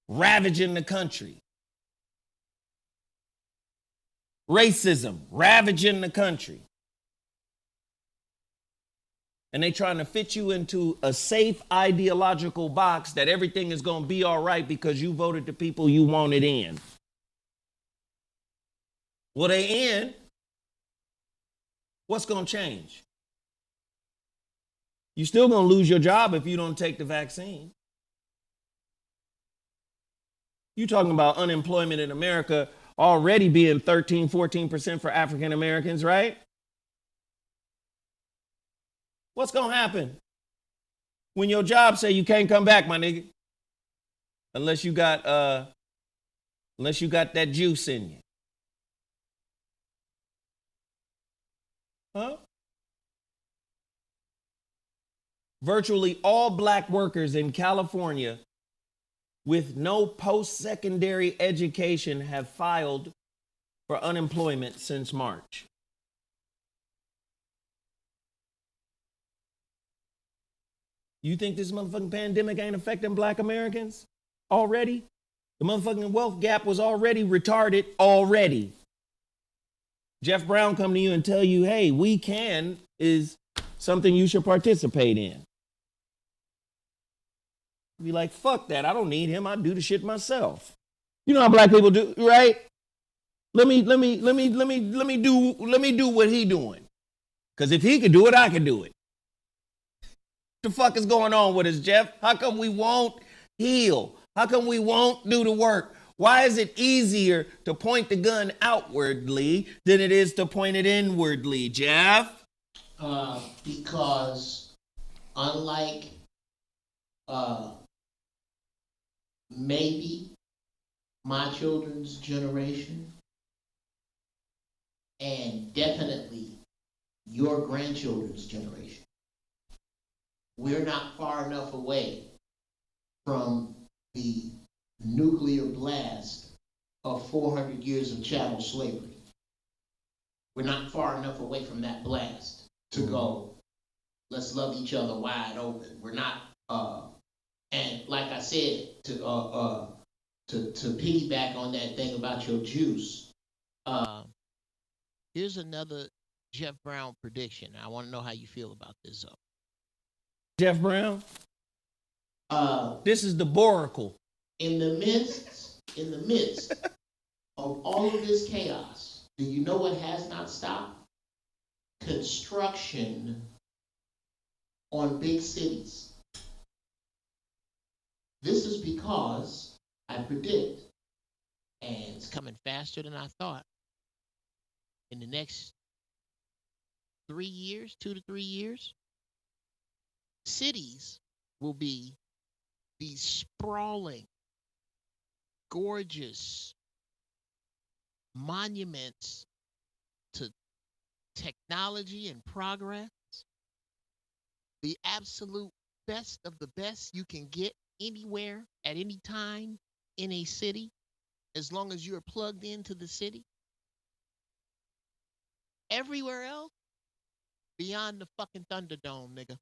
ravaging the country. Racism, ravaging the country. And they trying to fit you into a safe ideological box that everything is going to be all right because you voted the people you wanted in. Well, they in. What's going to change? You're still going to lose your job if you don't take the vaccine. You're talking about unemployment in America already being 13, 14% for African Americans, right? What's going to happen when your job say you can't come back, my nigga? Unless you got that juice in you. Huh? Virtually all black workers in California with no post-secondary education have filed for unemployment since March. You think this motherfucking pandemic ain't affecting black Americans already? The motherfucking wealth gap was already retarded already. Jeff Brown come to you and tell you, hey, we can is something you should participate in. Be like, fuck that. I don't need him. I do the shit myself. You know how black people do, right? Let me do what he doing. Because if he could do it, I can do it. What the fuck is going on with us, Jeff? How come we won't heal? How come we won't do the work? Why is it easier to point the gun outwardly than it is to point it inwardly, Geoff? Because unlike maybe my children's generation, and definitely your grandchildren's generation, we're not far enough away from the nuclear blast of 400 years of chattel slavery. We're not far enough away from that blast to go, let's love each other wide open. We're not, and like I said, to piggyback on that thing about your juice, here's another Jeff Brown prediction. I want to know how you feel about this, though. Jeff Brown? This is the Boracle. In the midst of all of this chaos, do you know what has not stopped? Construction on big cities. This is because I predict, and it's coming faster than I thought, in the next 3 years, 2 to 3 years, cities will be these sprawling, gorgeous monuments to technology and progress, the absolute best of the best you can get anywhere at any time in a city, as long as you're plugged into the city. Everywhere else, beyond the fucking Thunderdome, nigga.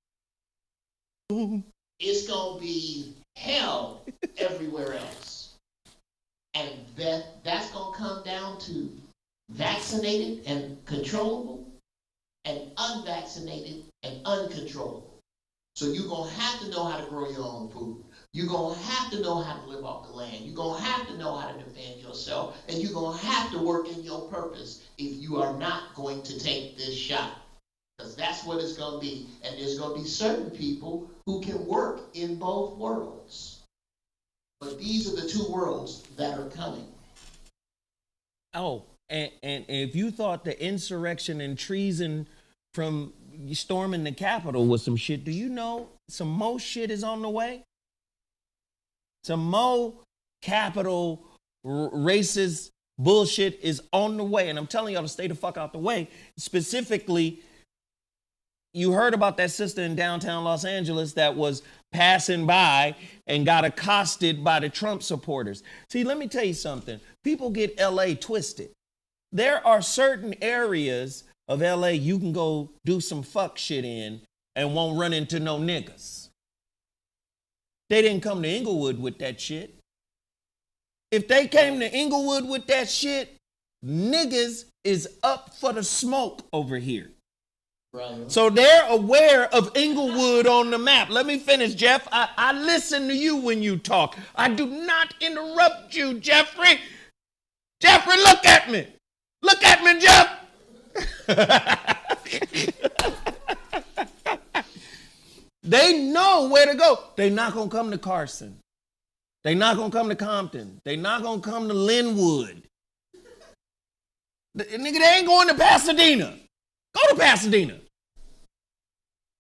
It's gonna be hell everywhere else. And that's gonna come down to vaccinated and controllable and unvaccinated and uncontrollable. So you're gonna have to know how to grow your own food. You're gonna have to know how to live off the land. You're gonna have to know how to defend yourself. And you're gonna have to work in your purpose if you are not going to take this shot. Because that's what it's going to be. And there's going to be certain people who can work in both worlds. But these are the two worlds that are coming. Oh, and if you thought the insurrection and treason from storming the Capitol was some shit, do you know some more shit is on the way? Some more Capitol racist bullshit is on the way. And I'm telling y'all to stay the fuck out the way. Specifically, you heard about that sister in downtown Los Angeles that was passing by and got accosted by the Trump supporters. See, let me tell you something. People get LA twisted. There are certain areas of LA you can go do some fuck shit in and won't run into no niggas. They didn't come to Inglewood with that shit. If they came to Inglewood with that shit, niggas is up for the smoke over here. Brother. So they're aware of Inglewood on the map. Let me finish, Jeff. I listen to you when you talk. I do not interrupt you, Jeffrey. Jeffrey, look at me. Look at me, Jeff. They know where to go. They not gonna come to Carson. They not gonna come to Compton. They not gonna come to Linwood. Nigga, they ain't going to Pasadena. Go to Pasadena.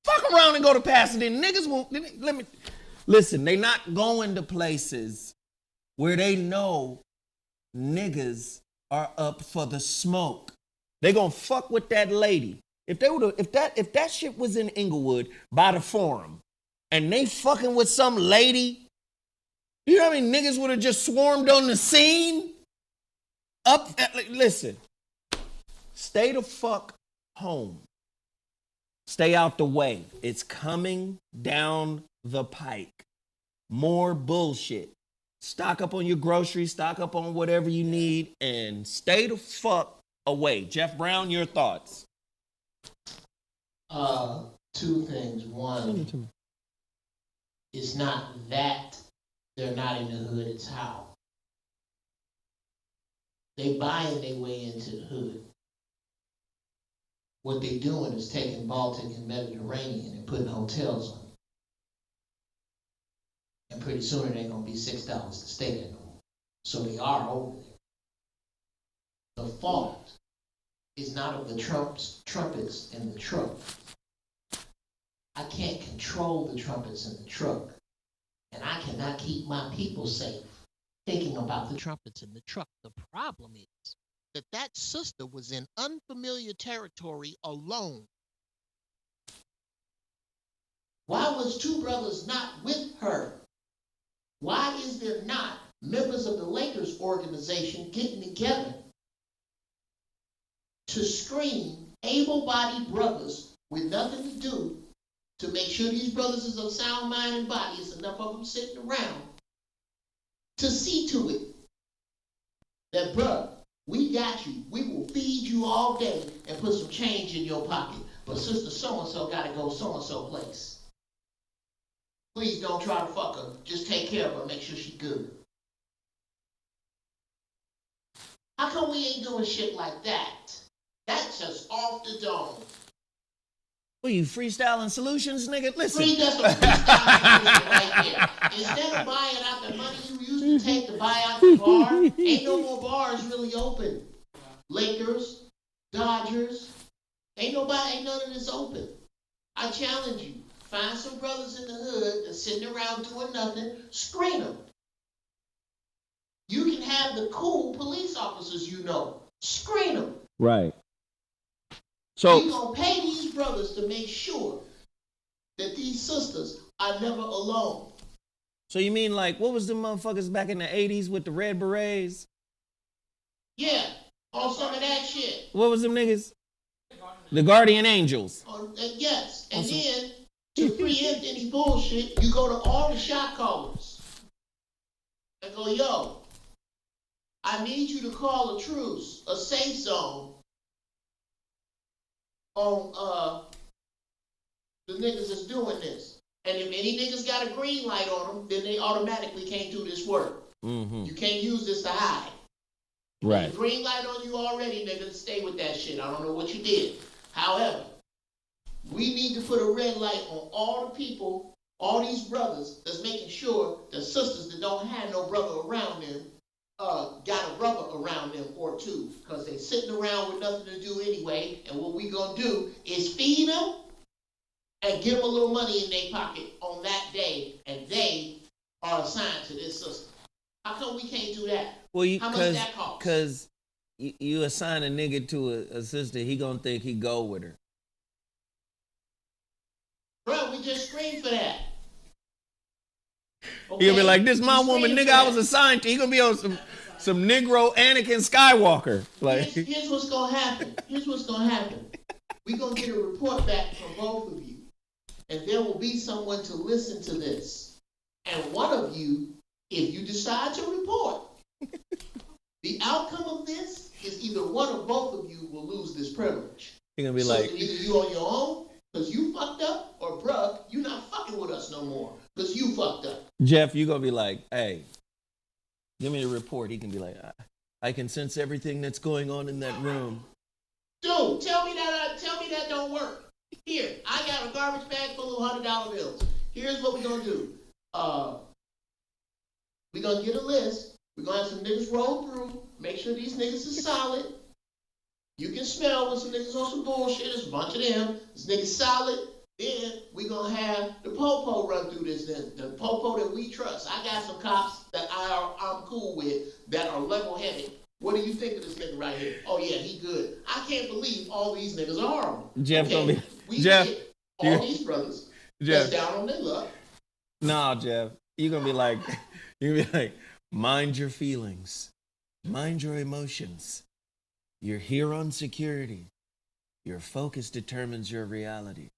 Fuck around and go to Pasadena. Niggas won't, listen, they not going to places where they know niggas are up for the smoke. They gonna fuck with that lady. If that shit was in Inglewood by the Forum and they fucking with some lady, you know how many niggas would have just swarmed on the scene? Listen, stay the fuck home. Stay out the way. It's coming down the pike. More bullshit. Stock up on your groceries, stock up on whatever you need, and stay the fuck away. Jeff Brown, your thoughts? Two things. One, it's not that they're not in the hood, it's how. They buying their way into the hood. What they doing is taking Baltic and Mediterranean and putting hotels on it. And pretty soon it ain't gonna be $6 to stay there no more. So they are over there. The fault is not of the trumpets in the truck. I can't control the trumpets in the truck. And I cannot keep my people safe thinking about the trumpets in the truck. The problem is that sister was in unfamiliar territory alone. Why was two brothers not with her? Why is there not members of the Lakers organization getting together to screen able-bodied brothers with nothing to do to make sure these brothers is of sound mind and body, is enough of them sitting around to see to it that, bruh, we got you. We will feed you all day and put some change in your pocket. But sister so-and-so got to go so-and-so place. Please don't try to fuck her. Just take care of her. Make sure she's good. How come we ain't doing shit like that? That's just off the dome. What, you freestyling solutions, nigga? Listen. That's a freestyling solution right there. Instead of buying out the money you used to take to buy out the bar, ain't no more bars really open. Lakers, Dodgers, ain't none of this open. I challenge you. Find some brothers in the hood that's sitting around doing nothing, screen them. You can have the cool police officers you know. Screen them. Right. So you're going to pay these brothers to make sure that these sisters are never alone. So you mean like, what was the motherfuckers back in the 80s with the red berets? Yeah, on some of that shit. What was them niggas? The Guardian Angels. Yes, and then to preempt any bullshit, you go to all the shot callers and go, yo, I need you to call a truce, a safe zone on the niggas that's doing this. And if any niggas got a green light on them, then they automatically can't do this work. Mm-hmm. You can't use this to hide. Right. Green light on you already, nigga, stay with that shit. I don't know what you did. However, we need to put a red light on all the people, all these brothers that's making sure the sisters that don't have no brother around them got a brother around them or two, because they sitting around with nothing to do anyway, and what we gonna do is feed them and give them a little money in their pocket on that day, and they are assigned to this sister. How come we can't do that? Well, how much that cost? Because you assign a nigga to a sister, he gonna think he go with her. Bro, we just screamed for that. Okay? He'll be like, this my woman, nigga, I was assigned to. He gonna be on some Negro Anakin Skywalker. Like, here's what's gonna happen. We're gonna get a report back from both of you. And there will be someone to listen to this. And one of you, if you decide to report, the outcome of this is either one or both of you will lose this privilege. You're gonna be so like, either you on your own, because you fucked up, or bruh, you not fucking with us no more, because you fucked up. Jeff, you gonna be like, hey, give me a report. He can be like, I can sense everything that's going on in that room. Dude, tell me that don't work. Here, I got a garbage bag full of $100 bills. Here's what we're gonna do. We're gonna get a list. We're gonna have some niggas roll through. Make sure these niggas is solid. You can smell when some niggas on some bullshit. There's a bunch of them. This nigga's solid. Then we gonna have the popo run through this. The popo that we trust. I got some cops that I'm cool with that are level-headed. What do you think of this nigga right here? Oh yeah, he good. I can't believe all these niggas are horrible. Jeff gonna be we Jeff. Get all these brothers Jeff. that's down on their luck. No, Jeff. You're gonna be like, mind your feelings, mind your emotions. You're here on security. Your focus determines your reality.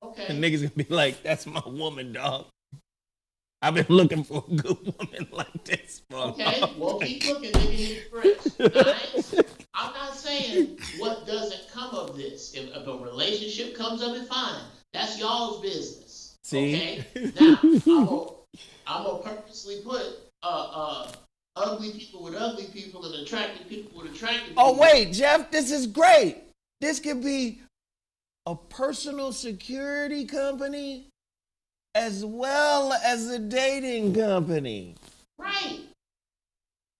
Okay. And niggas gonna be like, that's my woman, dog. I've been looking for a good woman like this. Okay, well, keep looking, nigga, express. Nice. I'm not saying what doesn't come of this. If a relationship comes of it, fine. That's y'all's business. See? Okay? Now, I'm gonna purposely put ugly people with ugly people and attractive people with attractive people. Oh, wait, Jeff, this is great. This could be a personal security company as well as a dating company. Right.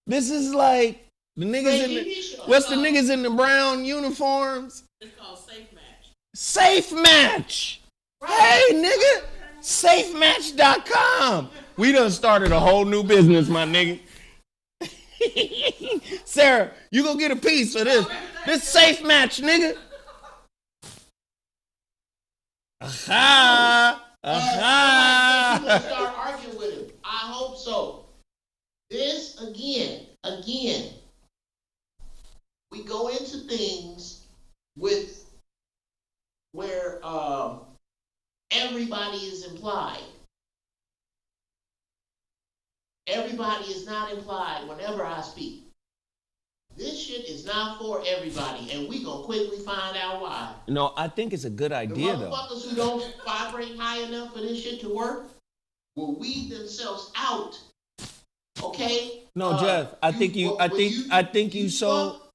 This is like the niggas in the, what's the niggas in the brown uniforms? It's called Safe Match. Safe Match. Hey, nigga, safematch.com. We done started a whole new business, my nigga. Sarah, you gonna get a piece of this. This Safe Match, nigga. Aha. Aha. You gonna start arguing with him. I hope so. This again, we go into things with where everybody is implied. Everybody is not implied whenever I speak. This shit is not for everybody, and we gonna quickly find out why. No, I think it's a good idea, The though. motherfuckers who don't vibrate high enough for this shit to work will weed themselves out. Okay? No, Jeff, I think you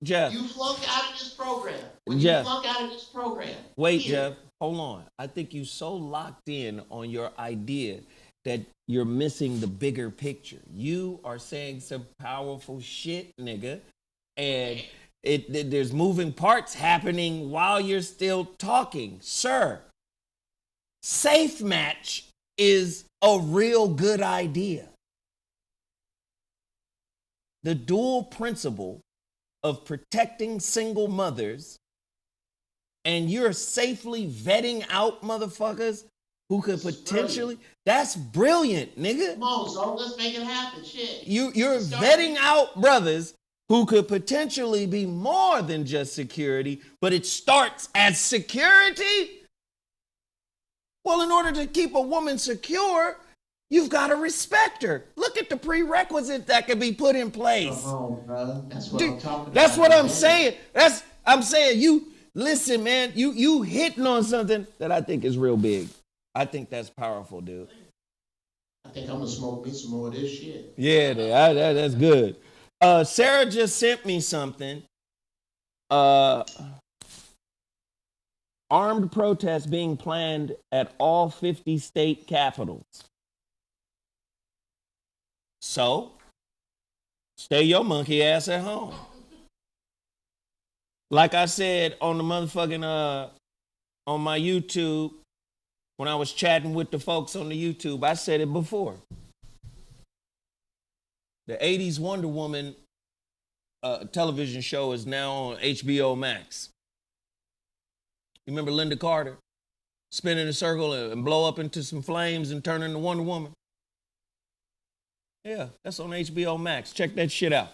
Jeff. You flunk out of this program. When Jeff. you flunk out of this program. Wait, here, Jeff, hold on. I think you so locked in on your idea that you're missing the bigger picture. You are saying some powerful shit, nigga, and there's moving parts happening while you're still talking. Sir, Safe Match is a real good idea. The dual principle of protecting single mothers, and you're safely vetting out motherfuckers who could potentially, that's brilliant, nigga. Come on, so let's make it happen. Shit. You're vetting out brothers who could potentially be more than just security, but it starts as security? Well, in order to keep a woman secure, you've got to respect her. Look at the prerequisites that can be put in place. Oh, brother. That's what I'm talking about. That's what I'm saying. I'm saying, you listen, man, you hitting on something that I think is real big. I think that's powerful, dude. I think I'm gonna smoke me some more of this shit. Yeah, that's good. Sarah just sent me something. Armed protests being planned at all 50 state capitals. So, stay your monkey ass at home. Like I said on the motherfucking, on my YouTube, when I was chatting with the folks on the YouTube, I said it before. The 80s Wonder Woman television show is now on HBO Max. You remember Linda Carter spin in a circle and blow up into some flames and turn into Wonder Woman? Yeah, that's on HBO Max. Check that shit out.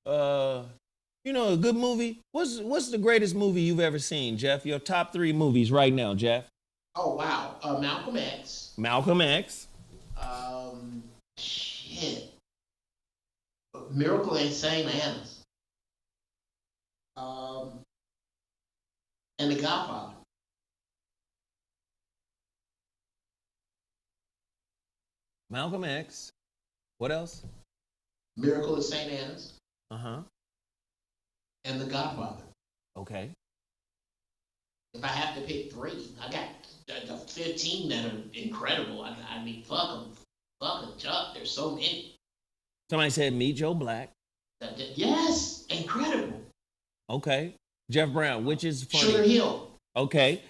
You know, a good movie. What's the greatest movie you've ever seen, Jeff? Your top 3 movies right now, Jeff. Oh wow, Malcolm X. Malcolm X. Shit. Miracle in St. Anna's. And The Godfather. Malcolm X. What else? Miracle at St. Anna's. Uh-huh. And The Godfather. Okay. If I have to pick 3, I got 15 that are incredible. I mean, fuck them. Fucking Chuck. There's so many. Somebody said Meet Joe Black. Yes, incredible. Okay. Jeff Brown, which is funny? Sugar Hill. Okay.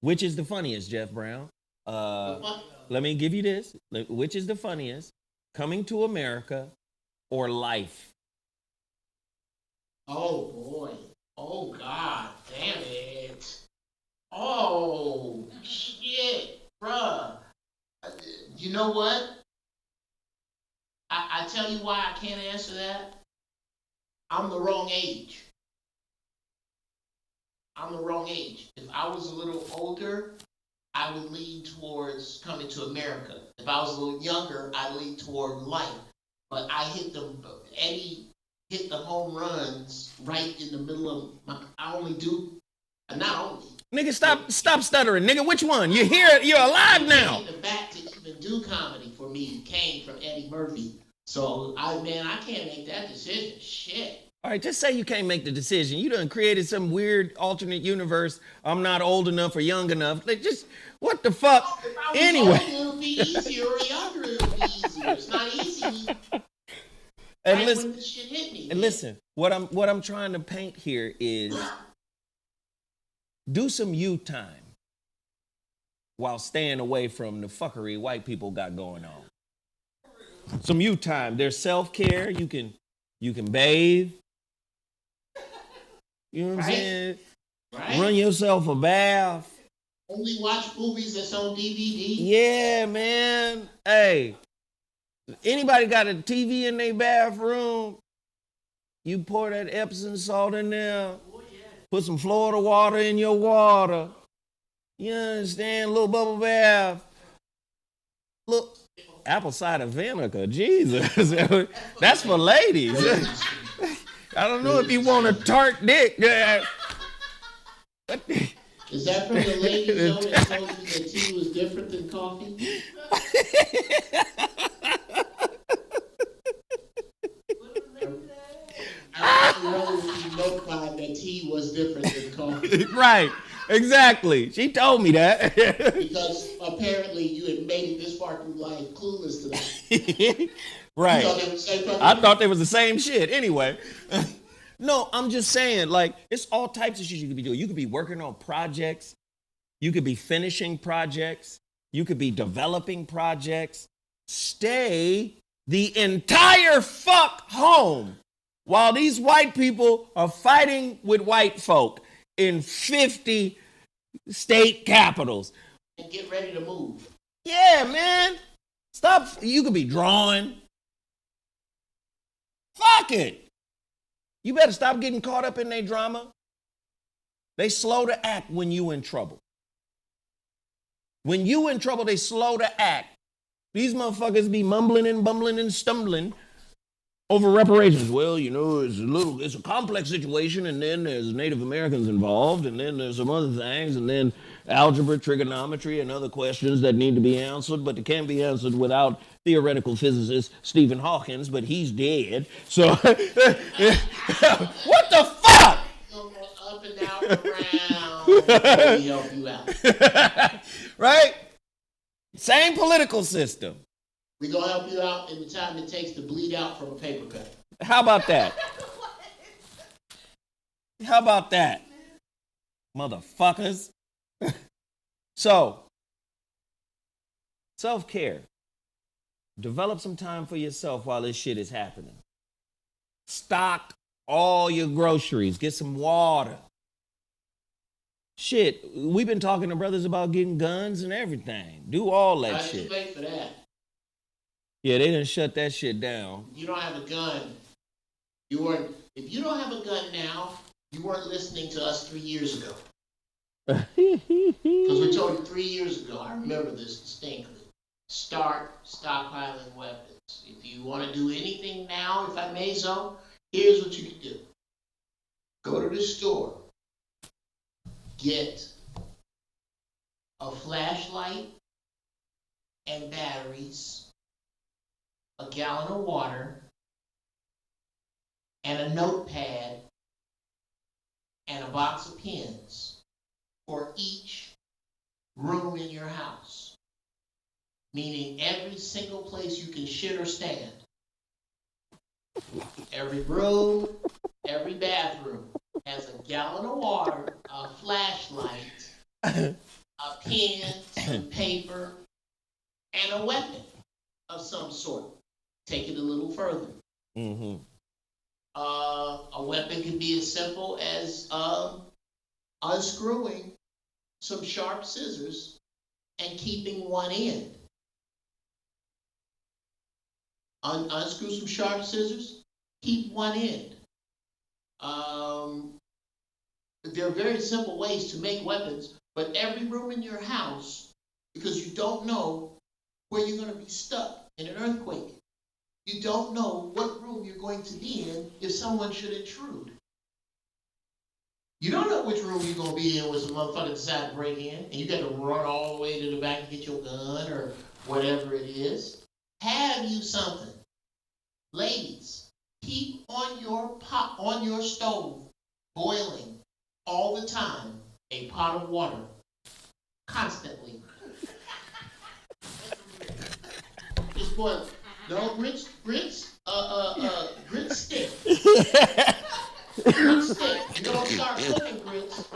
Which is the funniest, Jeff Brown? Let me give you this. Which is the funniest? Coming to America or Life? Oh, boy. Oh, God. Damn it. Oh, shit. Bruh. You know what? I tell you why I can't answer that. I'm the wrong age. I'm the wrong age. If I was a little older, I would lean towards Coming to America. If I was a little younger, I'd lean toward Life. But Eddie hit the home runs right in the middle of not only. Nigga, stop stuttering. Nigga, which one? You're here, you're alive now. The back to even do comedy for me came from Eddie Murphy. So, I can't make that decision. Shit. All right, just say you can't make the decision. You done created some weird alternate universe. I'm not old enough or young enough. Like, just, what the fuck? If I was anyway. older, it would be easier, or younger, it would be easier. It's not easy. And right listen, when the shit hit me. and listen, what I'm trying to paint here is do some you time while staying away from the fuckery white people got going on. Some you time. There's self-care. You can bathe. You know what I'm saying? Right? Run yourself a bath. Only watch movies that's on DVD. Yeah, man. Hey, anybody got a TV in their bathroom? You pour that Epsom salt in there. Put some Florida water in your water. You understand? Little bubble bath. Look, apple cider vinegar. Jesus. That's for ladies. I don't know if you want a tart dick. Is that from the lady show that told you that tea was different than coffee? I know she notified that tea was different than coffee. Right, exactly. She told me that. Because apparently you had made it this far through life clueless to that. Right. You thought they were the same company? I thought they was the same shit. Anyway. No, I'm just saying, like, it's all types of shit you could be doing. You could be working on projects. You could be finishing projects. You could be developing projects. Stay the entire fuck home while these white people are fighting with white folk in 50 state capitals. And get ready to move. Yeah, man. Stop. You could be drawing. Fuck it. You better stop getting caught up in their drama. They slow to act when you in trouble. When you in trouble, they slow to act. These motherfuckers be mumbling and bumbling and stumbling over reparations. Well, you know, it's a complex situation, and then there's Native Americans involved, and then there's some other things, and then algebra, trigonometry, and other questions that need to be answered, but they can't be answered without theoretical physicist Stephen Hawkins, but he's dead. So, what the fuck? Up and down around. Let me help you out. Right? Same political system. We're going to help you out in the time it takes to bleed out from a paper cut. How about that? How about that? Motherfuckers. So, self-care. Develop some time for yourself while this shit is happening. Stock all your groceries. Get some water. Shit, we've been talking to brothers about getting guns and everything. Do all that shit. Too late for that. Yeah, they done shut that shit down. If you don't have a gun, if you don't have a gun now, you weren't listening to us 3 years ago. Because we told you 3 years ago, I remember this distinctly. Start stockpiling weapons. If you want to do anything now, if I may so, here's what you can do. Go to the store. Get a flashlight and batteries, a gallon of water, and a notepad, and a box of pens. for each room in your house. Meaning every single place you can shit or stand. Every room, every bathroom has a gallon of water, a flashlight, a pen, some paper, and a weapon of some sort. Take it a little further. Mm-hmm. A weapon can be as simple as unscrewing some sharp scissors and keeping one end. Unscrew some sharp scissors, keep one end. There are very simple ways to make weapons, but every room in your house, because you don't know where you're going to be stuck in an earthquake. You don't know what room you're going to be in if someone should intrude. You don't know which room you're going to be in when some motherfucker decide to break in, and you got to run all the way to the back and get your gun or whatever it is. Have you something. Ladies, keep on your stove boiling all the time a pot of water constantly. Just boil. No grits stick. Grits stick. You don't start cooking grits.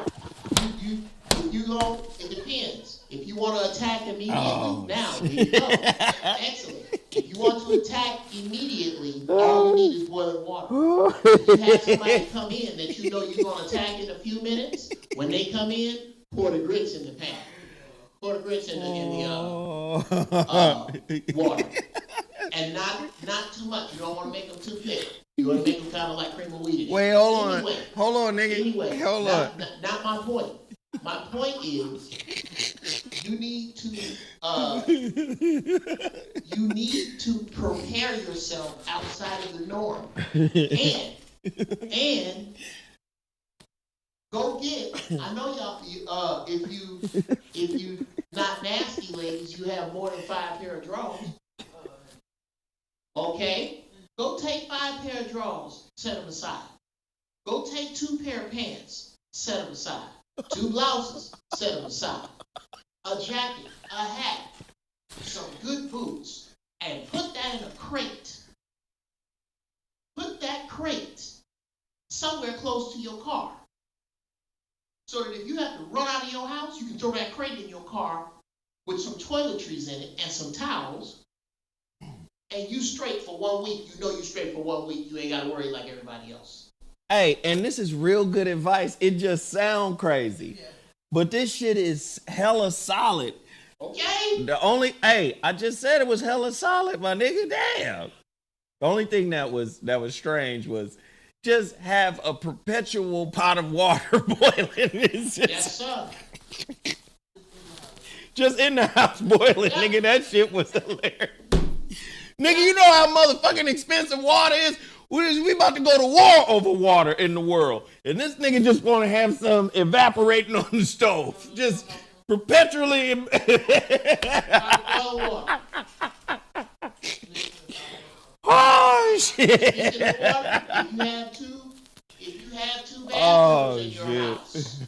You go. It depends. If you want to attack immediately, now there you go. Excellent. If you want to attack immediately, all you need is boiling water. If you have somebody come in that you know you're going to attack in a few minutes, when they come in, pour the grits in the pan. Pour the grits in the water. And not too much. You don't want to make them too thick. You want to make them kind of like cream of wheat. Wait, hold on, nigga. Anyway, hold on. Not my point. My point is, you need to prepare yourself outside of the norm, and go get. I know y'all. If you not nasty ladies, you have more than 5 pair of drawers. Okay, go take 5 pair of drawers, set them aside. Go take 2 pair of pants, set them aside. 2 blouses, set them aside. A jacket, a hat, some good boots, and put that in a crate. Put that crate somewhere close to your car. So that if you have to run out of your house, you can throw that crate in your car with some toiletries in it and some towels. And you straight for 1 week. You know you straight for 1 week. You ain't got to worry like everybody else. Hey, and this is real good advice. It just sound crazy. Yeah. But this shit is hella solid. Okay. I just said it was hella solid, my nigga. Damn. The only thing that was strange was just have a perpetual pot of water boiling. Yes, sir. Just in the house boiling, nigga. That shit was hilarious. Nigga, you know how motherfucking expensive water is? We about to go to war over water in the world. And this nigga just want to have some evaporating on the stove. Just perpetually. Oh, shit. If you have two bathrooms in your house,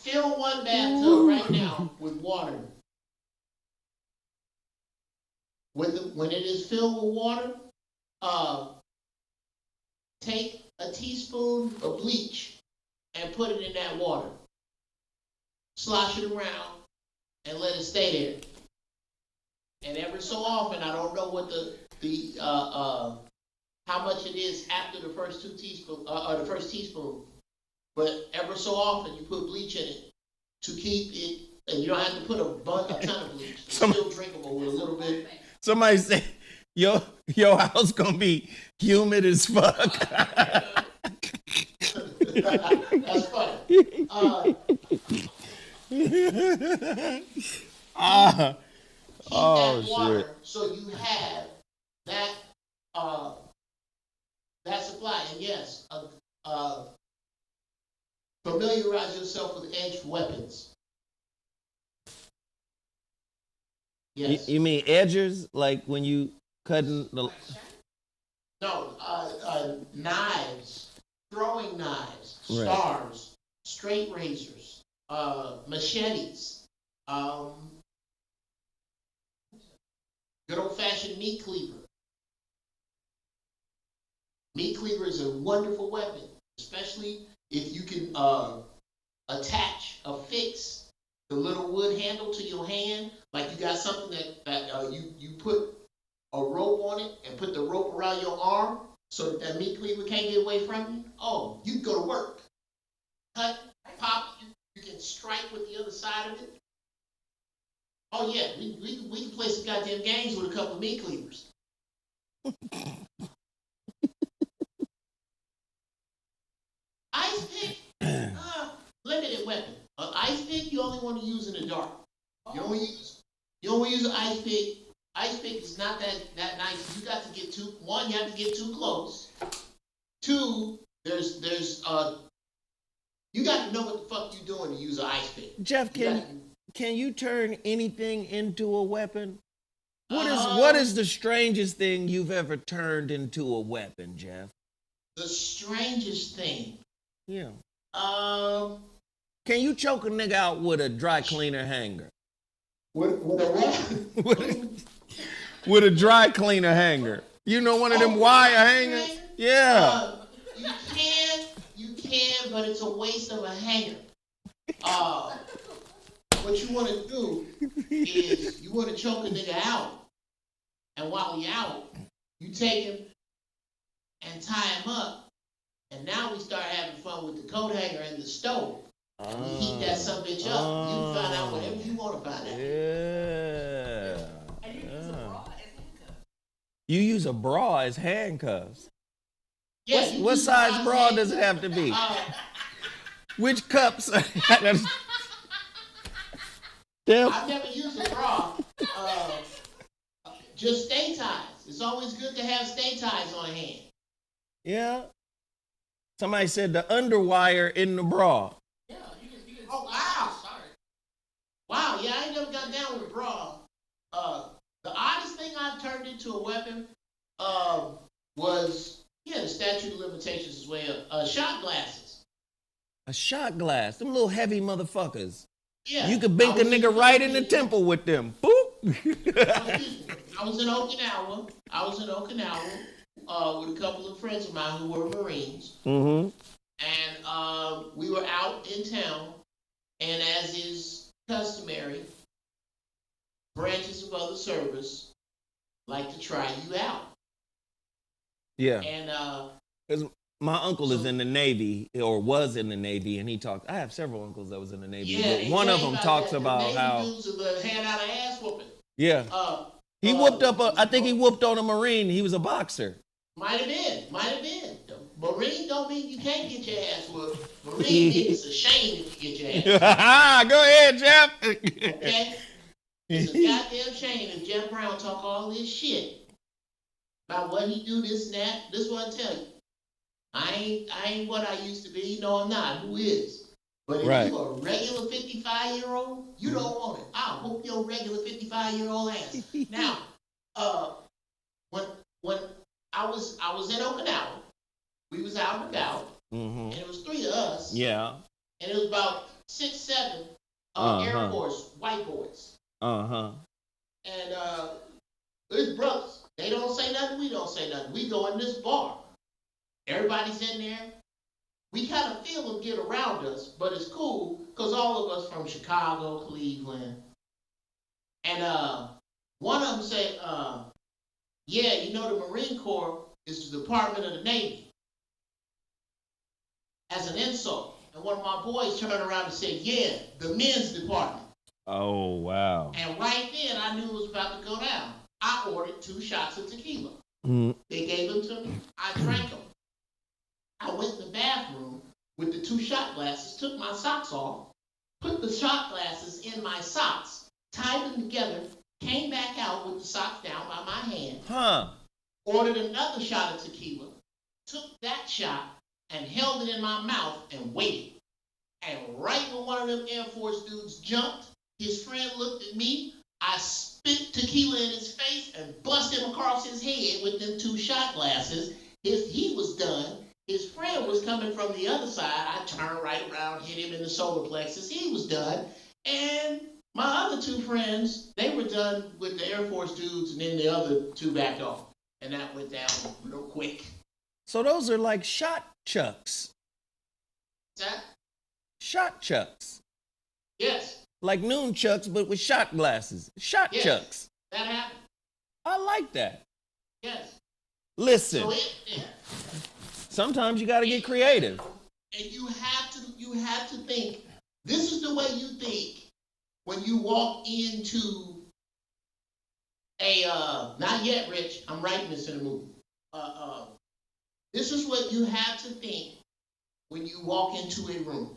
fill one bathtub right now with water. When it is filled with water, take a teaspoon of bleach and put it in that water. Slosh it around and let it stay there. And every so often, I don't know what how much it is after the first the first teaspoon, but ever so often you put bleach in it to keep it, and you don't have to put a ton of bleach. It's still drinkable with a little bit. Somebody said, your house gonna be humid as fuck. That's funny. Keep that water, shit. So you have that that supply. And yes, familiarize yourself with edged weapons. Yes. You mean edgers, like when you cutting the? No, knives, throwing knives, right. stars, straight razors. machetes, good old-fashioned meat cleaver. Meat cleaver is a wonderful weapon, especially if you can affix the little wood handle to your hand, like you got something that you put a rope on it and put the rope around your arm so that meat cleaver can't get away from you. Oh, you can go to work. Cut, pop, you can strike with the other side of it. Oh yeah, we can play some goddamn games with a couple of meat cleavers. Ice pick, limited weapon. An ice pick you only want to use in the dark. You don't use an ice pick. Ice pick is not that nice. You got to get too. One, you have to get too close. Two, there's you got to know what the fuck you're doing to use an ice pick. Jeff, can you turn anything into a weapon? What is the strangest thing you've ever turned into a weapon, Jeff? The strangest thing. Yeah. Can you choke a nigga out with a dry cleaner hanger? With a what? With a dry cleaner hanger. You know, one of them wire hangers? Yeah. You can, but it's a waste of a hanger. What you want to do is you want to choke a nigga out, and while he out, you take him and tie him up, and now we start having fun with the coat hanger and the stove. We heat that son bitch up. You find out whatever you want to find out. Yeah. And you use a bra as handcuffs. You use a bra as handcuffs. Yeah, What size bra does it have to be? Which cups? Damn. I've never used a bra. Just stay ties. It's always good to have stay ties on hand. Yeah. Somebody said the underwire in the bra. Yeah, you can. Oh, wow. Wow, yeah, I ain't never got down with a bra. The oddest thing I've turned into a weapon was, the statute of limitations as well. Shot glasses. A shot glass. Them little heavy motherfuckers. Yeah. You could bink a nigga right in the temple with them. Boop. I was in Okinawa. With a couple of friends of mine who were Marines. Mm-hmm. And we were out in town, and as is customary, branches of other service like to try you out. Yeah. And my uncle is in the Navy, or was in the Navy, and he talked. I have several uncles that was in the Navy. But one of them talks about how Navy dudes hand out an ass whooping. Yeah. He whooped up I think he whooped on a Marine. He was a boxer. Might have been. Marine don't mean you can't get your ass whooped. Marine means it's a shame if you get your ass whooped. Go ahead, Jeff. Okay? It's a goddamn shame if Jeff Brown talk all this shit about what he do, this and that. This is what I tell you. I ain't what I used to be. No, I'm not. Who is? But if you a regular 55-year-old, you don't want it. I'll whoop your regular 55-year-old ass. Now, when I was in Okinawa, we was out and about, and it was 3 of us. Yeah. And it was about 6, 7 Air Force white boys. Uh-huh. And it's brothers. They don't say nothing, we don't say nothing. We go in this bar. Everybody's in there. We kind of feel them get around us, but it's cool because all of us from Chicago, Cleveland. And one of them say, the Marine Corps is the Department of the Navy. As an insult. And one of my boys turned around and said, the men's department. Oh, wow. And right then, I knew it was about to go down. I ordered 2 shots of tequila. Mm. They gave them to me. I drank them. I went in the bathroom with the 2 shot glasses, took my socks off, put the shot glasses in my socks, tied them together, came back out with the socks down by my hand, ordered another shot of tequila, took that shot, and held it in my mouth and waited. And right when one of them Air Force dudes jumped, his friend looked at me, I spit tequila in his face and bust him across his head with them 2 shot glasses. He was done. His friend was coming from the other side, I turned right around, hit him in the solar plexus. He was done. And my other two friends, they were done with the Air Force dudes, and then the other two backed off. And that went down real quick. So those are like shot chucks. What's that? Shot chucks. Yes. Like noon chucks, but with shot glasses. Shot chucks. That happened. I like that. Yes. Listen. So Sometimes you got to get creative. And you have to think. This is the way you think when you walk into a not yet, Rich. I'm writing this in a movie. This is what you have to think when you walk into a room.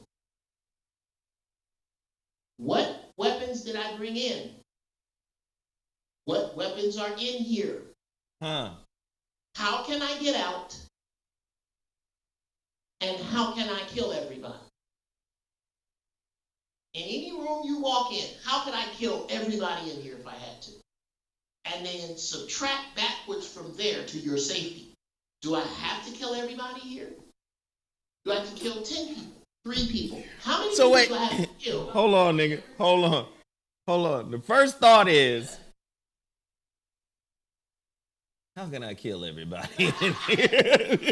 What weapons did I bring in? What weapons are in here? How can I get out? And how can I kill everybody? In any room you walk in, how could I kill everybody in here if I had to? And then subtract backwards from there to your safety. Do I have to kill everybody here? Do I have to kill 10 people? 3 people? How many people do I have to kill? Hold on, nigga. Hold on. The first thought is, how can I kill everybody in here?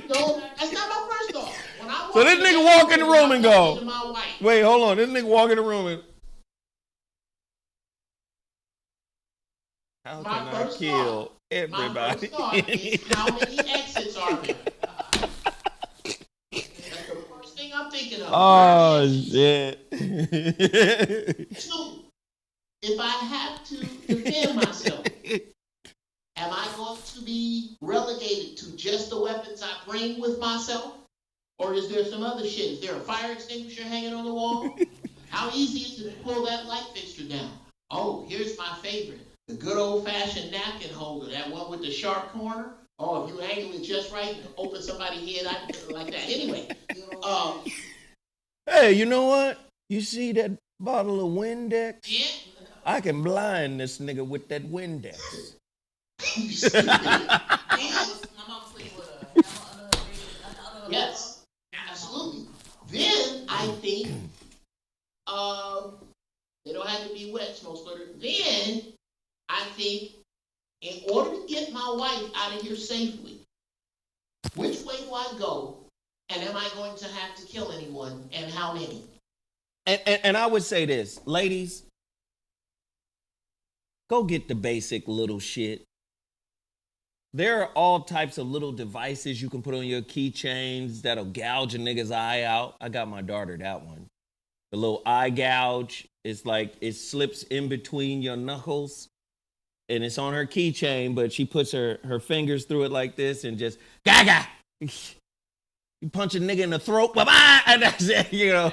No, that's not my first thought. So this nigga walk in the room and go, wait, hold on. This nigga walk in the room and, how can I kill everybody? My first thought is, how many exits are there? That's the first thing I'm thinking of. Oh, shit. 2, if I have to defend myself, am I going to be relegated to just the weapons I bring with myself? Or is there some other shit? Is there a fire extinguisher hanging on the wall? How easy is it to pull that light fixture down? Oh, here's my favorite. The good old-fashioned napkin holder, that one with the sharp corner. Oh, if you angle it just right and open somebody's head, I can do it like that. Anyway. Hey, you know what? You see that bottle of Windex? Yeah. I can blind this nigga with that Windex. Yes, absolutely. Then I think they don't have to be wet, smoke splitter. Then I think in order to get my wife out of here safely, which way do I go? And am I going to have to kill anyone? And how many? And I would say this, ladies, go get the basic little shit. There are all types of little devices you can put on your keychains that'll gouge a nigga's eye out. I got my daughter that one. The little eye gouge, it's like it slips in between your knuckles and it's on her keychain, but she puts her fingers through it like this and just gaga. You punch a nigga in the throat, bye-bye, and that's it, you know.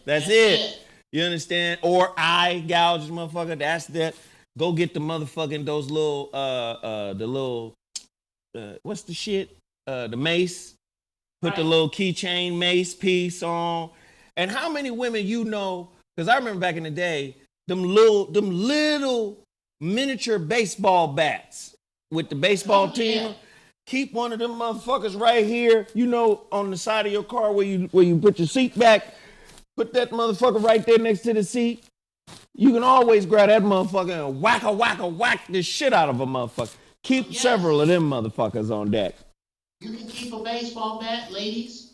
That's it. You understand? Or eye gouge, motherfucker, that's that. Go get the motherfucking, those little, what's the shit? The mace. Put the little keychain mace piece on. And how many women you know, because I remember back in the day, them little miniature baseball bats with the baseball team. Yeah. Keep one of them motherfuckers right here, you know, on the side of your car where you put your seat back. Put that motherfucker right there next to the seat. You can always grab that motherfucker and whack the shit out of a motherfucker. Keep several of them motherfuckers on deck. You can keep a baseball bat, ladies.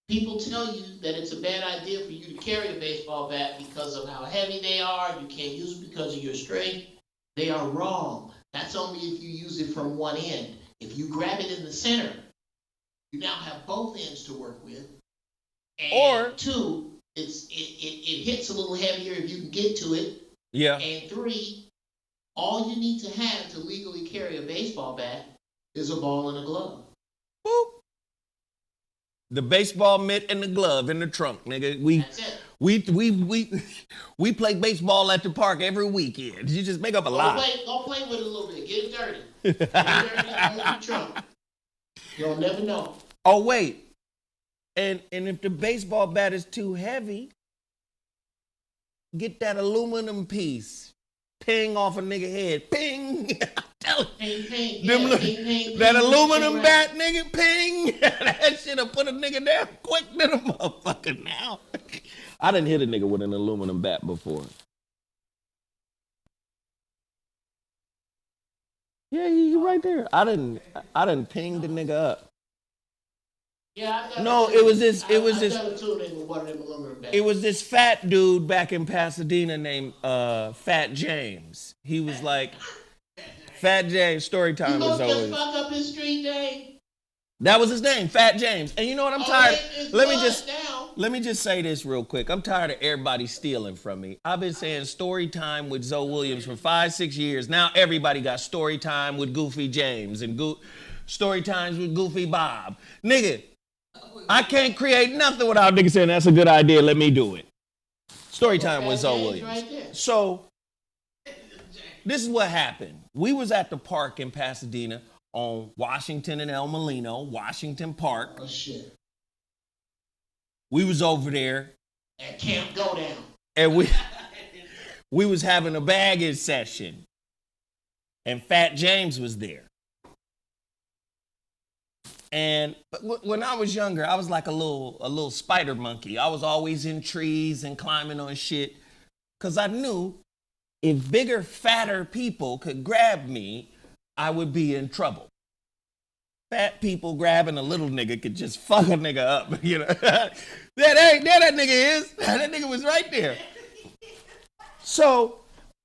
People tell you that it's a bad idea for you to carry a baseball bat because of how heavy they are. You can't use them because of your strength. They are wrong. That's only if you use it from one end. If you grab it in the center, you now have both ends to work with. And or 2, it hits a little heavier if you can get to it. Yeah. And 3, all you need to have to legally carry a baseball bat is a ball and a glove. Boop. The baseball mitt and the glove in the trunk, nigga. That's it. We play baseball at the park every weekend. You just make up a lot. Go play with it a little bit. Get it dirty. Get it dirty in the trunk. You'll never know. Oh, wait. And if the baseball bat is too heavy, get that aluminum piece. Ping off a nigga head. Ping. Ping, Them yeah, look- ping, ping, that ping, aluminum ping, bat, nigga, ping. That shit'll put a nigga down quick to the motherfucker now. I done hit a nigga with an aluminum bat before. Yeah, he right there. I done pinged the nigga up. Yeah, I've done No, it too. it was this- it was I've this- done it too, nigga, with one of them aluminum bats. It was this fat dude back in Pasadena named Fat James. He was like, Fat James, story You time was gonna just always. fuck up his street name? That was his name, Fat James. And you know what, I'm tired. It's Let me blood just now. let me just say this real quick. I'm tired of everybody stealing from me. I've been saying story time with Zoe Williams for 5-6 years. Now everybody got story time with Goofy James and story times with Goofy Bob. Nigga, I can't create nothing without niggas saying that's a good idea. Let me do it. Story time with Zoe James Williams. right there. So this is what happened. We was at the park in Pasadena on Washington and El Molino, Washington Park. Oh shit. We was over there At Camp Go Down. and we was having a baggage session. And Fat James was there. And when I was younger, I was like a little spider monkey. I was always in trees and climbing on shit. Cause I knew if bigger, fatter people could grab me, I would be in trouble. Fat people grabbing a little nigga could just fuck a nigga up, you know. There that nigga is. That nigga was right there. So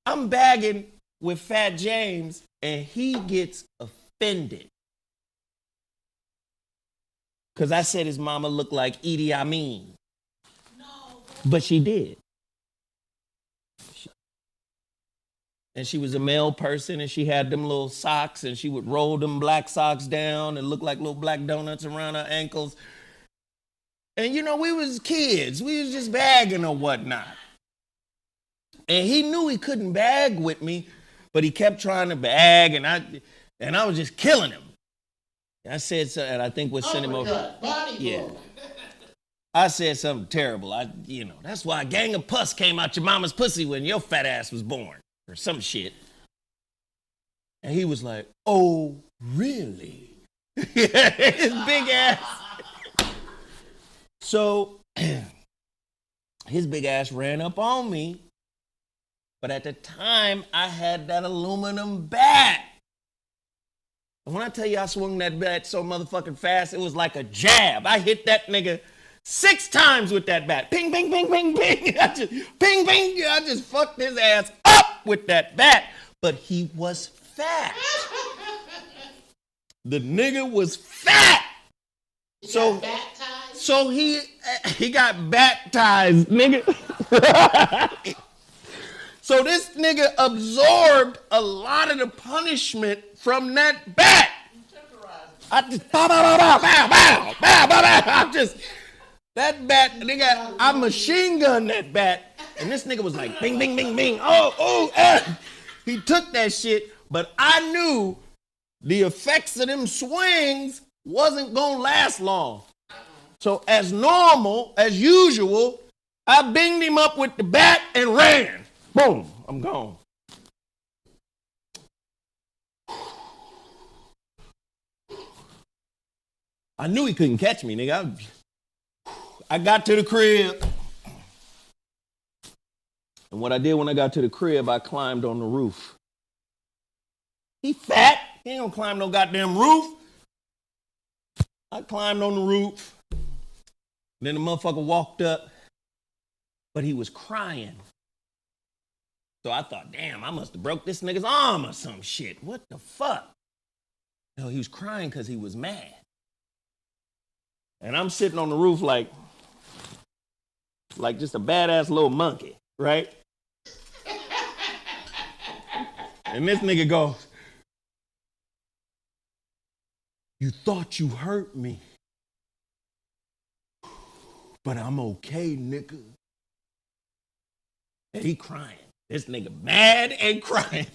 I'm bagging with Fat James and he gets offended. Cause I said his mama looked like Edie Amin. No. But she did. And she was a male person and she had them little socks and she would roll them black socks down and look like little black donuts around her ankles. And you know, we was kids. We was just bagging or whatnot. And he knew he couldn't bag with me, but he kept trying to bag and I was just killing him. I said something, and I think what sent him over. Body Yeah. blow. I said something terrible. That's why a gang of pus came out your mama's pussy when your fat ass was born. Or some shit. And he was like, oh, really? His big ass. So his big ass ran up on me. But at the time, I had that aluminum bat. And when I tell you I swung that bat so motherfucking fast, it was like a jab. I hit that nigga 6 times with that bat. Ping, ping, ping, ping, ping. Ping, ping. I just fucked his ass up with that bat. But he was fat. The nigga was fat. So he got baptized, nigga. So this nigga absorbed a lot of the punishment from that bat. I just bow, bow, bow, bow, bow, bow, bow, bow. I just that bat, nigga, I machine gunned that bat, and this nigga was like, bing, bing, bing, bing. He took that shit, but I knew the effects of them swings wasn't gonna last long. So as normal, as usual, I binged him up with the bat and ran. Boom, I'm gone. I knew he couldn't catch me, nigga. I got to the crib. And what I did when I got to the crib, I climbed on the roof. He fat. He ain't gonna climb no goddamn roof. I climbed on the roof. Then the motherfucker walked up, but he was crying. So I thought, damn, I must have broke this nigga's arm or some shit. What the fuck? No, he was crying because he was mad. And I'm sitting on the roof like just a badass little monkey, right? And this nigga goes, you thought you hurt me, but I'm okay, nigga. And he crying. This nigga mad and crying.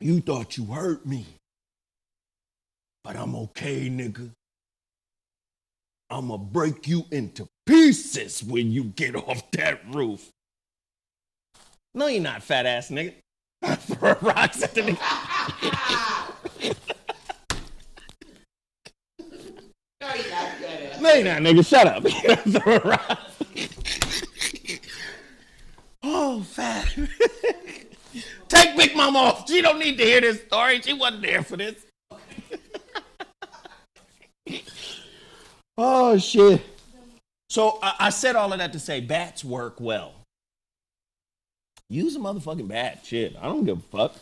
You thought you hurt me, but I'm okay, nigga. I'ma break you into pieces when you get off that roof. No, you're not, fat ass nigga. I throw rocks at the nigga. No, you're not gonna. No, you're not, nigga. Shut up. Oh, fat. Take Big Mama off. She don't need to hear this story. She wasn't there for this. Oh, shit. So I said all of that to say bats work well. Use a motherfucking bat. Shit, I don't give a fuck.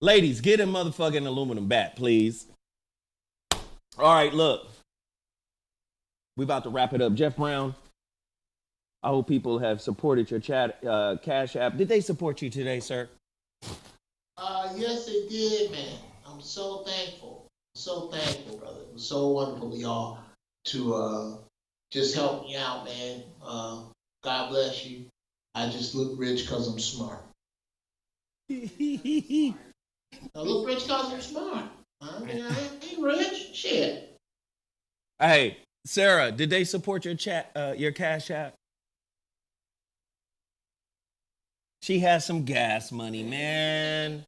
Ladies, get a motherfucking aluminum bat, please. All right, look. We about to wrap it up. Jeff Brown, I hope people have supported your Cashapp. Did they support you today, sir? Yes, they did, man. I'm so thankful. So thankful, brother. It was so wonderful, y'all, to just help me out, man. God bless you. I just look rich because I'm smart. I look rich because I'm smart. I mean, I ain't rich. Shit. Hey, Sarah, did they support your Cash App? She has some gas money, man.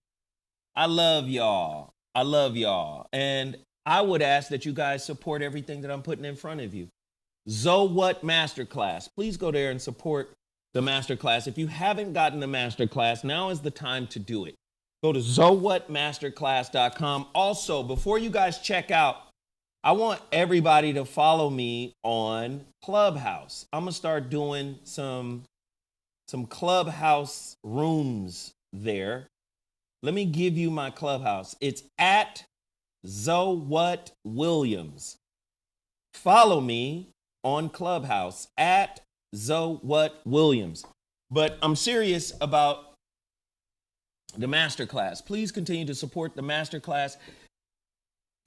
I love y'all. I love y'all. And I would ask that you guys support everything that I'm putting in front of you. ZoWhat Masterclass. Please go there and support the Masterclass. If you haven't gotten the Masterclass, now is the time to do it. Go to ZoWhatMasterclass.com. Also, before you guys check out, I want everybody to follow me on Clubhouse. I'm going to start doing some Clubhouse rooms there. Let me give you my Clubhouse. It's at ZoWhatWilliams. Follow me on Clubhouse at ZoWhatWilliams. But I'm serious about the Masterclass. Please continue to support the Masterclass.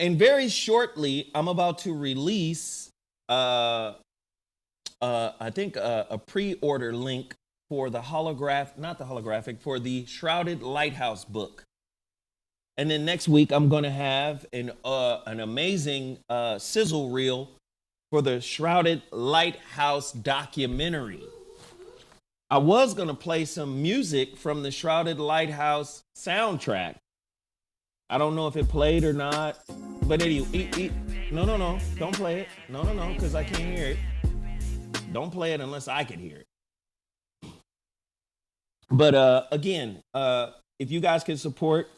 And very shortly, I'm about to release, I think, a pre-order link for the for the Shrouded Lighthouse book. And then next week, I'm going to have an amazing sizzle reel for the Shrouded Lighthouse documentary. I was going to play some music from the Shrouded Lighthouse soundtrack. I don't know if it played or not. But anyway, no, don't play it. No, because I can't hear it. Don't play it unless I can hear it. But again, if you guys can support,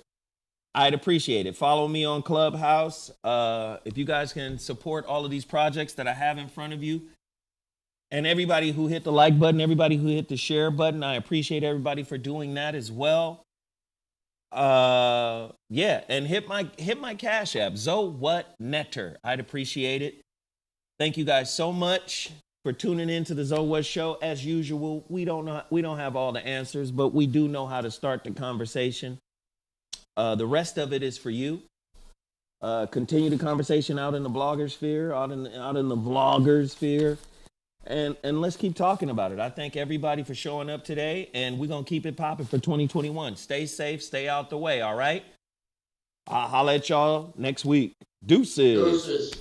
I'd appreciate it. Follow me on Clubhouse. If you guys can support all of these projects that I have in front of you, and everybody who hit the like button, everybody who hit the share button, I appreciate everybody for doing that as well. Yeah, and hit my Cash App, ZoWhatNeter. I'd appreciate it. Thank you guys so much for tuning in to the ZoWhat Show. As usual, we don't have all the answers, but we do know how to start the conversation. The rest of it is for you. Continue the conversation out in the blogger sphere, out in the vlogger sphere, and let's keep talking about it. I thank everybody for showing up today, and we're gonna keep it popping for 2021. Stay safe, stay out the way. All right. I'll holla at y'all next week. Deuces.